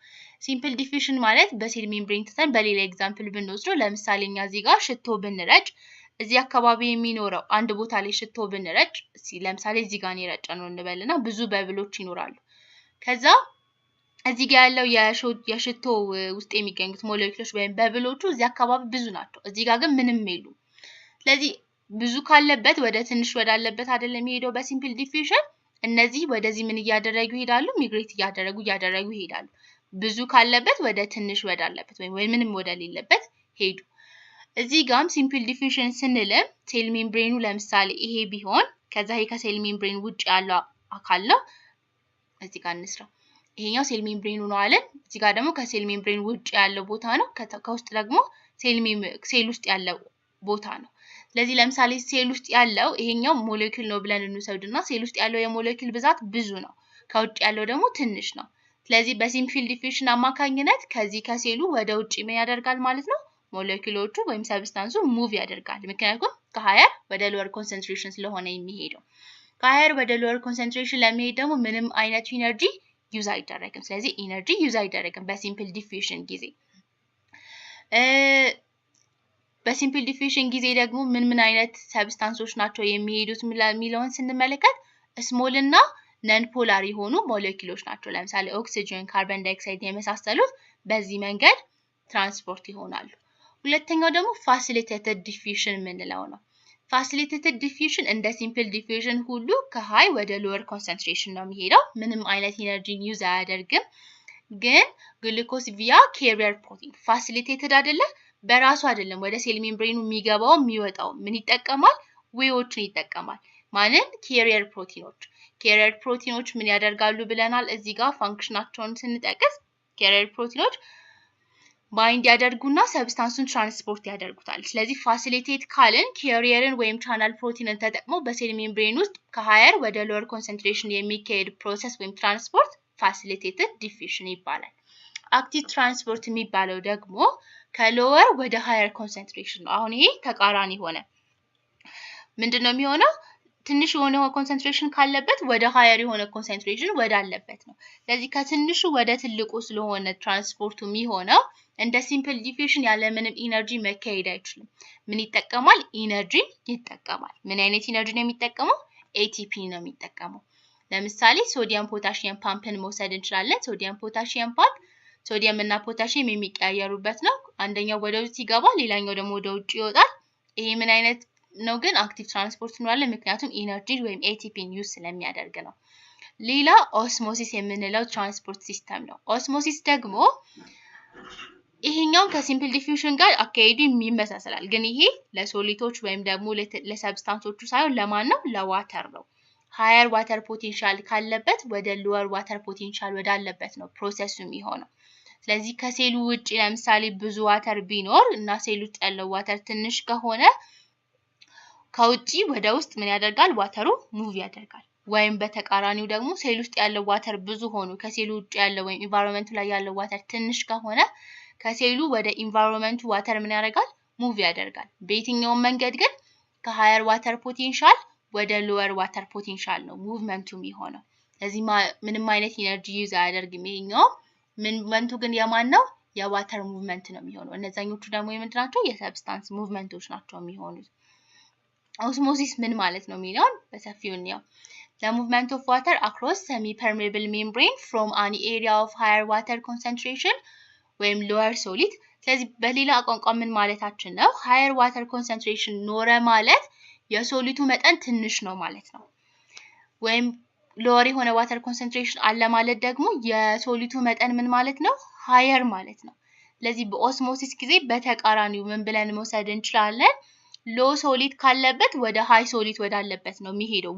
ሲምፕል ዲፊዥን ማለት በሴል ሜምብሬን ተሰን በሌላ ኤግዛምፕል ብንወስደው ለምሳሌ እኛ እዚህ ጋር ሽቶ ብንረጭ እዚህ አካባቢ የሚኖረው አንድ ቦታ ላይ ሽቶ ብንረጭ ለምሳሌ እዚህ ጋር የረጨነው እንበልና ብዙ በብሎች ይኖራሉ ከዛ እዚህ ጋር ያለው የሽቶ ውስጥ የሚገኙት ሞሌኪውሎች ወይም በብሎቹ እዚህ አካባቢ ብዙ ናቸው እዚህ ጋር ግን ምንም የሉም ስለዚህ ብዙ ካለበት ወደ ትንሽ ወዳለበት አይደለም የሚሄደው በሲምፕል ዲፊዥን እነዚህ ወደዚህ ምን ያደረጉ ይሄዳሉ ሚግሬት ያደረጉ ይሄዳሉ ብዙ ካለበት ወደ ትንሽ ወዳለበት ወይም ምንም ወደሌለበት ሄዱ እዚህ ጋርም ሲምፕል ዲፊዥን ስንል ሴል ሜምብሬኑ ለምሳሌ ይሄ ቢሆን ከዛ ይሄ ከሴል ሜምብሬን ውጭ ያለው አካል ነው እዚህ ጋር እንስራ ይሄኛው ሴል ሜምብሬኑ ነው አለን። እዚህ ጋር ደግሞ ከሴል ሜምብሬን ውጭ ያለው ቦታ ነው። ከውስጥ ደግሞ ሴል ውስጥ ያለው ቦታ ነው። ስለዚህ ለምሳሌ ሴል ውስጥ ያለው ይሄኛው ሞሌኪል ነው ብለን እንውሰድና ሴል ውስጥ ያለው የሞሌኪል ብዛት ብዙ ነው፣ ከውጭ ያለው ደግሞ ትንሽ ነው። ስለዚህ በሲምፕል ዲፊውዥን አማካኝነት ከዚህ ከሴሉ ወደ ውጭ ምን ያደርጋል ማለት ነው? ሞሌኪሎቹ ወይም ሰብስታንሱ ሙቭ ያደርጋል። ምክንያቱም ከሃየር ወደ ሎወር ኮንሰንትሬሽን ስለሆነ የሚሄደው። ከሃየር ወደ ሎወር ኮንሰንትሬሽን ለመሄድ ደግሞ ምንም አይነት ኢነርጂ ዩዝ አይደረግም። ስለዚህ ኢነርጂ ዩዝ አይደረግም በሲምፕል ዲፊውዥን ጊዜ። በሲምፕል ዲፊውዥን ጊዜ ደግሞ ምን አይነት ሰብስታንሶች ናቸው የሚሄዱት የሚለውን ስንመለከት ስሞል እና ነን ፖላር የሆኑ ሞሌኪሎች ናቸው። ለምሳሌ ኦክሲጅን፣ ካርቦን ዳይኦክሳይድ የመሳሰሉት በዚህ መንገድ ትራንስፖርት ይሆናሉ። ሁለተኛው ደግሞ ፋሲሊቴትድ ዲፊውዥን የምንለው ነው። ፋሲሊቴትድ ዲፊውዥን እንደ ሲምፕል ዲፊውዥን ሁሉ ከሃይ ወደ ሎወር ኮንሰንትሬሽን ነው የሚሄደው። ምንም አይነት ኢነርጂ ዩዝ አያደርግም። ግን ግሉኮስ ቪያ ካሪየር ፕሮቲን ፋሲሊቴትድ አይደለ? በራሱ አይደለም ወደ ሴል ሜምብሬኑ የሚገባው የሚወጣው። ምን ይጠቀማል? ዌዎችን ይጠቀማል። ማንን? ካሪየር ፕሮቲኖች። ካሪየር ፕሮቲኖች ምን ያደርጋሉ ብለናል? እዚህ ጋር ፋንክሽናቸውን ስንጠቅስ ካሪየር ፕሮቲኖች ባይንድ ያደርጉና ሰብስታንሱን ትራንስፖርት ያደርጉታል። ስለዚህ ፋሲሊቴት ካልን ካሪየርን ወይም ቻናል ፕሮቲንን ተጠቅመው በሴል ሜምብሬን ውስጥ ከሃየር ወደ ሎወር ኮንሰንትሬሽን የሚካሄድ ፕሮሰስ ወይም ትራንስፖርት ፋሲሊቴትድ ዲፊውዥን ይባላል። አክቲቭ ትራንስፖርት የሚባለው ደግሞ ከሎወር ወደ ሃየር ኮንሰንትሬሽን ነው። አሁን ይሄ ተቃራኒ ሆነ። ምንድነው የሚሆነው? ትንሽ የሆነ ኮንሰንትሬሽን ካለበት ወደ ሃየር የሆነ ኮንሰንትሬሽን ወዳለበት ነው። ስለዚህ ከትንሹ ወደ ትልቁ ስለሆነ ትራንስፖርቱ የሚሆነው እንደ ሲምፕል ዲፊውዥን ያለ ምንም ኢነርጂ መካሄድ አይችልም። ምን ይጠቀማል? ኢነርጂ ይጠቀማል። ምን አይነት ኢነርጂ ነው የሚጠቀመው? ኤቲፒ ነው የሚጠቀመው። ለምሳሌ ሶዲየም ፖታሺየም ፓምፕን መውሰድ እንችላለን። ሶዲየም ፖታሺየም ፓምፕ ሶዲየም እና ፖታሺየም የሚቀያየሩበት ነው። አንደኛው ወደ ውስጥ ይገባል፣ ሌላኛው ደግሞ ወደ ውጭ ይወጣል። ይሄ ምን አይነት ነው ግን? አክቲቭ ትራንስፖርት እንላለን። ምክንያቱም ኢነርጂ ወይም ኤቲፒን ዩዝ ስለሚያደርግ ነው። ሌላ ኦስሞሲስ የምንለው ትራንስፖርት ሲስተም ነው። ኦስሞሲስ ደግሞ ይሄኛው ከሲምፕል ዲፊውዥን ጋር አካሄዱ ይመሳሰላል። ግን ይሄ ለሶሊቶች ወይም ደግሞ ለሰብስታንሶቹ ሳይሆን ለማን ነው? ለዋተር ነው። ሃየር ዋተር ፖቴንሻል ካለበት ወደ ሎወር ዋተር ፖቴንሻል ወዳለበት ነው ፕሮሰሱ የሚሆነው። ስለዚህ ከሴሉ ውጪ ለምሳሌ ብዙ ዋተር ቢኖር እና ሴሉ ውስጥ ያለው ዋተር ትንሽ ከሆነ ከውጪ ወደ ውስጥ ምን ያደርጋል? ዋተሩ ሙቭ ያደርጋል። ወይም በተቃራኒው ደግሞ ሴል ውስጥ ያለው ዋተር ብዙ ሆኖ ከሴሉ ውጪ ያለው ወይም ኢንቫይሮንመንቱ ላይ ያለው ዋተር ትንሽ ከሆነ ከሴሉ ወደ ኢንቫይሮንመንቱ ዋተር ምን ያደርጋል? ሙቭ ያደርጋል። በየትኛውም መንገድ ግን ከሃየር ዋተር ፖቴንሻል ወደ ሎወር ዋተር ፖቴንሻል ነው ሙቭመንቱ የሚሆነው። ስለዚህ ምንም አይነት ኢነርጂ ዩዝ አያደርግም። ይሄኛው ሙቭመንቱ ግን የማን ነው? የዋተር ሙቭመንት ነው የሚሆነው። እነዛኞቹ ደግሞ የምንድን ናቸው? የሰብስታንስ ሙቭመንቶች ናቸው የሚሆኑት። ኦስሞሲስ ምን ማለት ነው የሚለውን በሰፊው እንየው። The movement of water across semi-permeable membrane from an area of higher water concentration ወይም lower solid። ስለዚህ በሌላ ቋንቋ ምን ማለታችን ነው? higher water concentration ኖረ ማለት የሶሊቱ መጠን ትንሽ ነው ማለት ነው። ወይም lower የሆነ water concentration አለ ማለት ደግሞ የሶሊቱ መጠን ምን ማለት ነው? higher ማለት ነው። ስለዚህ በኦስሞሲስ ጊዜ በተቃራኒው ምን ብለን መውሰድ እንችላለን? ሎ ሶሊድ ካለበት ወደ ሃይ ሶሊድ ወዳለበት ነው የሚሄደው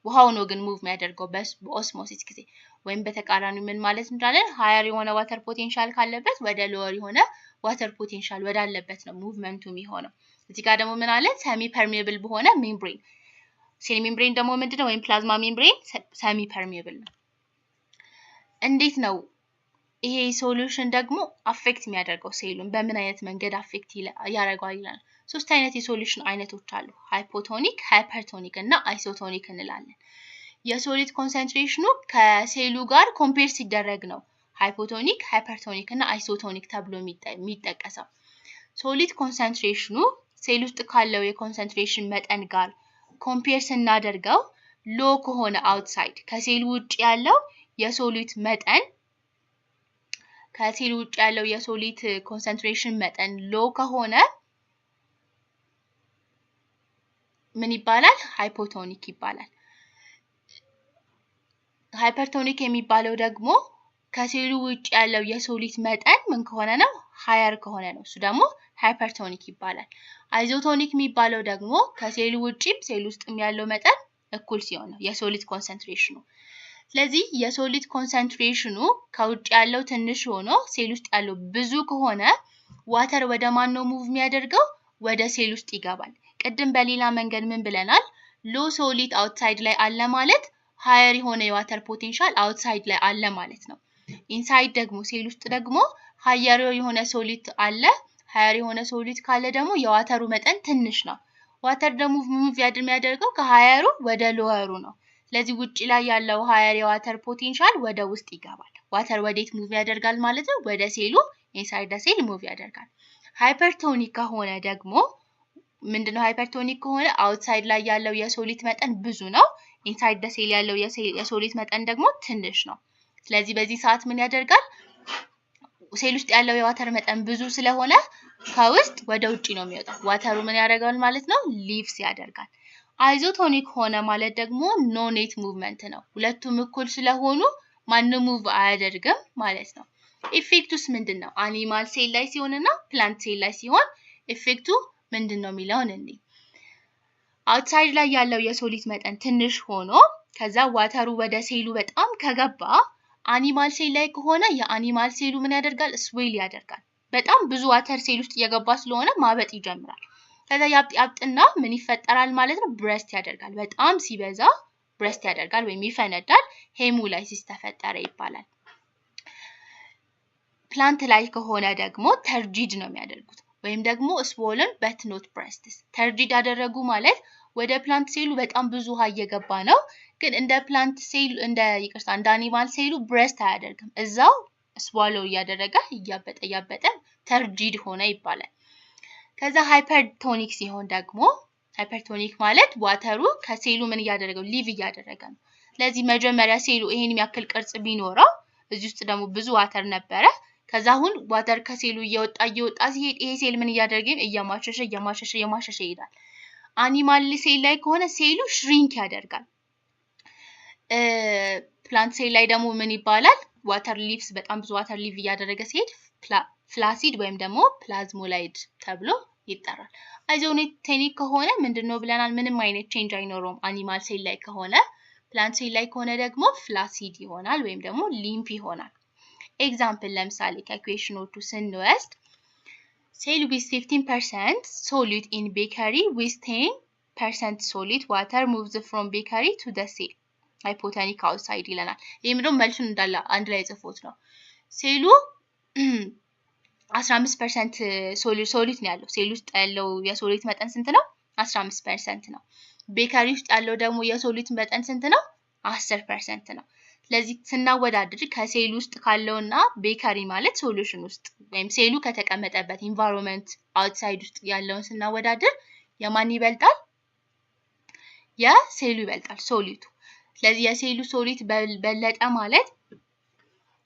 ውሃው ነው ግን ሙቭ የሚያደርገው በኦስሞሲስ ጊዜ። ወይም በተቃራኒው ምን ማለት እንችላለን? ሃየር የሆነ ዋተር ፖቴንሻል ካለበት ወደ ሎወር የሆነ ዋተር ፖቴንሻል ወዳለበት ነው ሙቭመንቱ የሚሆነው። እዚህ ጋር ደግሞ ምን አለ? ሰሚ ፐርሜብል በሆነ ሜምብሬን። ሴል ሜምብሬን ደግሞ ምንድነው? ወይም ፕላዝማ ሜምብሬን ሰሚ ፐርሜብል ነው። እንዴት ነው ይሄ ሶሉሽን ደግሞ አፌክት የሚያደርገው ሴሉን በምን አይነት መንገድ አፌክት ያደርገዋል ይላል። ሶስት አይነት የሶሉሽን አይነቶች አሉ። ሃይፖቶኒክ፣ ሃይፐርቶኒክ እና አይሶቶኒክ እንላለን። የሶሊድ ኮንሰንትሬሽኑ ከሴሉ ጋር ኮምፔር ሲደረግ ነው ሃይፖቶኒክ፣ ሃይፐርቶኒክ እና አይሶቶኒክ ተብሎ የሚጠቀሰው። ሶሊድ ኮንሰንትሬሽኑ ሴል ውስጥ ካለው የኮንሰንትሬሽን መጠን ጋር ኮምፔር ስናደርገው ሎ ከሆነ አውትሳይድ ከሴሉ ውጭ ያለው የሶሊድ መጠን ከሴሉ ውጭ ያለው የሶሊድ ኮንሰንትሬሽን መጠን ሎ ከሆነ ምን ይባላል? ሃይፖቶኒክ ይባላል። ሃይፐርቶኒክ የሚባለው ደግሞ ከሴሉ ውጭ ያለው የሶሊድ መጠን ምን ከሆነ ነው? ሃየር ከሆነ ነው። እሱ ደግሞ ሃይፐርቶኒክ ይባላል። አይዞቶኒክ የሚባለው ደግሞ ከሴሉ ውጭም ሴል ውስጥም ያለው መጠን እኩል ሲሆን ነው የሶሊድ ኮንሰንትሬሽኑ። ስለዚህ የሶሊድ ኮንሰንትሬሽኑ ከውጭ ያለው ትንሽ ሆኖ ሴል ውስጥ ያለው ብዙ ከሆነ ዋተር ወደ ማን ነው ሙቭ የሚያደርገው? ወደ ሴል ውስጥ ይገባል። ቅድም በሌላ መንገድ ምን ብለናል? ሎ ሶሊድ አውትሳይድ ላይ አለ ማለት ሃየር የሆነ የዋተር ፖቴንሻል አውትሳይድ ላይ አለ ማለት ነው። ኢንሳይድ ደግሞ ሴል ውስጥ ደግሞ ሃየር የሆነ ሶሊድ አለ። ሃየር የሆነ ሶሊድ ካለ ደግሞ የዋተሩ መጠን ትንሽ ነው። ዋተር ደግሞ ሙቭ የሚያደርገው ከሃየሩ ወደ ሎወሩ ነው። ስለዚህ ውጪ ላይ ያለው ሃየር የዋተር ፖቴንሻል ወደ ውስጥ ይገባል። ዋተር ወዴት ሙቭ ያደርጋል ማለት ነው? ወደ ሴሉ ኢንሳይድ ሴል ሙቭ ያደርጋል። ሃይፐርቶኒክ ከሆነ ደግሞ ምንድነው? ሃይፐርቶኒክ ከሆነ አውትሳይድ ላይ ያለው የሶሊድ መጠን ብዙ ነው። ኢንሳይድ ሴል ያለው የሶሊድ መጠን ደግሞ ትንሽ ነው። ስለዚህ በዚህ ሰዓት ምን ያደርጋል? ሴል ውስጥ ያለው የዋተር መጠን ብዙ ስለሆነ ከውስጥ ወደ ውጪ ነው የሚወጣው። ዋተሩ ምን ያደርጋል ማለት ነው? ሊቭስ ያደርጋል። አይዞቶኒክ ሆነ ማለት ደግሞ ኖ ኔት ሙቭመንት ነው። ሁለቱም እኩል ስለሆኑ ማንም ሙቭ አያደርግም ማለት ነው። ኢፌክቱስ ምንድነው? አኒማል ሴል ላይ ሲሆንና ፕላንት ሴል ላይ ሲሆን ኢፌክቱ ምንድነው የሚለውን እንይ። አውትሳይድ ላይ ያለው የሶሊድ መጠን ትንሽ ሆኖ ከዛ ዋተሩ ወደ ሴሉ በጣም ከገባ አኒማል ሴል ላይ ከሆነ የአኒማል ሴሉ ምን ያደርጋል? ስዌል ያደርጋል። በጣም ብዙ ዋተር ሴል ውስጥ እየገባ ስለሆነ ማበጥ ይጀምራል። ከዛ ያብጥና ምን ይፈጠራል ማለት ነው? ብረስት ያደርጋል። በጣም ሲበዛ ብረስት ያደርጋል ወይም ይፈነዳል። ሄሞላይሲስ ተፈጠረ ይባላል። ፕላንት ላይ ከሆነ ደግሞ ተርጂድ ነው የሚያደርጉት ወይም ደግሞ ስዎለን በት ኖት ብረስትስ። ተርጂድ ያደረጉ ማለት ወደ ፕላንት ሴሉ በጣም ብዙ ውሃ እየገባ ነው፣ ግን እንደ ፕላንት ሴሉ እንደ አኒማል ሴሉ ብረስት አያደርግም። እዛው ስዋሎው እያደረገ እያበጠ ተርጂድ ሆነ ይባላል። ከዛ ሃይፐርቶኒክ ሲሆን ደግሞ ሃይፐርቶኒክ ማለት ዋተሩ ከሴሉ ምን እያደረገው? ሊቭ እያደረገ ነው። ስለዚህ መጀመሪያ ሴሉ ይሄን የሚያክል ቅርጽ ቢኖረው እዚህ ውስጥ ደግሞ ብዙ ዋተር ነበረ። ከዛ አሁን ዋተር ከሴሉ እየወጣ ሲሄድ ይሄ ሴል ምን እያደረገ? እየማሸሸ ይሄዳል። አኒማል ሴል ላይ ከሆነ ሴሉ ሽሪንክ ያደርጋል። ፕላንት ሴል ላይ ደግሞ ምን ይባላል? ዋተር ሊቭስ በጣም ብዙ ዋተር ሊቭ እያደረገ ሲሄድ ፍላሲድ ወይም ደግሞ ፕላዝሞላይድ ተብሎ ይጠራል። አይዞቶኒክ ከሆነ ምንድነው ብለናል? ምንም አይነት ቼንጅ አይኖረውም አኒማል ሴል ላይ ከሆነ። ፕላንት ሴል ላይ ከሆነ ደግሞ ፍላሲድ ይሆናል ወይም ደግሞ ሊምፕ ይሆናል። ኤግዛምፕል ለምሳሌ ከኢኩዌሽኖቹ ስንወስድ ሴል with 15% solid in bakery with 10% solid water moves from bakery to the cell hypotonic outside ይለናል። ይሄ ምንድነው? መልሱን እንዳለ አንድ ላይ ጽፎት ነው። ሴሉ 15% ሶሊድ ነው ያለው። ሴል ውስጥ ያለው የሶሊድ መጠን ስንት ነው? 15% ነው። ቤከሪ ውስጥ ያለው ደግሞ የሶሊድ መጠን ስንት ነው? 10% ነው። ስለዚህ ስናወዳድር ከሴል ውስጥ ካለውና ቤከሪ ማለት ሶሉሽን ውስጥ ወይም ሴሉ ከተቀመጠበት ኢንቫይሮንመንት አውትሳይድ ውስጥ ያለውን ስናወዳድር የማን ይበልጣል? የሴሉ ይበልጣል፣ ሶሊዱ። ስለዚህ የሴሉ ሶሊድ በለጠ ማለት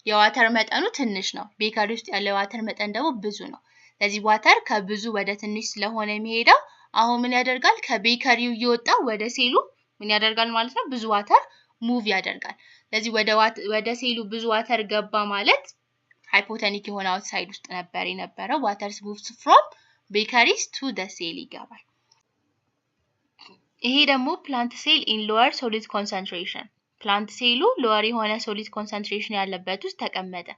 የዋተር መጠኑ ትንሽ ነው። ቤከሪ ውስጥ ያለው የዋተር መጠን ደግሞ ብዙ ነው። ስለዚህ ዋተር ከብዙ ወደ ትንሽ ስለሆነ የሚሄደው አሁን ምን ያደርጋል? ከቤከሪው እየወጣ ወደ ሴሉ ምን ያደርጋል ማለት ነው? ብዙ ዋተር ሙቭ ያደርጋል። ስለዚህ ወደ ሴሉ ብዙ ዋተር ገባ ማለት ሃይፖቶኒክ የሆነ አውትሳይድ ውስጥ ነበር የነበረው። ዋተር ሙቭስ ፍሮም ቤከሪስ ቱ ደ ሴል ይገባል። ይሄ ደግሞ ፕላንት ሴል ኢን ሎወር ሶሊድ ኮንሰንትሬሽን። ፕላንት ሴሉ ሎወር የሆነ ሶሊድ ኮንሰንትሬሽን ያለበት ውስጥ ተቀመጠ።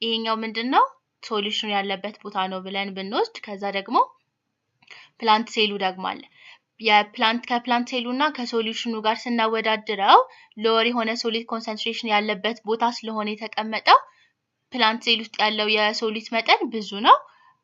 ይሄኛው ምንድነው? ሶሉሽኑ ያለበት ቦታ ነው ብለን ብንወስድ፣ ከዛ ደግሞ ፕላንት ሴሉ ደግሞ አለ። ከፕላንት ሴሉና ከሶሉሽኑ ጋር ስናወዳድረው ሎወር የሆነ ሶሊድ ኮንሰንትሬሽን ያለበት ቦታ ስለሆነ የተቀመጠው ፕላንት ሴል ውስጥ ያለው የሶሊድ መጠን ብዙ ነው።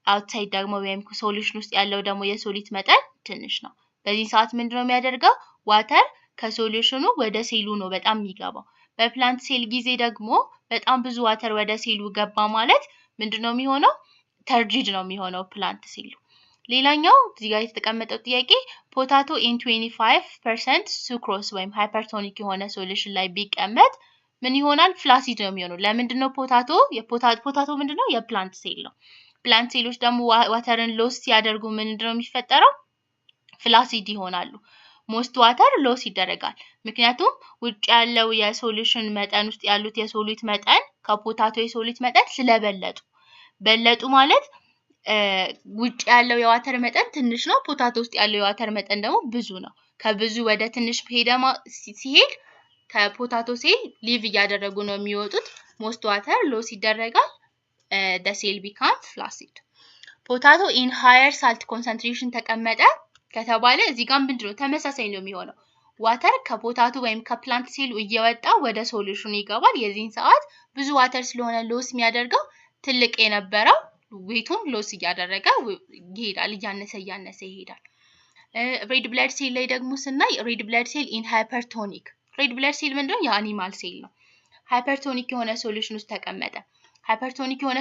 አውትሳይድ ደግሞ ወይም ሶሉሽን ውስጥ ያለው ደግሞ የሶሊድ መጠን ትንሽ ነው። በዚህ ሰዓት ምንድነው የሚያደርገው? ዋተር ከሶሉሽኑ ወደ ሴሉ ነው በጣም የሚገባው። በፕላንት ሴል ጊዜ ደግሞ በጣም ብዙ ዋተር ወደ ሴሉ ገባ ማለት ምንድነው የሚሆነው? ተርጂድ ነው የሚሆነው ፕላንት ሴሉ። ሌላኛው እዚህ ጋር የተቀመጠው ጥያቄ ፖታቶ ኢን 25% ሱክሮስ ወይም ሃይፐርቶኒክ የሆነ ሶሉሽን ላይ ቢቀመጥ ምን ይሆናል? ፍላሲድ ነው የሚሆነው። ለምንድነው ፖታቶ ምንድነው? የፕላንት ሴል ነው። ፕላንት ሴሎች ደግሞ ዋተርን ሎስ ሲያደርጉ ምንድነው የሚፈጠረው? ፍላሲድ ይሆናሉ። ሞስት ዋተር ሎስ ይደረጋል። ምክንያቱም ውጭ ያለው የሶሉሽን መጠን ውስጥ ያሉት የሶሊድ መጠን ከፖታቶ የሶሊድ መጠን በለጡ ማለት ውጭ ያለው የዋተር መጠን ትንሽ ነው። ፖታቶ ውስጥ ያለው የዋተር መጠን ደግሞ ብዙ ነው። ከብዙ ወደ ትንሽ ሲሄድ ከፖታቶ ሴል ሊቭ እያደረጉ ነው የሚወጡት most water loss ይደረጋል the cell becomes flaccid potato in higher salt concentration ተቀመጠ ከተባለ እዚህ ጋር ምንድነው ተመሳሳይ ነው የሚሆነው ዋተር ከፖታቶ ወይም ከፕላንት ሴል እየወጣ ወደ ሶሉሽኑ ይገባል የዚህን ሰዓት ብዙ ዋተር ስለሆነ ሎስ የሚያደርገው ትልቅ የነበረው ዌቱን ሎስ እያደረገ ይሄዳል እያነሰ ይሄዳል ሬድ ብለድ ሴል ላይ ደግሞ ስናይ ሬድ ብለድ ሴል ኢን ሃይፐርቶኒክ ሬድ ብለድ ሴል ምንድነው የአኒማል ሴል ነው ሃይፐርቶኒክ የሆነ ሶሉሽን ውስጥ ተቀመጠ ሃይፐርቶኒክ የሆነ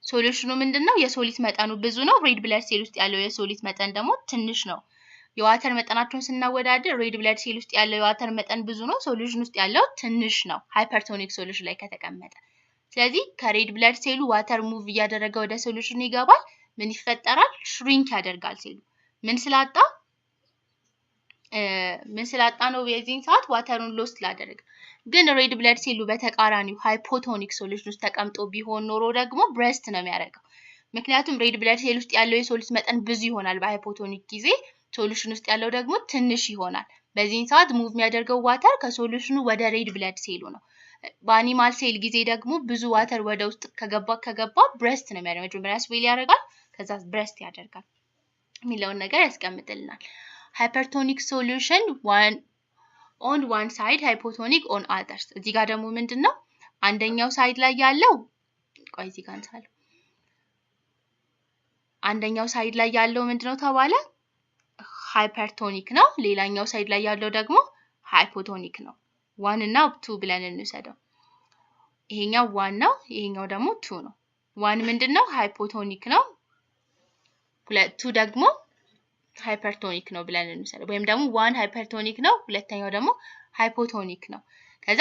ሶሉሽኑ ምንድነው የሶሊት መጠኑ ብዙ ነው ሬድ ብለድ ሴል ውስጥ ያለው የሶሊት መጠን ደግሞ ትንሽ ነው የዋተር መጠናቸውን ስናወዳደር ሬድ ብለድ ሴል ውስጥ ያለው የዋተር መጠን ብዙ ነው ሶሉሽን ውስጥ ያለው ትንሽ ነው ሃይፐርቶኒክ ሶሉሽን ላይ ከተቀመጠ ስለዚህ ከሬድ ብለድ ሴሉ ዋተር ሙቭ እያደረገ ወደ ሶሉሽን ይገባል ምን ይፈጠራል ሽሪንክ ያደርጋል ሴሉ ምን ስላጣ ነው የዚህን ሰዓት ዋተሩን ሎስ ስላደረገ ግን ሬድ ብለድ ሴሉ በተቃራኒው ሃይፖቶኒክ ሶሉሽን ውስጥ ተቀምጦ ቢሆን ኖሮ ደግሞ ብሬስት ነው የሚያደርገው ምክንያቱም ሬድ ብለድ ሴል ውስጥ ያለው የሶሊት መጠን ብዙ ይሆናል በሃይፖቶኒክ ጊዜ ሶሉሽን ውስጥ ያለው ደግሞ ትንሽ ይሆናል በዚህን ሰዓት ሙቭ የሚያደርገው ዋተር ከሶሉሽኑ ወደ ሬድ ብለድ ሴሉ ነው በአኒማል ሴል ጊዜ ደግሞ ብዙ ዋተር ወደ ውስጥ ከገባ ብሬስት ነው የሚያደርገው መጀመሪያ ስዌል ያደርጋል ከዛ ብሬስት ያደርጋል የሚለውን ነገር ያስቀምጥልናል hypertonic solution on one side hypotonic on others እዚህ ጋር ደግሞ ምንድነው አንደኛው ሳይድ ላይ ያለው ቆይ እዚህ ጋር እንሳለው አንደኛው ሳይድ ላይ ያለው ምንድነው ተባለ ሃይፐርቶኒክ ነው ሌላኛው ሳይድ ላይ ያለው ደግሞ ሃይፖቶኒክ ነው 1 እና 2 ብለን እንሰደው ይሄኛው 1 ነው ይሄኛው ደግሞ 2 ነው 1 ምንድነው ሃይፖቶኒክ ነው 2 ደግሞ ሃይፐርቶኒክ ነው ብለን እንሰደው ወይም ደግሞ 1 ሃይፐርቶኒክ ነው ሁለተኛው ደግሞ ሃይፖቶኒክ ነው ከዛ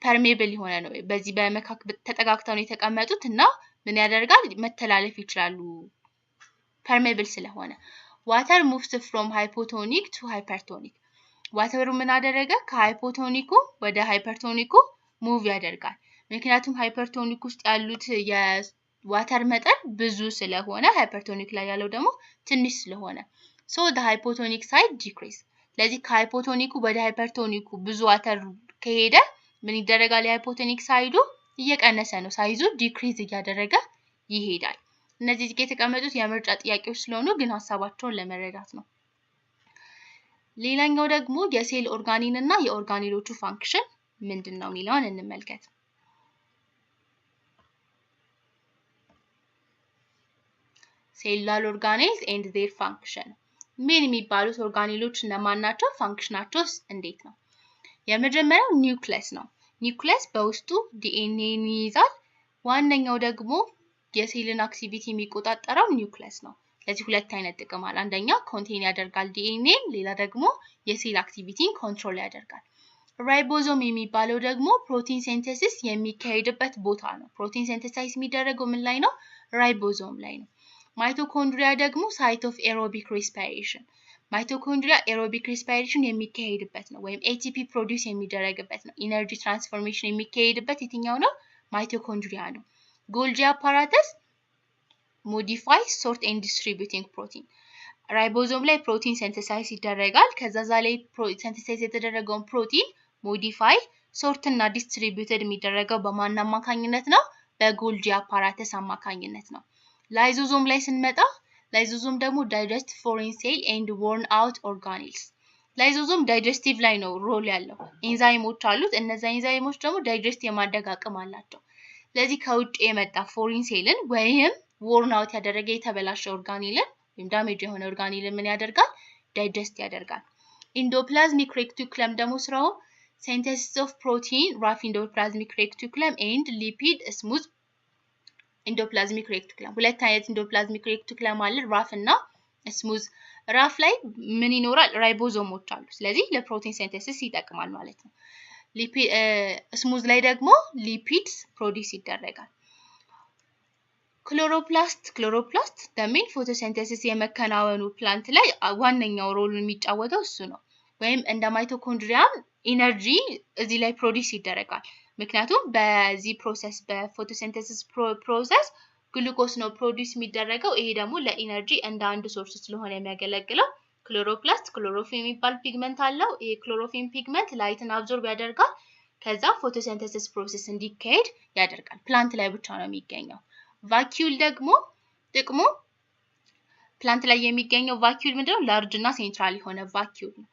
ፐርሜብል የሆነ ነው በዚህ በመካከል ተጠጋግተው ነው የተቀመጡት እና ምን ያደርጋል መተላለፍ ይችላሉ ፐርሜብል ስለሆነ water moves from hypotonic to hypertonic ዋተሩ ምን አደረገ ከሃይፖቶኒኩ ወደ ሃይፐርቶኒኩ ሙቭ ያደርጋል ምክንያቱም ሃይፐርቶኒክ ውስጥ ያሉት የዋተር መጠን ብዙ ስለሆነ ሃይፐርቶኒክ ላይ ያለው ደግሞ ትንሽ ስለሆነ so the hypotonic side decrease ለዚህ ከሃይፖቶኒኩ ወደ ሃይፐርቶኒኩ ብዙ ዋተር ከሄደ ምን ይደረጋል የሃይፖቶኒክ ሳይዱ እየቀነሰ ነው ሳይዙ ዲክሪዝ እያደረገ ይሄዳል እነዚህ እዚህ የተቀመጡት የምርጫ ጥያቄዎች ስለሆኑ ግን ሐሳባቸውን ለመረዳት ነው ሌላኛው ደግሞ የሴል ኦርጋኒን እና የኦርጋኒሎቹ ፋንክሽን ምንድነው የሚለውን እንመልከት cellular organelles and their function ምን የሚባሉት ኦርጋኒሎች እነማን ናቸው ፋንክሽናቸውስ እንዴት ነው የመጀመሪያው ኒውክሊየስ ነው ኒውክሊየስ በውስጡ ዲኤንኤን ይይዛል ዋነኛው ደግሞ የሴልን አክቲቪቲ የሚቆጣጠረው ኒውክሊየስ ነው ለዚህ ሁለት አይነት ጥቅም አለ አንደኛ ኮንቴን ያደርጋል ዲኤንኤ ሌላ ደግሞ የሴል አክቲቪቲን ኮንትሮል ያደርጋል ራይቦዞም የሚባለው ደግሞ ፕሮቲን ሲንተሲስ የሚካሄድበት ቦታ ነው ፕሮቲን ሲንተሳይዝ የሚደረገው ምን ላይ ነው ራይቦዞም ላይ ነው ማይቶኮንድሪያ ደግሞ ሳይት ኦፍ ኤሮቢክ ሬስፓይሬሽን ማይቶኮንድሪያ ኤሮቢክ ሬስፓይሬሽን የሚካሄድበት ነው ወይም ኤቲፒ ፕሮዲዩስ የሚደረግበት ነው ኢነርጂ ትራንስፎርሜሽን የሚካሄድበት የትኛው ነው ማይቶኮንድሪያ ነው ጎልጂ አፓራተስ ሞዲፋይ ሶርት ኤንድ ዲስትሪቢዩቲንግ ፕሮቲን ራይቦዞም ላይ ፕሮቲን ሲንተሳይዝ ይደረጋል ከዛ ላይ ሲንተሳይዝ የተደረገውን ፕሮቲን ሞዲፋይ ሶርት እና ዲስትሪቢዩትድ የሚደረገው በማን አማካኝነት ነው በጎልጂ አፓራተስ አማካኝነት ነው ላይዞዞም ላይ ስንመጣ ላይዞዞም ደግሞ ዳይጀስት ፎሬን ሴል ኤንድ ወርን አውት ኦርጋኒልስ ላይዞዞም ዳይጀስቲቭ ላይ ነው ሮል ያለው ኤንዛይሞች አሉት እነዛ ኤንዛይሞች ደግሞ ዳይጀስት የማድረግ አቅም አላቸው ለዚህ ከውጭ የመጣ ፎሬን ሴልን ወይም ወርን አውት ያደረገ የተበላሸ ኦርጋኒልን ወይም ዳሜጅ የሆነ ኦርጋኒልን ምን ያደርጋል ዳይጀስት ያደርጋል ኢንዶፕላዝሚክ ሬክቲኩለም ደግሞ ስራው ሲንተሲስ ኦፍ ፕሮቲን ራፍ ኢንዶፕላዝሚክ ሬክቲኩለም ኤንድ ሊፒድ ስሙዝ ኢንዶፕላዝሚክ ሬክቲኩለም ሁለት አይነት ኢንዶፕላዝሚክ ሬክቲኩለም አለ ራፍ እና ስሙዝ ራፍ ላይ ምን ይኖራል ራይቦዞሞች አሉ ስለዚህ ለፕሮቲን ሲንተሲስ ይጠቅማል ማለት ነው ሊፒድ ስሙዝ ላይ ደግሞ ሊፒድስ ፕሮዲዩስ ይደረጋል ክሎሮፕላስት ደሜን ፎቶሲንተሲስ የመከናወኑ ፕላንት ላይ ዋነኛው ሮሉን የሚጫወተው እሱ ነው ወይም እንደ ማይቶኮንድሪያም ኢነርጂ እዚህ ላይ ፕሮዲዩስ ይደረጋል ምክንያቱም በዚህ ፕሮሰስ በፎቶሲንተሲስ ፕሮሰስ ግሉኮስ ነው ፕሮዲዩስ የሚደረገው ይሄ ደግሞ ለኢነርጂ እንደ አንድ ሶርስ ስለሆነ የሚያገለግለው ክሎሮፕላስት ክሎሮፊል የሚባል ፒግመንት አለው። ይሄ ክሎሮፊል ፒግመንት ላይትን አብዞርብ ያደርጋል። ከዛ ፎቶሲንተሲስ ፕሮሰስ እንዲካሄድ ያደርጋል። ፕላንት ላይ ብቻ ነው የሚገኘው። ቫኪዩል ደግሞ ጥቅሙ ፕላንት ላይ የሚገኘው ቫኪዩል ምንድነው? ላርጅ እና ሴንትራል የሆነ ቫኪዩል ነው።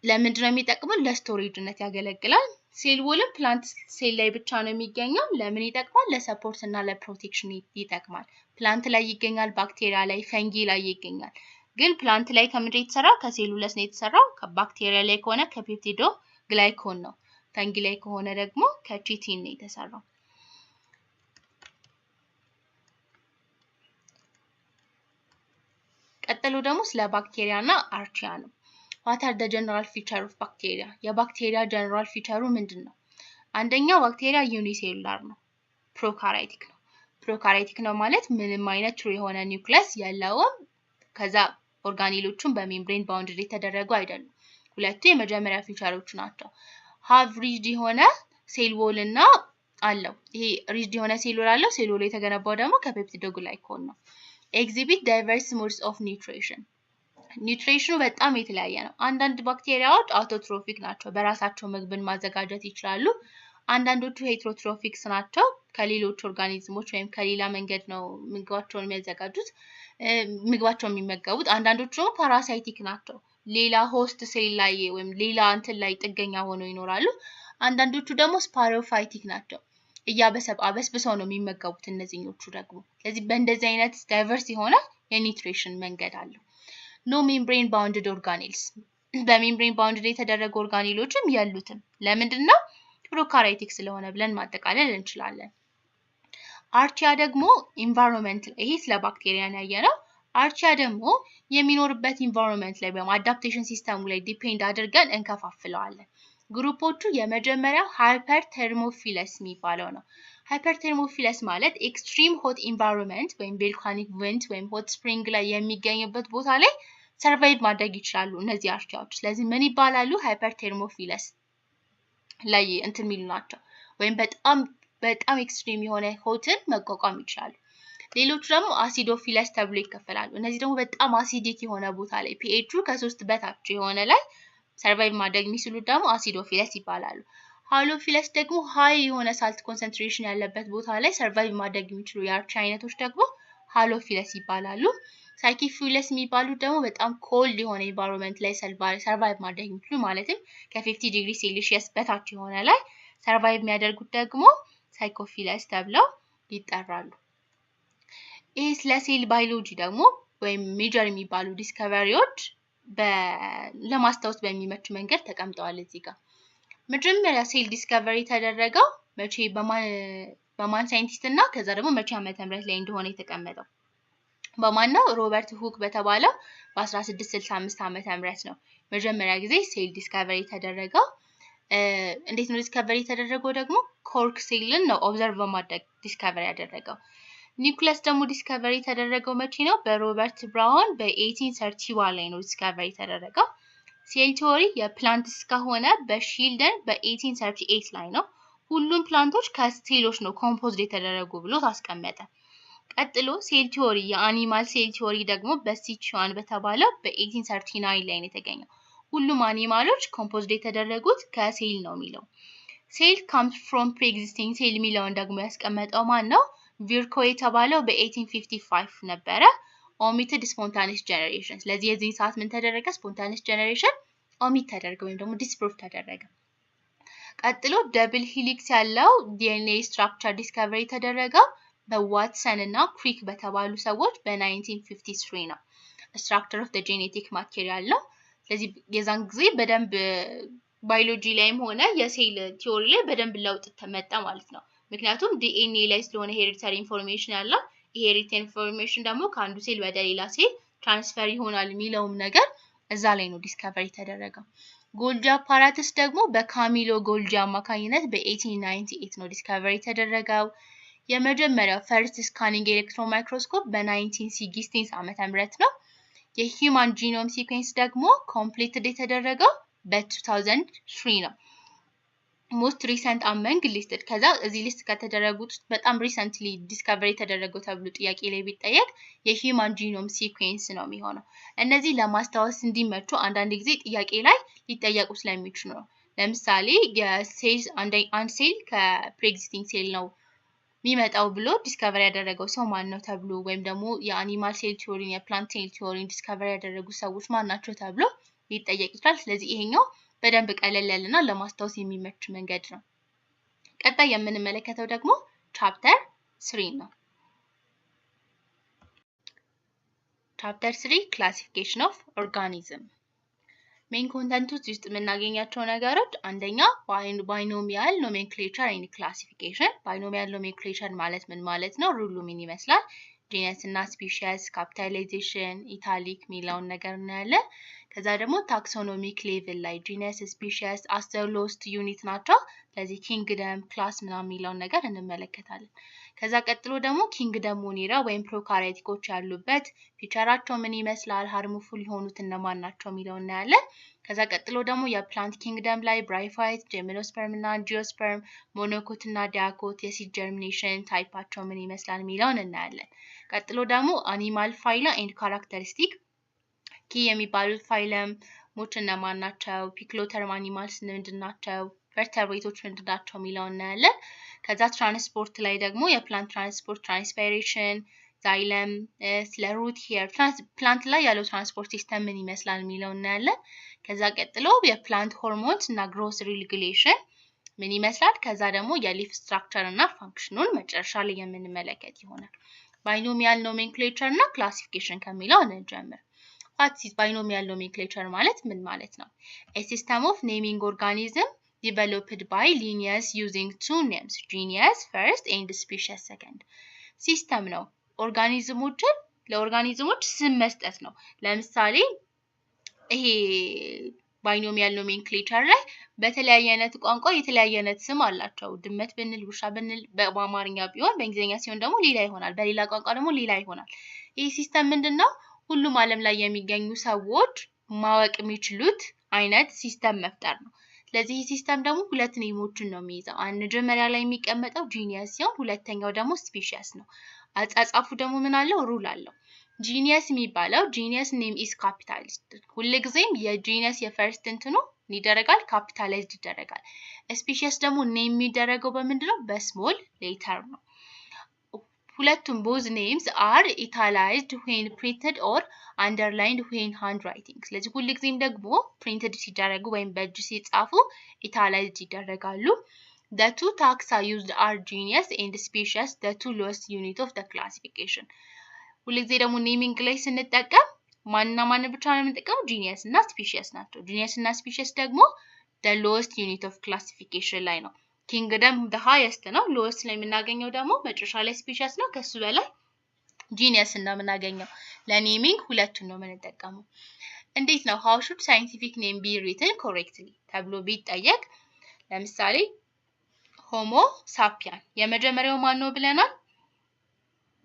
ለምንድነው የሚጠቅመው? ለስቶሬጅነት ያገለግላል። ሴል ወልም ፕላንት ሴል ላይ ብቻ ነው የሚገኘው። ለምን ይጠቅማል? ለሰፖርት እና ለፕሮቴክሽን ይጠቅማል። ፕላንት ላይ ይገኛል፣ ባክቴሪያ ላይ፣ ፈንጊ ላይ ይገኛል። ግን ፕላንት ላይ ከምንድን የተሰራው? ከሴሉለስ ነው የተሰራው። ከባክቴሪያ ላይ ከሆነ ከፔፕቲዶ ግላይኮን ነው። ፈንጊ ላይ ከሆነ ደግሞ ከቺቲን ነው የተሰራው። ቀጥሎ ደግሞ ስለ ባክቴሪያ እና አርቺያ ነው። What are the general feature of bacteria? የባክቴሪያ ጀነራል ፊቸሩ ምንድነው? አንደኛው ባክቴሪያ ዩኒሴሉላር ነው፣ ፕሮካሪዮቲክ ነው። ፕሮካሪዮቲክ ነው ማለት ምንም አይነት ትሩ የሆነ ኒውክሊየስ የለውም። ከዛ ኦርጋኔሎቹም በሜምብሬን ባውንድድ የተደረጉ አይደሉም። ሁለቱ የመጀመሪያ ፊቸሮች ናቸው። ሃቭ ሪጅድ የሆነ ሴል ዎል እና አለው። ይሄ ሪጅድ የሆነ ሴል ዎል አለው። ሴል ዎል የተገነባው ደግሞ ከፔፕቲዶግላይኮን ነው። ኤግዚቢት ዳይቨርስ ሞድስ ኦፍ ኒውትሪሽን። ኒውትሪሽኑ በጣም የተለያየ ነው። አንዳንድ ባክቴሪያዎች አውቶትሮፊክ ናቸው፣ በራሳቸው ምግብን ማዘጋጀት ይችላሉ። አንዳንዶቹ ሄትሮትሮፊክስ ናቸው፣ ከሌሎች ኦርጋኒዝሞች ወይም ከሌላ መንገድ ነው ምግባቸውን የሚያዘጋጁት ምግባቸውን የሚመገቡት። አንዳንዶቹ ደግሞ ፓራሳይቲክ ናቸው፣ ሌላ ሆስት ሴል ላይ ወይም ሌላ እንትን ላይ ጥገኛ ሆነው ይኖራሉ። አንዳንዶቹ ደግሞ ስፓሮፋይቲክ ናቸው፣ አበስብሰው ነው የሚመገቡት እነዚህኞቹ ደግሞ። ስለዚህ በእንደዚህ አይነት ዳይቨርስ የሆነ የኒውትሪሽን መንገድ አለው። ኖ ሜምብሬን ባውንድድ ኦርጋኔልስ፣ በሜምብሬን ባውንድድ የተደረጉ ኦርጋኔሎችም ያሉትም። ለምንድነው? ፕሮካሪዮቲክ ስለሆነ ብለን ማጠቃለል እንችላለን። አርቺያ ደግሞ ኢንቫይሮንመንት ላይ፣ ይሄ ስለ ባክቴሪያ ያየነው። አርቺያ ደግሞ የሚኖርበት ኢንቫይሮንመንት ላይ ወይም አዳፕቴሽን ሲስተሙ ላይ ዲፔንድ አድርገን እንከፋፍለዋለን። ግሩፖቹ የመጀመሪያው ሃይፐር ቴርሞፊለስ የሚባለው ነው። ሃይፐር ቴርሞፊለስ ማለት ኤክስትሪም ሆት ኢንቫይሮንመንት ወይም ቮልካኒክ ቪንት ወይም ሆት ስፕሪንግ ላይ የሚገኝበት ቦታ ላይ ሰርቫይቭ ማድረግ ይችላሉ እነዚህ አርቺያዎች። ስለዚህ ምን ይባላሉ? ሃይፐር ቴርሞፊለስ ላይ እንትን የሚሉ ናቸው፣ ወይም በጣም ኤክስትሪም የሆነ ሆትን መቋቋም ይችላሉ። ሌሎቹ ደግሞ አሲዶፊለስ ተብሎ ይከፈላሉ። እነዚህ ደግሞ በጣም አሲዲክ የሆነ ቦታ ላይ ፒኤቹ ከ3 በታች የሆነ ላይ ሰርቫይቭ ማድረግ የሚችሉት ደግሞ አሲዶፊለስ ይባላሉ። ሃሎፊለስ ደግሞ ሃይ የሆነ ሳልት ኮንሰንትሬሽን ያለበት ቦታ ላይ ሰርቫይቭ ማድረግ የሚችሉ የአርቺያ አይነቶች ደግሞ ሃሎፊለስ ይባላሉ። ሳይኪፊለስ የሚባሉት ደግሞ በጣም ኮልድ የሆነ ኢንቫይሮንመንት ላይ ሰርቫይቭ ማድረግ የሚችሉ ማለትም ከ50 ዲግሪ ሴልሺየስ በታች የሆነ ላይ ሰርቫይቭ የሚያደርጉት ደግሞ ሳይኮፊለስ ተብለው ይጠራሉ። ይህ ስለ ሴል ባዮሎጂ ደግሞ ወይም ሜጀር የሚባሉ ዲስከቨሪዎች ለማስታወስ በሚመች መንገድ ተቀምጠዋል እዚህ ጋር። መጀመሪያ ሴል ዲስከቨሪ ተደረገው መቼ በማን ሳይንቲስት እና ከዛ ደግሞ መቼ ዓመተ ምህረት ላይ እንደሆነ የተቀመጠው በማን ነው? ሮበርት ሁክ በተባለው በ1665 ዓመተ ምህረት ነው መጀመሪያ ጊዜ ሴል ዲስከቨሪ ተደረገው። እንዴት ነው ዲስከቨሪ ተደረገው? ደግሞ ኮርክ ሴልን ነው ኦብዘርቭ በማድረግ ዲስከቨሪ ያደረገው። ኒውክሊየስ ደግሞ ዲስከቨሪ ተደረገው መቼ ነው? በሮበርት ብራውን በ1831 ላይ ነው ዲስከቨሪ ተደረገው። ሴል ቲዮሪ የፕላንትስ ከሆነ በሺልደን በ1838 ላይ ነው። ሁሉም ፕላንቶች ከሴሎች ነው ኮምፖዝድ የተደረጉ ብሎ ታስቀመጠ። ቀጥሎ ሴል ቲዮሪ የአኒማል ሴል ቲዮሪ ደግሞ በሲቹዋን በተባለው በ1839 ላይ ነው የተገኘው። ሁሉም አኒማሎች ኮምፖዝድ የተደረጉት ከሴል ነው የሚለው። ሴል comes from pre-existing ሴል የሚለውን ደግሞ ያስቀመጠው ማን ነው? ቪርኮ የተባለው በ1855 ነበረ። ኦሚትድ ስፖንታኒየስ ጀነሬሽን። ስለዚህ የዚህ ሰዓት ምን ተደረገ? ስፖንታኒየስ ጀነሬሽን ኦሚት ተደረገ ወይም ደግሞ ዲስፕሩቭ ተደረገ። ቀጥሎ ደብል ሂሊክስ ያለው ዲኤንኤ ስትራክቸር ዲስከቨሪ ተደረገው በዋትሰን እና ክሪክ በተባሉ ሰዎች በ1953 ነው። ስትራክቸር ኦፍ ዘ ጄኔቲክ ማቴሪያል ነው። ስለዚህ የዛን ጊዜ በደንብ ባዮሎጂ ላይም ሆነ የሴል ቲዮሪ ላይ በደንብ ለውጥ ተመጣ ማለት ነው። ምክንያቱም ዲኤንኤ ላይ ስለሆነ ሄሪዲታሪ ኢንፎርሜሽን ያለው፣ ሄሪዲታሪ ኢንፎርሜሽን ደግሞ ከአንዱ ሴል ወደ ሌላ ሴል ትራንስፈር ይሆናል የሚለውም ነገር እዛ ላይ ነው ዲስከቨሪ ተደረገው። ጎልጂ አፓራተስ ደግሞ በካሚሎ ጎልጂ አማካኝነት በ1898 ነው ዲስከቨሪ ተደረገው። የመጀመሪያው ፈርስት ስካኒንግ ኤሌክትሮን ማይክሮስኮፕ በ1916 ዓመተ ምህረት ነው። የሂውማን ጂኖም ሲኩዌንስ ደግሞ ኮምፕሊትድ የተደረገው በ2003 ነው። most recent among listed ከዛ እዚህ ሊስት ከተደረጉት ውስጥ በጣም recently discover የተደረገው ተብሎ ጥያቄ ላይ ቢጠየቅ የሂውማን ጂኖም ሲኩዌንስ ነው የሚሆነው። እነዚህ ለማስታወስ እንዲመቹ አንዳንድ ጊዜ ጥያቄ ላይ ሊጠየቁ ስለሚችሉ ነው። ለምሳሌ የሴል አንድ ሴል ከፕሬኤግዚስቲንግ ሴል ነው የሚመጣው ብሎ ዲስከቨር ያደረገው ሰው ማን ነው ተብሎ ወይም ደግሞ የአኒማል ሴል ቲዮሪን የፕላንት ሴል ቲዮሪን ዲስከቨር ያደረጉ ሰዎች ማን ናቸው ተብሎ ሊጠየቅ ይችላል። ስለዚህ ይሄኛው በደንብ ቀለል ያለና ለማስታወስ የሚመች መንገድ ነው። ቀጣይ የምንመለከተው ደግሞ ቻፕተር 3 ነው። ቻፕተር 3 ክላሲፊኬሽን ኦፍ ኦርጋኒዝም። ሜን ኮንተንቶች ውስጥ የምናገኛቸው ነገሮች አንደኛ ባይኖሚያል ኖሜንክሌቸር ኤንድ ክላሲፊኬሽን። ባይኖሚያል ኖሜንክሌቸር ማለት ምን ማለት ነው? ሩሉ ምን ይመስላል? ጂነስ እና ስፒሺስ፣ ካፒታላይዜሽን፣ ኢታሊክ ሚላውን ነገር እናያለን። ከዛ ደግሞ ታክሶኖሚክ ሌቭል ላይ ጂነስ፣ ስፒሺስ አስ ዘ ሎስት ዩኒት ናቸው። ስለዚህ ኪንግደም፣ ክላስ ምናምን ሚላውን ነገር እንመለከታለን። ከዛ ቀጥሎ ደግሞ ኪንግደም ሞኒራ ወይም ፕሮካሪዮቲኮች ያሉበት ፊቸራቸው ምን ይመስላል፣ ሃርሙፉል የሆኑት እነማን ናቸው ሚላውን እናያለን። ከዛ ቀጥሎ ደግሞ የፕላንት ኪንግደም ላይ ብራይፋይት፣ ጂምኖስፐርም እና አንጂኦስፐርም፣ ሞኖኮት እና ዲያኮት የሲድ ጀርሚኔሽን ታይፓቸው ምን ይመስላል ሚላውን እናያለን። ቀጥሎ ደግሞ አኒማል ፋይላ ኤንድ ካራክተሪስቲክ ኪ የሚባሉት ፋይለም ሞች እነማን ናቸው፣ ፒክሎተርም አኒማልስ ምንድን ናቸው፣ ቨርተብሬቶች ምንድን ናቸው ሚላውን እናያለን። ከዛ ትራንስፖርት ላይ ደግሞ የፕላንት ትራንስፖርት ትራንስፓይሬሽን፣ ዛይለም፣ ስለ ሩት ሄር ፕላንት ላይ ያለው ትራንስፖርት ሲስተም ምን ይመስላል ሚላውን እናያለን። ከዛ ቀጥሎ የፕላንት ሆርሞንስ እና ግሮስ ሬጉሌሽን ምን ይመስላል። ከዛ ደግሞ የሊፍ ስትራክቸር እና ፋንክሽኑን መጨረሻ ላይ የምንመለከት ይሆናል። ባይኖሚያል ኖሜንክሌቸር እና ክላሲፊኬሽን ከሚለው እንጀምር። What is binomial nomenclature ማለት ምን ማለት ነው? A system of naming organism developed by Linnaeus using two names, genus first and species second. ሲስተም ነው ኦርጋኒዝሞችን ለኦርጋኒዝሞች ስም መስጠት ነው። ለምሳሌ ይሄ ባይኖሚያል ኖሜንክሌቸር ላይ በተለያየ አይነት ቋንቋ የተለያየ አይነት ስም አላቸው። ድመት ብንል፣ ውሻ ብንል በአማርኛ ቢሆን በእንግሊዝኛ ሲሆን ደግሞ ሌላ ይሆናል፣ በሌላ ቋንቋ ደግሞ ሌላ ይሆናል። ይሄ ሲስተም ምንድነው? ሁሉም ዓለም ላይ የሚገኙ ሰዎች ማወቅ የሚችሉት አይነት ሲስተም መፍጠር ነው። ስለዚህ ይህ ሲስተም ደግሞ ሁለት ኔሞችን ነው የሚይዘው። አንድ መጀመሪያ ላይ የሚቀመጠው ጂኒየስ ሲሆን ሁለተኛው ደግሞ ስፒሺስ ነው። አጻጻፉ ደግሞ ምን አለው? ሩል አለው። ጂኒየስ የሚባለው ጂኒየስ ኔም ኢዝ ካፒታላይዝድ። ሁልጊዜም የጂኒየስ የፈርስት እንትኑ ይደረጋል ካፒታላይዝድ ይደረጋል። ስፒሺስ ደግሞ ኔም የሚደረገው በምንድነው? በስሞል ሌተር ነው። ሁለቱም both names are italicized when printed or underlined when handwriting። ስለዚህ ሁልጊዜም ደግሞ printed ሲደረጉ ወይም በእጅ ሲጻፉ italicized ይደረጋሉ። The two taxa used are genus and species, the two lowest unit of the classification። ሁልጊዜ ደግሞ ኔሚንግ ላይ ስንጠቀም ማንና ማን ብቻ ነው የምንጠቀመው? ጂኒየስ እና ስፒሺስ ናቸው። ጂኒየስ እና ስፒሺስ ደግሞ the lowest unit of classification ላይ ነው። ኪንግደም the highest ነው። lowest ላይ የምናገኘው ደግሞ መጨረሻ ላይ ስፒሺስ ነው። ከሱ በላይ ጂኒየስ ነው የምናገኘው። ለኔሚንግ ሁለቱን ነው የምንጠቀመው። እንዴት ነው how should scientific name be written correctly ተብሎ ቢጠየቅ ለምሳሌ ሆሞ ሳፒያን የመጀመሪያው ማን ነው ብለናል?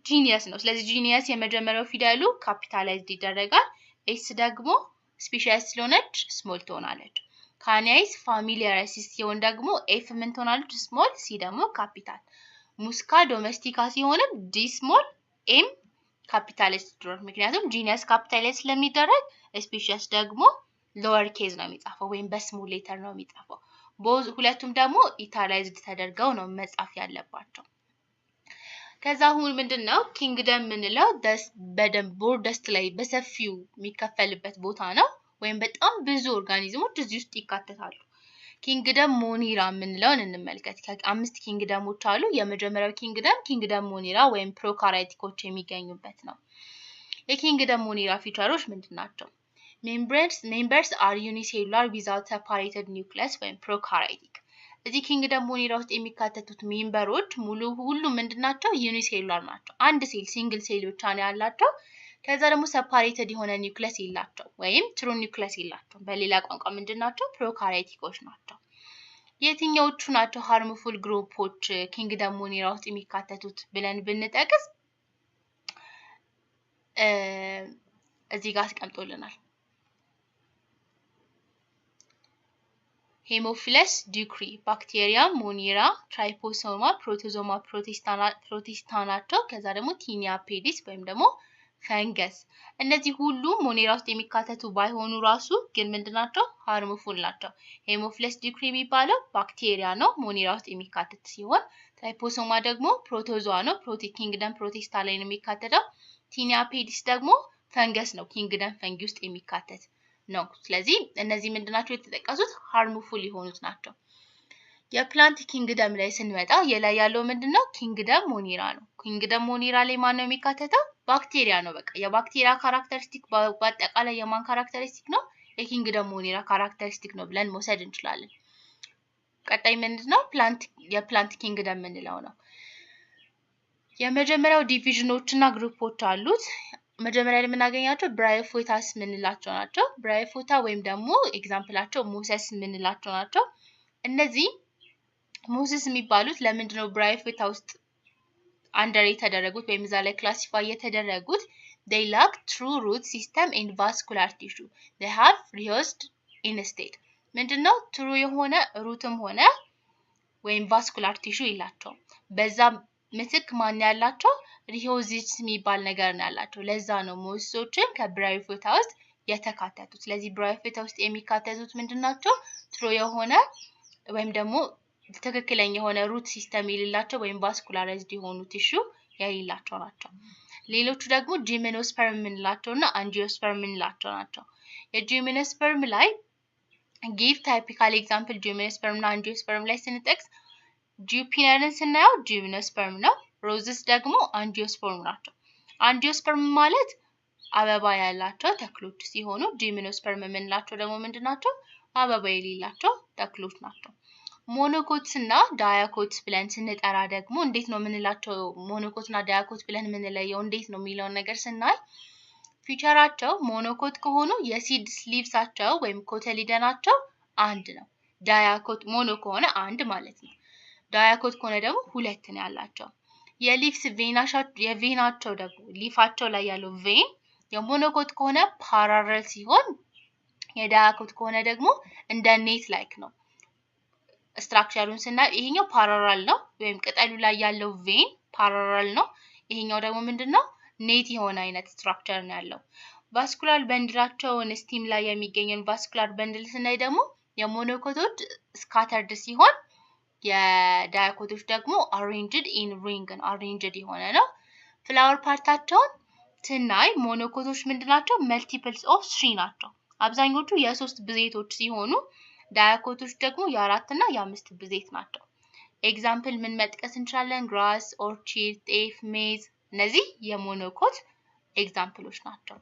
ጂኒየስ ነው። ስለዚህ ጂኒየስ የመጀመሪያው ፊደሉ ካፒታላይዝድ ይደረጋል። ኤስ ደግሞ ስፒሺስ ስለሆነች ስሞል ትሆናለች። ካኒያይስ ፋሚሊያሪስ ሲሆን ደግሞ ኤፍ ምን ትሆናለች? ስሞል። ሲ ደግሞ ካፒታል። ሙስካ ዶሜስቲካ ሲሆን ዲ ስሞል ኤም ካፒታላይዝድ ይደረጋል። ምክንያቱም ጂኒየስ ካፒታላይዝድ ስለሚደረግ ስፒሺስ ደግሞ ሎወር ኬዝ ነው የሚጻፈው ወይም በስሞል ሌተር ነው የሚጻፈው። ሁለቱም ደግሞ ኢታላይዝድ ተደርገው ነው መጻፍ ያለባቸው። ከዛ አሁን ምንድነው ኪንግደም ምንለው በደንብ ቦርደስት ላይ በሰፊው የሚከፈልበት ቦታ ነው ወይም በጣም ብዙ ኦርጋኒዝሞች እዚህ ውስጥ ይካተታሉ። ኪንግደም ሞኒራ ምንለውን እንመልከት። ከአምስት ኪንግደሞች አሉ። የመጀመሪያው ኪንግደም ሞኒራ ወይም ፕሮካሪዮቲኮች የሚገኙበት ነው። የኪንግደም ሞኒራ ፊቸሮች ምንድናቸው? members are unicellular without separated nucleus ወይም ፕሮካሪዮቲክ። እዚህ ኪንግደም ሞኒራ ውስጥ የሚካተቱት ሜምበሮች ሁሉም ምንድናቸው? ዩኒሴሉላር ናቸው። አንድ ሴል ሲንግል ሴል ብቻ ነው ያላቸው። ከዛ ደግሞ ሰፓሬትድ የሆነ ኒውክለስ የላቸው ወይም ትሩ ኒውክለስ የላቸው። በሌላ ቋንቋ ምንድናቸው? ፕሮካሪዮቲኮች ናቸው። የትኞቹ ናቸው ሃርሙፉል ግሩፖች ኪንግደም ሞኒራ ውስጥ የሚካተቱት ብለን ብንጠቅስ እዚህ ጋር አስቀምጦልናል። Haemophilus ducrei Bacteria Monera Trypanosoma Protozoa protistanaቸው ከዛ ደግሞ Taenia pedis ወይም ደግሞ ፈንገስ እነዚህ ሁሉ ሞኔራ ውስጥ የሚካተቱ ባይሆኑ ራሱ ግን ምንድናቸው ሃርምፉል ናቸው Haemophilus ducrei የሚባለው ባክቴሪያ ነው ሞኔራ ውስጥ የሚካተት ሲሆን Trypanosoma ደግሞ ፕሮቶዞአ ነው ኪንግደም ፕሮቲስታ ላይ ነው የሚካተተው Taenia pedis ደግሞ ፈንገስ ነው ኪንግደም ፈንጊ ውስጥ የሚካተት ነው ስለዚህ እነዚህ ምንድናቸው የተጠቀሱት ሃርምፉል የሆኑት ናቸው የፕላንት ኪንግደም ላይ ስንመጣ የላይ ያለው ምንድነው ኪንግደም ሞኔራ ነው ኪንግደም ሞኔራ ላይ ማን ነው የሚካተተው ባክቴሪያ ነው በቃ የባክቴሪያ ካራክተሪስቲክ በአጠቃላይ የማን ካራክተሪስቲክ ነው የኪንግደም ሞኔራ ካራክተሪስቲክ ነው ብለን መውሰድ እንችላለን ቀጣይ ምንድነው የፕላንት ኪንግደም ምንለው ነው የመጀመሪያው ዲቪዥኖችና ግሩፖች አሉት መጀመሪያ ላይ የምናገኛቸው ብራዮፎታስ ምንላቸው ናቸው ብራዮፎታ ወይም ደግሞ ኤግዛምፕላቸው ሞሰስ ምንላቸው ናቸው እነዚህ ሞሰስ የሚባሉት ለምንድነው ብራዮፎታ ውስጥ አንደር የተደረጉት ወይም እዛ ላይ ክላሲፋይ የተደረጉት they lack true root system and vascular tissue they have rehoused instead ምንድነው true የሆነ ሩትም ሆነ ወይም vascular tissue ይላቸው በዛ ምትክ ማን ያላቸው ሪሆዚስ የሚባል ነገር ነው ያላቸው ለዛ ነው ሞሰሶችን ከብራዮፎታ ውስጥ የተካተቱት ስለዚህ ብራዮፎታ ውስጥ የሚካተቱት ምንድናቸው true የሆነ ወይም ደግሞ ትክክለኛ የሆነ ሩት ሲስተም ይልላቸው ወይም ቫስኩላራይዝድ የሆኑ ቲሹ ያይላቸው ናቸው ሌሎቹ ደግሞ ጂምኖስፐርም ምንላቸውና አንጂኦስፐርም ምንላቸው ናቸው የጂምኖስፐርም ላይ ጊቭ ታይፒካል ኤግዛምፕል ጂምኖስፐርም እና አንጂኦስፐርም ላይ ስንጠቅስ ጁፒነርን ስናየው ጂምኖስፐርም ነው ሮዝስ ደግሞ አንጂኦስፐርም ናቸው አንጂኦስፐርም ማለት አበባ ያላቸው ተክሎች ሲሆኑ ጂምኖስፐርም ምንላቸው ደግሞ ምንድናቸው አበባ የሌላቸው ተክሎች ናቸው ሞኖኮትስ እና ዳያኮትስ ብለን ስንጠራ ደግሞ እንዴት ነው ምንላቸው ሞኖኮት እና ዳያኮት ብለን ምንለየው እንዴት ነው የሚለው ነገር ስናይ ፊቸራቸው ሞኖኮት ከሆኑ የሲድ ስሊቭሳቸው ወይም ኮተሊደናቸው አንድ ነው ዳያኮት ሞኖ ከሆነ አንድ ማለት ነው ዳያኮት ከሆነ ደግሞ ሁለት ነው ያላቸው የሊፍስ የቬናቸው ደግሞ ሊፋቸው ላይ ያለው ቬን የሞኖኮት ከሆነ ፓራለል ሲሆን የዳያኮት ከሆነ ደግሞ እንደ ኔት ላይክ ነው ስትራክቸሩን ስናይ ይሄኛው ፓራለል ነው ወይም ቅጠሉ ላይ ያለው ቬን ፓራለል ነው ይሄኛው ደግሞ ምንድነው ኔት የሆነ አይነት ስትራክቸር ነው ያለው ቫስኩላር በንድላቸውን ስቲም ላይ የሚገኘው ቫስኩላር በንድል ስናይ ደግሞ የሞኖኮቶች ስካተርድ ሲሆን የዳያኮቶች ደግሞ አሬንጅድ ኢን ሪንግ ነው አሬንጅድ የሆነ ነው ፍላወር ፓርታቸውን ስናይ ሞኖኮቶች ምንድናቸው መልቲፕልስ ኦፍ 3 ናቸው አብዛኞቹ የሶስት ብዜቶች ሲሆኑ ዳያኮቶች ደግሞ የአራት እና የአምስት ብዜት ናቸው ኤግዛምፕል ምን መጥቀስ እንችላለን ግራስ ኦርቺድ ጤፍ ሜዝ እነዚህ የሞኖኮት ኤግዛምፕሎች ናቸው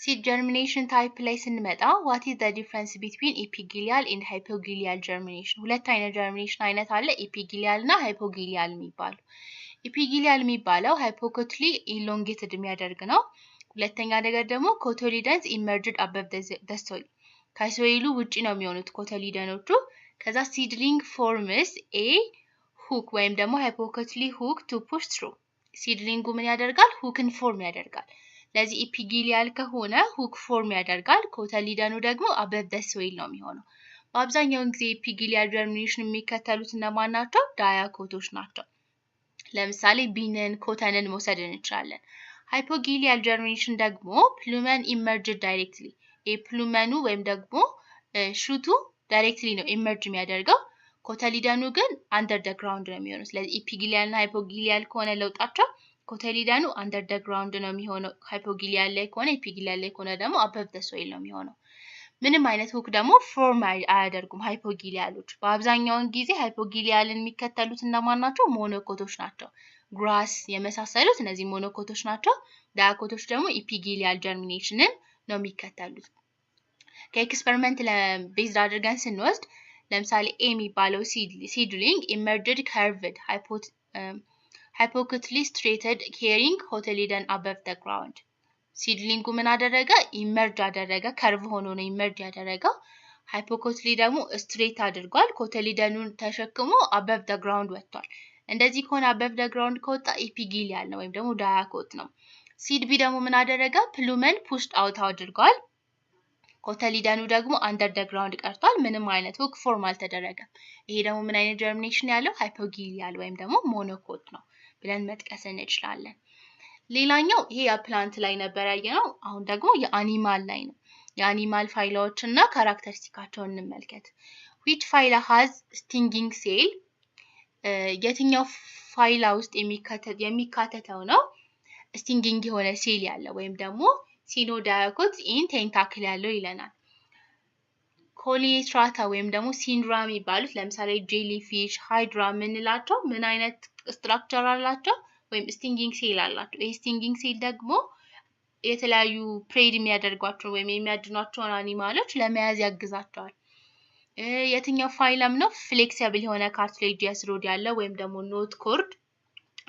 seed germination type ላይ ስንመጣ what is the difference between epigelial and hypogelial germination ሁለት አይነት germination አይነት አለ epigelial እና hypogelial የሚባሉ epigelial የሚባለው hypocotally elongated የሚያደርግ ነው ሁለተኛ ነገር ደግሞ cotyledons emerged above the soil ከሶይሉ ውጪ ነው የሚሆኑት ኮተሊደኖቹ ከዛ seedling forms a hook ወይም ደግሞ hypocotally hook to push through seedlingu ምን ያደርጋል hookን ፎርም ያደርጋል ለዚህ epigelial ከሆነ hook ፎርም ያደርጋል ኮተሊደኑ ደግሞ above the soil ነው የሚሆነው በአብዛኛው ጊዜ epigelial germination የሚከተሉት እነማን ናቸው ዳያኮቶች ናቸው ለምሳሌ ቢንን ኮተንን መውሰድ እንችላለን hypogelial germination ደግሞ plumen emerged directly የፕሉመኑ ወይም ደግሞ ሹቱ ዳይሬክትሊ ነው ኢመርጅ የሚያደርገው ኮተሊደኑ ግን አንደር ዘ ግራውንድ ነው የሚሆነው ስለዚህ epigelial እና hypogelial ከሆነ ለውጣቸው ኮተሊደኑ አንደር ዘ ግራውንድ ነው የሚሆነው hypogelial ላይ ከሆነ epigelial ላይ ከሆነ ደግሞ above the soil ነው የሚሆነው ምንም አይነት ሁክ ደግሞ ፎርም አያደርጉም hypogelialoች በአብዛኛው ጊዜ hypogelialን የሚከተሉት እነማን ናቸው ሞኖኮቶች ናቸው ግራስ የመሳሰሉት እነዚህ ሞኖኮቶች ናቸው ዳያኮቶች ደግሞ epigelial germinationን ነው የሚከተሉት ከኤክስፐሪመንት ለቤዝድ አድርገን ስንወስድ ለምሳሌ ኤ የሚባለው seedling emerged curved hypocotally straighted carrying cotyledon above the ground seedlingu ምን አደረገ ኢመርጅ አደረገ ከርቭ ሆኖ ነው ኢመርጅ ያደረገው hypocotally ደግሞ ስትሬት አድርጓል ኮተሊደኑን ተሸክሞ above the ground ወጥቷል እንደዚህ ከሆነ above the ground ከወጣ epigelial ነው ወይም ደግሞ ዳያኮት ነው seed B ደግሞ ምን አደረገ plumen pushed out አድርጓል ኮተሊደኑ ደግሞ አንደርግራውንድ ቀርቷል ምንም አይነት ሆክ ፎርም አልተደረገም ይሄ ደግሞ ምን አይነት ጀርሚኔሽን ያለው ሃይፖጊሊያል ወይም ደግሞ ሞኖኮት ነው ብለን መጥቀስ እንችላለን ሌላኛው ይሄ የፕላንት ላይ ነበር ያየነው አሁን ደግሞ የአኒማል ላይ ነው የአኒማል ፋይላዎችና ካራክተሪስቲካቸውን እንመልከት which phyla has stinging cell የትኛው ፋይላ ውስጥ የሚካተተው ነው ስቲንጊንግ የሆነ ሴል ያለው ወይም ደግሞ ሲኖዳያኮት ኢን ቴንታክል ያለው ይለናል ኮሊስትራታ ወይም ደግሞ ሲንድራም ይባሉት ለምሳሌ ጄሊፊሽ ሃይድራ ምንላቸው ምን አይነት ስትራክቸር አላቸው ወይም ስቲንጊንግ ሴል አላቸው ይሄ ስቲንጊንግ ሴል ደግሞ የተለያዩ ፕሬድ የሚያደርጓቸው ወይም የሚያድኗቸውን አኒማሎች ለመያዝ ያግዛቸዋል የትኛው ፋይለም ነው ፍሌክሲብል የሆነ ካርትሌጂየስ ሮድ ያለው ወይም ደግሞ ኖት ኮርድ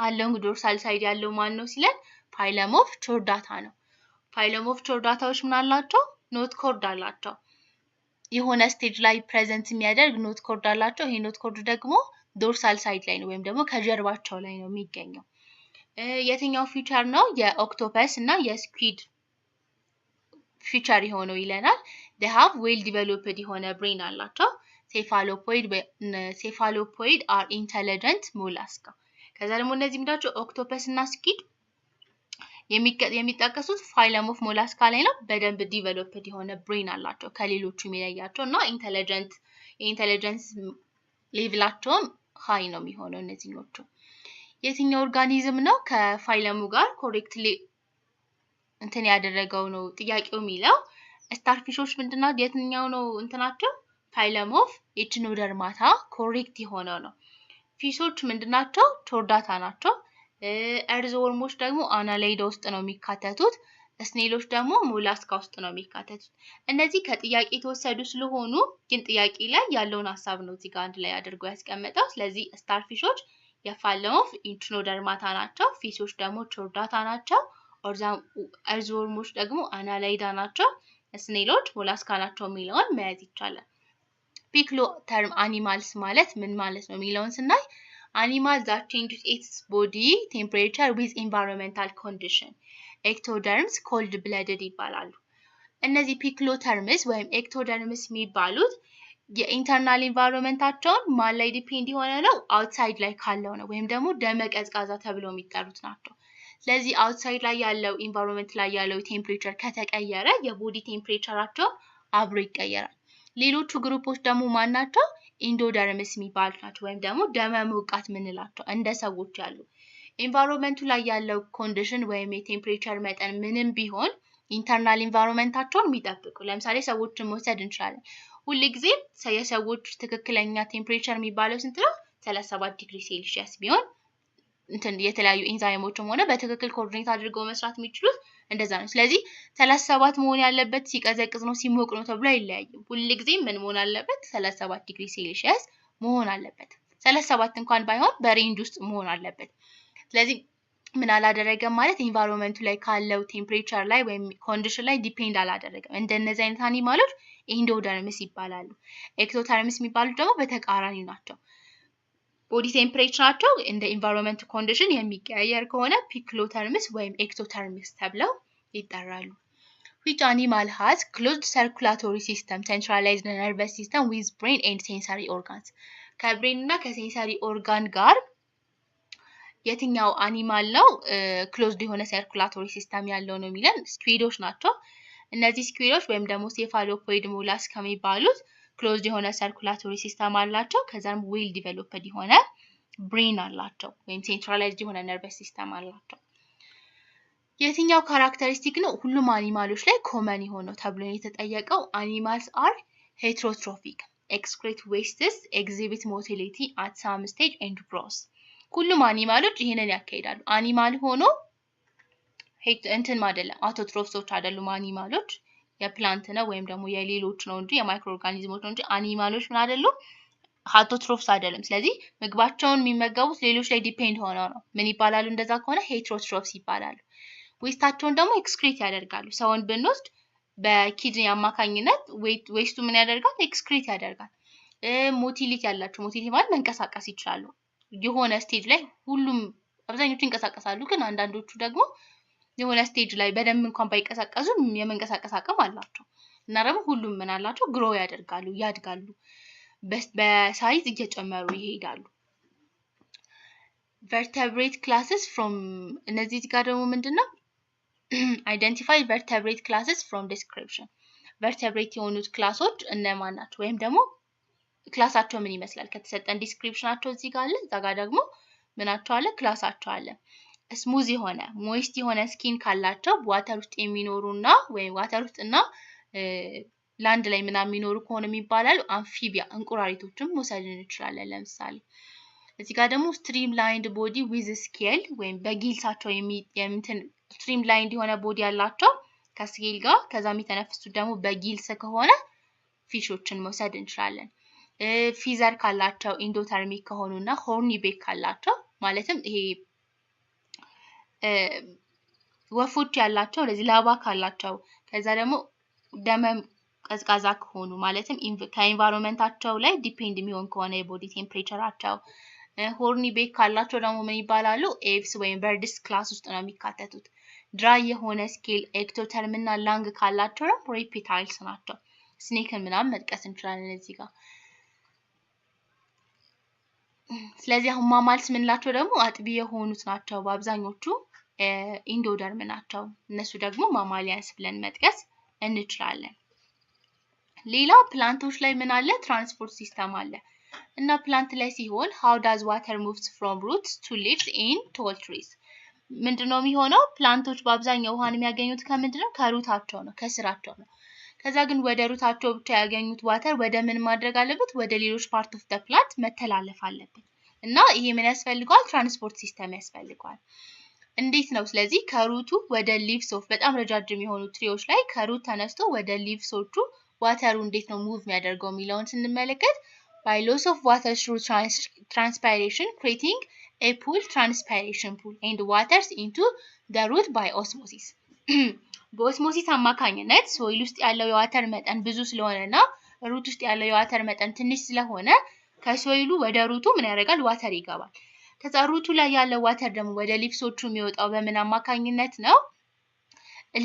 አሎንግ ዶርሳል ሳይድ ያለው ማን ነው ሲለን ፋይለም ኦፍ ቾርዳታ ነው ፋይለም ኦፍ ቾርዳታዎች ምን አላቸው ኖት ኮርድ አላቸው የሆነ ስቴጅ ላይ ፕሬዘንት የሚያደርግ ኖት ኮርድ አላቸው ይሄ ኖት ኮርድ ደግሞ ዶርሳል ሳይድ ላይ ነው ወይም ደግሞ ከጀርባቸው ላይ ነው የሚገኘው የትኛው ፊቸር ነው የኦክቶፐስ እና የስኩዊድ ፊቸር የሆነው ይለናል they have well developed የሆነ brain አላቸው cephalopoid are intelligent mollusca ከዛ ደግሞ እነዚህ ምንዳቸው ኦክቶፐስ እና ስኩዊድ የሚጠቀሱት ፋይለም ኦፍ ሞላስካ ላይ ነው በደንብ ዲቨሎፕድ የሆነ ብሬን አላቸው ከሌሎቹ የሚለያቸው እና ኢንተለጀንስ ሌቭላቸውም ሃይ ነው የሚሆነው እነዚህኞቹ የትኛው ኦርጋኒዝም ነው ከፋይለሙ ጋር ኮሬክትሊ እንትን ያደረገው ነው ጥያቄው የሚለው ስታርፊሾች ምንድነው የትኛው ነው እንትናቸው ፋይለም ኦፍ ኤችኖደርማታ ኮሬክት የሆነው ነው ፊሾች ምንድናቸው ቾርዳታ ናቸው እርዝ ወርሞች ደግሞ አናላይዳ ውስጥ ነው የሚካተቱት ስኔሎች ደግሞ ሞላስካ ውስጥ ነው የሚካተቱት እነዚህ ከጥያቄ የተወሰዱ ስለሆኑ ግን ጥያቄ ላይ ያለውን ሐሳብ ነው እዚህ ጋር አንድ ላይ አድርጎ ያስቀመጠው ስለዚህ ስታርፊሾች የፋይለም ኦፍ ኤችኖደርማታ ናቸው ፊሾች ደግሞ ቾርዳታ ናቸው እርዝ ወርሞች ደግሞ አናላይዳ ናቸው ስኔሎች ሞላስካ ናቸው የሚለውን መያዝ ይቻላል ፒክሎ ተርም አኒማልስ ማለት ምን ማለት ነው የሚለውን ስናይ animals that changes its body temperature with environmental condition ectoderms cold blooded ይባላሉ እነዚህ ፒክሎተርምስ ወይም ኤክቶደርምስ የሚባሉት የኢንተርናል ኢንቫይሮንመንታቸውን ማን ላይ ዲፔንድ የሆነ ነው አውትሳይድ ላይ ካለው ነው ወይም ደግሞ ደመ ቀዝቃዛ ተብሎ የሚጠሩት ናቸው ስለዚህ አውትሳይድ ላይ ያለው ኢንቫይሮንመንት ላይ ያለው ቴምፕሬቸር ከተቀየረ የቦዲ ቴምፕሬቸራቸው አብሮ ይቀየራል ሌሎቹ ግሩፖች ደግሞ ማን ናቸው ኢንዶደርምስ የሚባሉት ናቸው ወይም ደግሞ ደመ ሞቃት ምንላቸው እንደ ሰዎች ያሉ ኢንቫይሮንመንቱ ላይ ያለው ኮንዲሽን ወይም የቴምፕሬቸር መጠን ምንም ቢሆን ኢንተርናል ኢንቫይሮንመንታቸውን የሚጠብቁ ለምሳሌ ሰዎችን መውሰድ እንችላለን ሁሉ ጊዜ የሰዎች ትክክለኛ ቴምፕሬቸር የሚባለው ስንት ነው 37 ዲግሪ ሴልሺየስ ቢሆን እንትን የተለያዩ ኤንዛይሞችም ሆነ በትክክል ኮኦርዲኔት አድርገው መስራት የሚችሉት እንደዛ ነው ስለዚህ 37 መሆን ያለበት ሲቀዘቅዝ ነው ሲሞቅ ነው ተብሎ አይለያይም ሁሉ ጊዜ ምን መሆን አለበት 37 ዲግሪ ሴልሺየስ መሆን አለበት 37 እንኳን ባይሆን በሬንጅ ውስጥ መሆን አለበት ስለዚህ ምን አላደረገም ማለት ኢንቫይሮንመንቱ ላይ ካለው ቴምፕሬቸር ላይ ወይም ኮንዲሽን ላይ ዲፔንድ አላደረገም እንደነዚህ አይነት አኒማሎች ኢንዶደርምስ ይባላሉ ኤክቶተርምስ የሚባሉት ደግሞ በተቃራኒ ናቸው ቦዲ ቴምፕሬቸራቸው እንደ ኢንቫይሮንመንት ኮንዲሽን የሚቀያየር ከሆነ ፒክሎተርምስ ወይም ኤክቶተርምስ ተብለው ይጠራሉ which animal has closed circulatory system centralized nervous system with brain and sensory organs ከብሬን እና ከሴንሰሪ ኦርጋን ጋር የትኛው አኒማል ነው ክሎዝድ የሆነ ሰርኩላቶሪ ሲስተም ያለው ነው የሚለን ስኩዊዶች ናቸው እነዚህ ስኩዊዶች ወይም ደግሞ ሴፋሎፖይድ ሞላስ ከሚባሉት ክሎዝድ የሆነ ሰርኩላቶሪ ሲስተም አላቸው ከዛም ዌል ዲቨሎፕድ የሆነ ብሬን አላቸው ወይም ሴንትራላይዝድ የሆነ ነርቨስ ሲስተም አላቸው የትኛው ካራክተሪስቲክ ነው ሁሉም አኒማሎች ላይ ኮመን የሆነው ተብሎ የተጠየቀው animals are heterotrophic excrete wastes exhibit motility at some stage and growth ሁሉም አኒማሎች ይሄንን ያካሂዳሉ አኒማል ሆኖ እንትን አይደለም አውቶትሮፍሶች አይደሉም አኒማሎች የፕላንት ነው ወይም ደግሞ የሌሎች ነው እንጂ የማይክሮ ኦርጋኒዝሞች ነው እንጂ አኒማሎች ምን አይደሉም አውቶትሮፍስ አይደለም ስለዚህ ምግባቸውን የሚመገቡት ሌሎች ላይ ዲፔንድ ሆነው ነው ምን ይባላሉ እንደዛ ከሆነ ሄትሮትሮፍስ ይባላሉ ዌስታቸውን ደግሞ ኤክስክሪት ያደርጋሉ ሰውን ብንወስድ በኪድኒ አማካኝነት ዌስቱ ምን ያደርጋል ኤክስክሪት ያደርጋል ሞቲሊቲ ያላቸው ሞቲሊቲ ማለት መንቀሳቀስ ይችላሉ የሆነ ስቴጅ ላይ ሁሉም አብዛኞቹ ይንቀሳቀሳሉ ግን አንዳንዶቹ ደግሞ የሆነ ስቴጅ ላይ በደንብ እንኳን ባይቀሳቀሱ የመንቀሳቀስ አቅም አላቸው እና ደግሞ ሁሉም ምን አላቸው ግሮ ያደርጋሉ ያድጋሉ በሳይዝ እየጨመሩ ይሄዳሉ vertebrate classes from እነዚህ ጋር ደግሞ ምንድነው identify vertebrate classes from description vertebrate የሆኑት ክላሶች እነማን ናቸው ወይም ደግሞ ክላሳቸው ምን ይመስላል ከተሰጠን ዲስክሪፕሽናቸው እዚህ ጋር አለ እዛ ጋር ደግሞ ምናቸው አለ ክላሳቸው አለ ስሙዝ የሆነ ሞይስት የሆነ ስኪን ካላቸው ዋተር ውስጥ የሚኖሩና ወይ ዋተር ውስጥና ላንድ ላይ ምናምን የሚኖሩ ከሆነ የሚባላሉ አምፊቢያ እንቁራሪቶችም መውሰድ እንችላለን ለምሳሌ እዚህ ጋር ደግሞ streamlined body with scale ወይም በጊልሳቸው የሚንትን streamlined የሆነ ቦዲ ያላቸው ከስኬል ጋር ከዛ የሚተነፍሱት ደግሞ በጊልስ ከሆነ ፊሾችን መውሰድ እንችላለን ፊዘር ካላቸው ኢንዶተርሚክ ከሆኑና ሆርኒ ቤክ ካላቸው ማለትም ይሄ ወፎች ያላቸው ለዚህ ላባ ካላቸው ከዛ ደግሞ ደመም ቀዝቃዛ ከሆኑ ማለትም ከኤንቫይሮንመንታቸው ላይ ዲፔንድ የሚሆን ከሆነ የቦዲ ቴምፕሬቸራቸው ሆርኒ ቤክ ካላቸው ደግሞ ምን ይባላሉ ኤቭስ ወይም በርድስ ክላስ ውስጥ ነው የሚካተቱት ድራይ የሆነ ስኬል ኤክቶተርም እና ላንግ ካላቸው ደግሞ ሬፕታይልስ ናቸው ስኔክን ምናምን መጥቀስ እንችላለን እዚህ ጋር ስለዚህ አሁን ማማልስ ምንላቸው ደግሞ አጥቢ የሆኑት ናቸው በአብዛኞቹ ኢንዶደርም ናቸው እነሱ ደግሞ ማማሊያንስ ብለን መጥቀስ እንችላለን ሌላ ፕላንቶች ላይ ምን አለ ትራንስፖርት ሲስተም አለ እና ፕላንት ላይ ሲሆን how does water moves from roots to leaves in tall trees ምንድነው የሚሆነው ፕላንቶች በአብዛኛው ውሃን የሚያገኙት ከምንድነው ከሩታቸው ነው ከስራቸው ነው ከዛ ግን ወደ ሩታቸው ብቻ ያገኙት ዋተር ወደ ምን ማድረግ አለበት ወደ ሌሎች ፓርት ኦፍ ዘ ፕላንት መተላለፍ አለበት እና ይሄ ምን ያስፈልጋል ትራንስፖርት ሲስተም ያስፈልጋል እንዴት ነው ስለዚህ ከሩቱ ወደ ሊቭስ ኦፍ በጣም ረጃጅም የሆኑ ትሪዎች ላይ ከሩት ተነስቶ ወደ ሊቭሶቹ ዋተሩ እንዴት ነው ሙቭ የሚያደርገው የሚለውን ስንመለከት by loss of water through transpiration creating a pool transpiration pool and waters into the root by osmosis በኦስሞሲስ አማካኝነት ሶይል ውስጥ ያለው የዋተር መጠን ብዙ ስለሆነና ሩት ውስጥ ያለው የዋተር መጠን ትንሽ ስለሆነ ከሶይሉ ወደ ሩቱ ምን ያደርጋል ዋተር ይገባል ከዛ ሩቱ ላይ ያለው ዋተር ደግሞ ወደ ሊቭሶቹ የሚወጣው በምን አማካኝነት ነው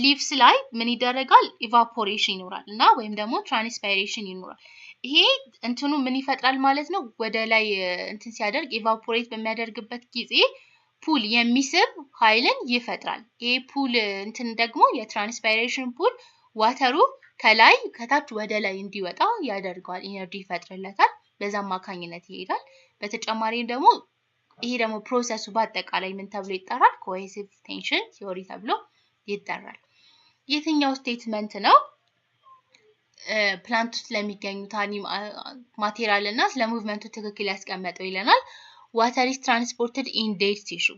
ሊቭስ ላይ ምን ይደረጋል ኢቫፖሬሽን ይኖራል እና ወይም ደግሞ ትራንስፓይሬሽን ይኖራል ይሄ እንትኑ ምን ይፈጥራል ማለት ነው ወደ ላይ እንትን ሲያደርግ ኢቫፖሬት በሚያደርግበት ጊዜ ፑል የሚስብ ኃይልን ይፈጥራል ይሄ ፑል እንትን ደግሞ የትራንስፓይሬሽን ፑል ዋተሩ ከላይ ከታች ወደ ላይ እንዲወጣ ያደርጋል ኢነርጂ ይፈጥርለታል በዛ አማካኝነት ይሄዳል በተጨማሪ ደግሞ ይሄ ደግሞ ፕሮሰሱ በአጠቃላይ ምን ተብሎ ይጠራል ኮሄሲቭ ቴንሽን ቲዮሪ ተብሎ ይጠራል የትኛው ስቴትመንት ነው ፕላንት ውስጥ ለሚገኙት ማቴሪያል እና ስለ ሙቭመንቱ ትክክል ያስቀመጠው ይለናል water is transported in dead tissue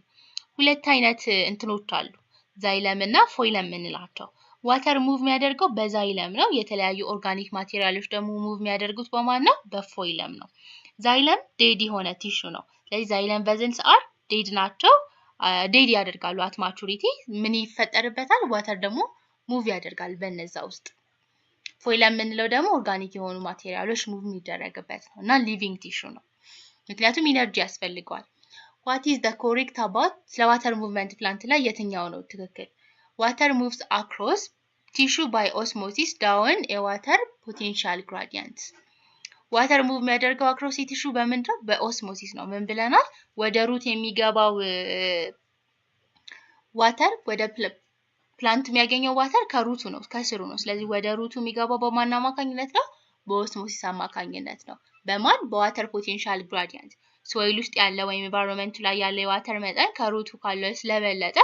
ሁለት አይነት እንትኖች አሉ ዛይለም እና ፎይለም እንላቸው ዋተር ሙቭ የሚያደርገው በዛይለም ነው የተለያዩ ኦርጋኒክ ማቴሪያሎች ደግሞ ሙቭ የሚያደርጉት በማን ነው በፎይለም ነው ዛይለም ዴድ የሆነ ቲሹ ነው ስለዚህ ዛይለም ቨዝልስ አር ዴድ ናቸው ዴድ ያደርጋሉ አት ማቹሪቲ ምን ይፈጠርበታል ዋተር ደግሞ ሙቭ ያደርጋል በነዛ ውስጥ ፎይለም ምንለው ደግሞ ኦርጋኒክ የሆኑ ማቴሪያሎች ሙቭ የሚደረግበት ነውና ሊቪንግ ቲሹ ነው ምክንያቱም ኢነርጂ ያስፈልጋል what is the correct about ስለ water movement plant ላይ የትኛው ነው ትክክል water moves across tissue by osmosis down a water potential gradient water move የሚያደርገው across tissue በምንድነው በኦስሞሲስ ነው ምን ብለናል ወደ ሩት የሚገባው ዋተር ወደ ፕላንት የሚያገኘው ዋተር ከሩቱ ነው ከስሩ ነው ስለዚህ ወደ ሩቱ የሚገባው በማን አማካኝነት ነው በኦስሞሲስ አማካኝነት ነው በማን በዋተር ፖቴንሻል ግራዲየንት ሶይል ውስጥ ያለ ወይም ኢንቫይሮንመንት ላይ ያለ የዋተር መጠን ከሩቱ ካለው ስለበለጠ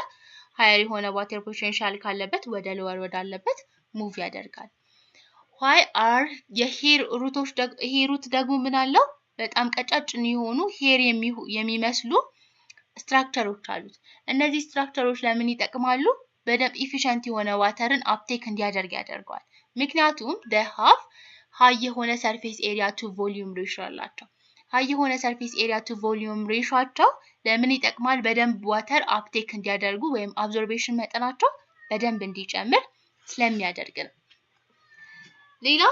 ሃየር የሆነ ዋተር ፖቴንሻል ካለበት ወደ ሎወር ወዳለበት ሙቭ ያደርጋል why are የሄር ሩቶች ይሄ ሩት ደግሞ ምን አለው በጣም ቀጫጭን የሆኑ ሄር የሚመስሉ ስትራክቸሮች አሉት እነዚህ ስትራክቸሮች ለምን ይጠቅማሉ በደም ኢፊሺየንት የሆነ ዋተርን አፕቴክ እንዲያደርግ ያደርጋል ምክንያቱም they have high የሆነ surface area to volume ratio አላቸው high የሆነ surface area to volume ratioአቸው ለምን ይጠቅማል በደንብ ዋተር አፕቴክ እንዲያደርጉ ወይም አብዞርቤሽን መጠናቸው በደንብ እንዲጨምር ስለሚያደርግ ነው ሌላ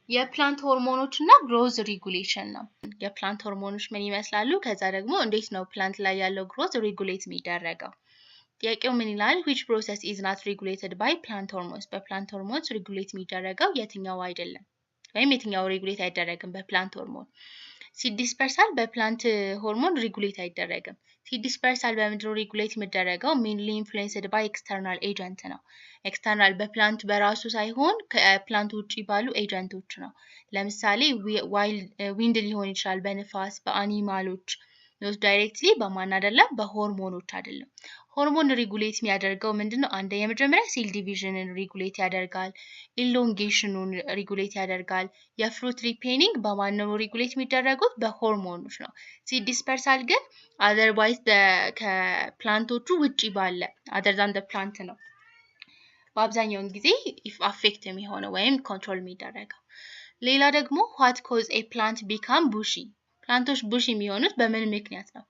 የፕላንት ሆርሞኖች እና ግሮዝ ሬጉሌሽን ነው የፕላንት ሆርሞኖች ምን ይመስላሉ ከዛ ደግሞ እንዴት ነው ፕላንት ላይ ያለው ግሮዝ ሬጉሌት የሚደረገው ጥያቄው ምን ይላል? which process is not regulated by plant hormones? በፕላንት ሆርሞንስ ሬጉሌት የሚደረገው የትኛው አይደለም ወይም የትኛው ሬጉሌት አይደረግም በፕላንት ሆርሞን? ሲድ ዲስፐርሳል በፕላንት ሆርሞን ሬጉሌት አይደረግም። ሲድ ዲስፐርሳል በምንድነው ሬጉሌት የሚደረገው? ሜንሊ ኢንፍሉዌንስድ ባይ ኤክስተርናል ኤጀንት ነው። ኤክስተርናል በፕላንት በራሱ ሳይሆን ከፕላንት ውጪ ባሉ ኤጀንቶች ነው። ለምሳሌ ዊንድ ሊሆን ይችላል፣ በንፋስ፣ በአኒማሎች ነው። ዳይሬክትሊ በማን አይደለም? በሆርሞኖች አይደለም። ሆርሞን ሬጉሌት የሚያደርገው ምንድነው? አንደ የመጀመሪያ ሴል ዲቪዥንን ሬጉሌት ያደርጋል። ኢሎንጌሽኑን ሬጉሌት ያደርጋል። የፍሩት ሪፔኒንግ በማን ነው ሬጉሌት የሚደረጉት? በሆርሞኖች ነው። ሲድ ዲስፐርሳል ግን አዘርዋይዝ ከፕላንቶቹ ውጪ ባለ አዘር ዛን ፕላንት ነው በአብዛኛውን ጊዜ አፌክት የሚሆነው ወይም ኮንትሮል የሚደረገው። ሌላ ደግሞ what cause a plant become bushy? ፕላንቶች ቡሽ የሚሆኑት በምን ምክንያት ነው?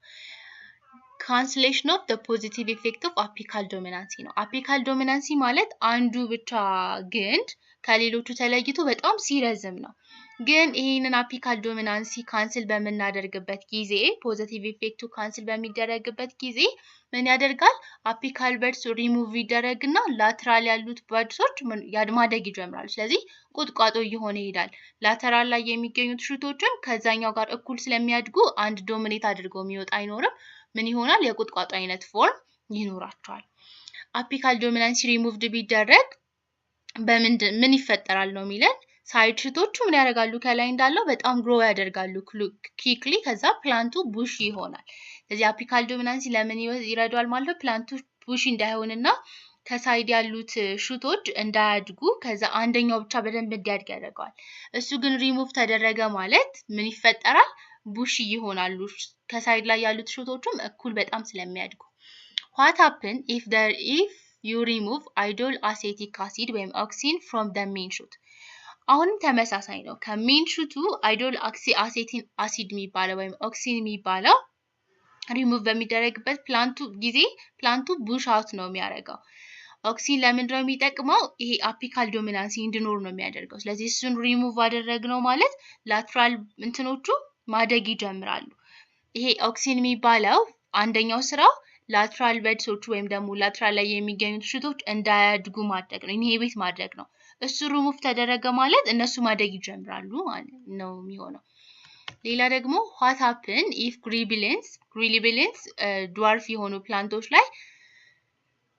cancellation of the positive effect of apical dominancy ነው። apical dominancy ማለት አንዱ ብቻ ግንድ ከሌሎቹ ተለይቶ በጣም ሲረዝም ነው። ግን ይሄንን አፒካል ዶሚናንሲ ካንስል በምናደርግበት ጊዜ ፖዚቲቭ ኢፌክቱ ካንስል በሚደረግበት ጊዜ ምን ያደርጋል? አፒካል በድስ ሪሙቭ ይደረግና ላተራል ያሉት በድሶች ማደግ ይጀምራሉ። ስለዚህ ቁጥቋጦ እየሆነ ይሄዳል። ላተራል ላይ የሚገኙት ሹቶችም ከዛኛው ጋር እኩል ስለሚያድጉ አንድ ዶሚኔት አድርገው የሚወጣ አይኖርም። ምን ይሆናል? የቁጥቋጦ አይነት ፎርም ይኖራቸዋል። አፒካል ዶሚናንሲ ሪሙቭድ ቢደረግ ምን ይፈጠራል ነው የሚለን? ሳይድ ሽቶቹ ምን ያደርጋሉ? ከላይ እንዳለው በጣም ግሮ ያደርጋሉ ኪክሊ። ከዛ ፕላንቱ ቡሽ ይሆናል። ስለዚህ አፒካል ዶሚናንሲ ለምን ይረዳል ማለት ነው? ፕላንቱ ቡሽ እንዳይሆንና ከሳይድ ያሉት ሹቶች እንዳያድጉ ከዛ አንደኛው ብቻ በደንብ እንዲያድግ ያደርገዋል። እሱ ግን ሪሙቭ ተደረገ ማለት ምን ይፈጠራል? ቡሽ ይሆናሉ። ከሳይድ ላይ ያሉት ሹቶቹም እኩል በጣም ስለሚያድጉ። what happen if you remove idle acetic acid ወይም ኦክሲን from the main shoot? አሁንም ተመሳሳይ ነው። ከሜን ሹቱ አይዶል አሴቲን አሲድ የሚባለው ወይም ኦክሲን የሚባለው ሪሙቭ በሚደረግበት ፕላንቱ ቡሽ አውት ነው የሚያደርገው። ኦክሲን ለምንድን ነው የሚጠቅመው? ይሄ አፒካል ዶሚናንሲ እንዲኖር ነው የሚያደርገው። ስለዚህ እሱን ሪሙቭ አደረግነው ማለት ላትራል እንትኖቹ ማደግ ይጀምራሉ። ይሄ ኦክሲን የሚባለው አንደኛው ስራው ላትራል በድሶቹ ወይም ደግሞ ላትራል ላይ የሚገኙት ሽቶች እንዳያድጉ ማድረግ ነው፣ ኢንሂቢት ማድረግ ነው። እሱ ሪሙቭ ተደረገ ማለት እነሱ ማደግ ይጀምራሉ ማለት ነው የሚሆነው። ሌላ ደግሞ what happen if ግሪቢሊንስ ድዋርፍ የሆኑ ፕላንቶች ላይ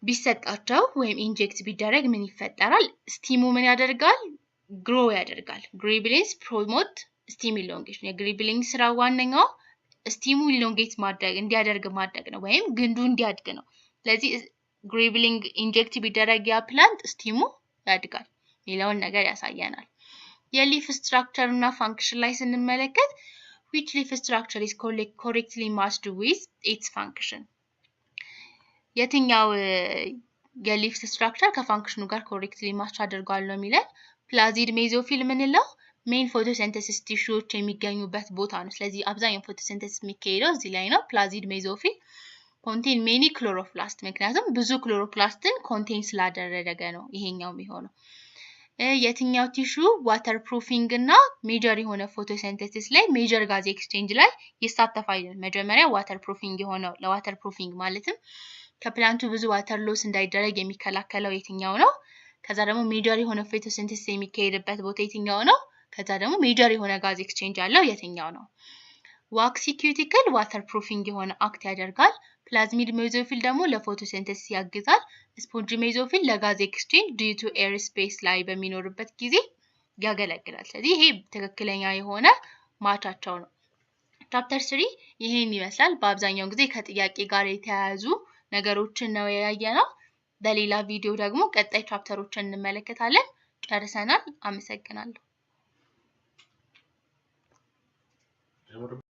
ቢሰጣቸው ወይም ኢንጀክት ቢደረግ ምን ይፈጠራል? ስቲሙ ምን ያደርጋል? ግሮ ያደርጋል። ግሪቢሊንስ ፕሮሞት ስቲም ኢሎንጌሽን። የግሪቢሊንስ ስራ ዋነኛው ስቲሙ ኢሎንጌት ማድረግ እንዲያደርግ ማድረግ ነው ወይም ግንዱ እንዲያድግ ነው። ስለዚህ ግሪቢሊንግ ኢንጀክት ቢደረግ ያ ፕላንት ስቲሙ ያድጋል። ሌላውን ነገር ያሳየናል። የሊፍ ስትራክቸር እና ፋንክሽን ላይ ስንመለከት which leaf structure is correctly matched with its function? የትኛው የሊፍ ስትራክቸር ከፋንክሽኑ ጋር ኮሬክትሊ ማች አድርጓል ነው የሚለን። ፕላዚድ ሜዞፊል ምንለው ሜን ፎቶሲንተሲስ ቲሹዎች የሚገኙበት ቦታ ነው። ስለዚህ አብዛኛው ፎቶሲንተሲስ የሚካሄደው እዚህ ላይ ነው። ፕላዚድ ሜዞፊል ኮንቴን ሜኒ ክሎሮፕላስት፣ ምክንያቱም ብዙ ክሎሮፕላስትን ኮንቴን ስላደረገ ነው ይሄኛው የሚሆነው። የትኛው ቲሹ ዋተር ፕሩፊንግ እና ሜጀር የሆነ ፎቶሲንተሲስ ላይ ሜጀር ጋዝ ኤክስቼንጅ ላይ ይሳተፋል? መጀመሪያ ዋተር ፕሩፊንግ የሆነው ለዋተር ፕሩፊንግ ማለትም ከፕላንቱ ብዙ ዋተር ሎስ እንዳይደረግ የሚከላከለው የትኛው ነው? ከዛ ደግሞ ሜጀር የሆነ ፎቶሲንተሲስ የሚካሄድበት ቦታ የትኛው ነው? ከዛ ደግሞ ሜጀር የሆነ ጋዝ ኤክስቼንጅ ያለው የትኛው ነው? ዋክሲ ኩቲክል ዋተር ፕሩፊንግ የሆነ አክት ያደርጋል። ፕላዝሚድ ሜዞፊል ደግሞ ለፎቶሲንተሲስ ያግዛል። ስፖንጂ ሜዞፊል ለጋዝ ኤክስቼንጅ ዲዩ ቱ ኤር ስፔስ ላይ በሚኖርበት ጊዜ ያገለግላል። ስለዚህ ይሄ ትክክለኛ የሆነ ማቻቸው ነው። ቻፕተር 3 ይሄን ይመስላል። በአብዛኛው ጊዜ ከጥያቄ ጋር የተያያዙ ነገሮችን ነው ያየነው። በሌላ ቪዲዮ ደግሞ ቀጣይ ቻፕተሮችን እንመለከታለን። ጨርሰናል። አመሰግናለሁ።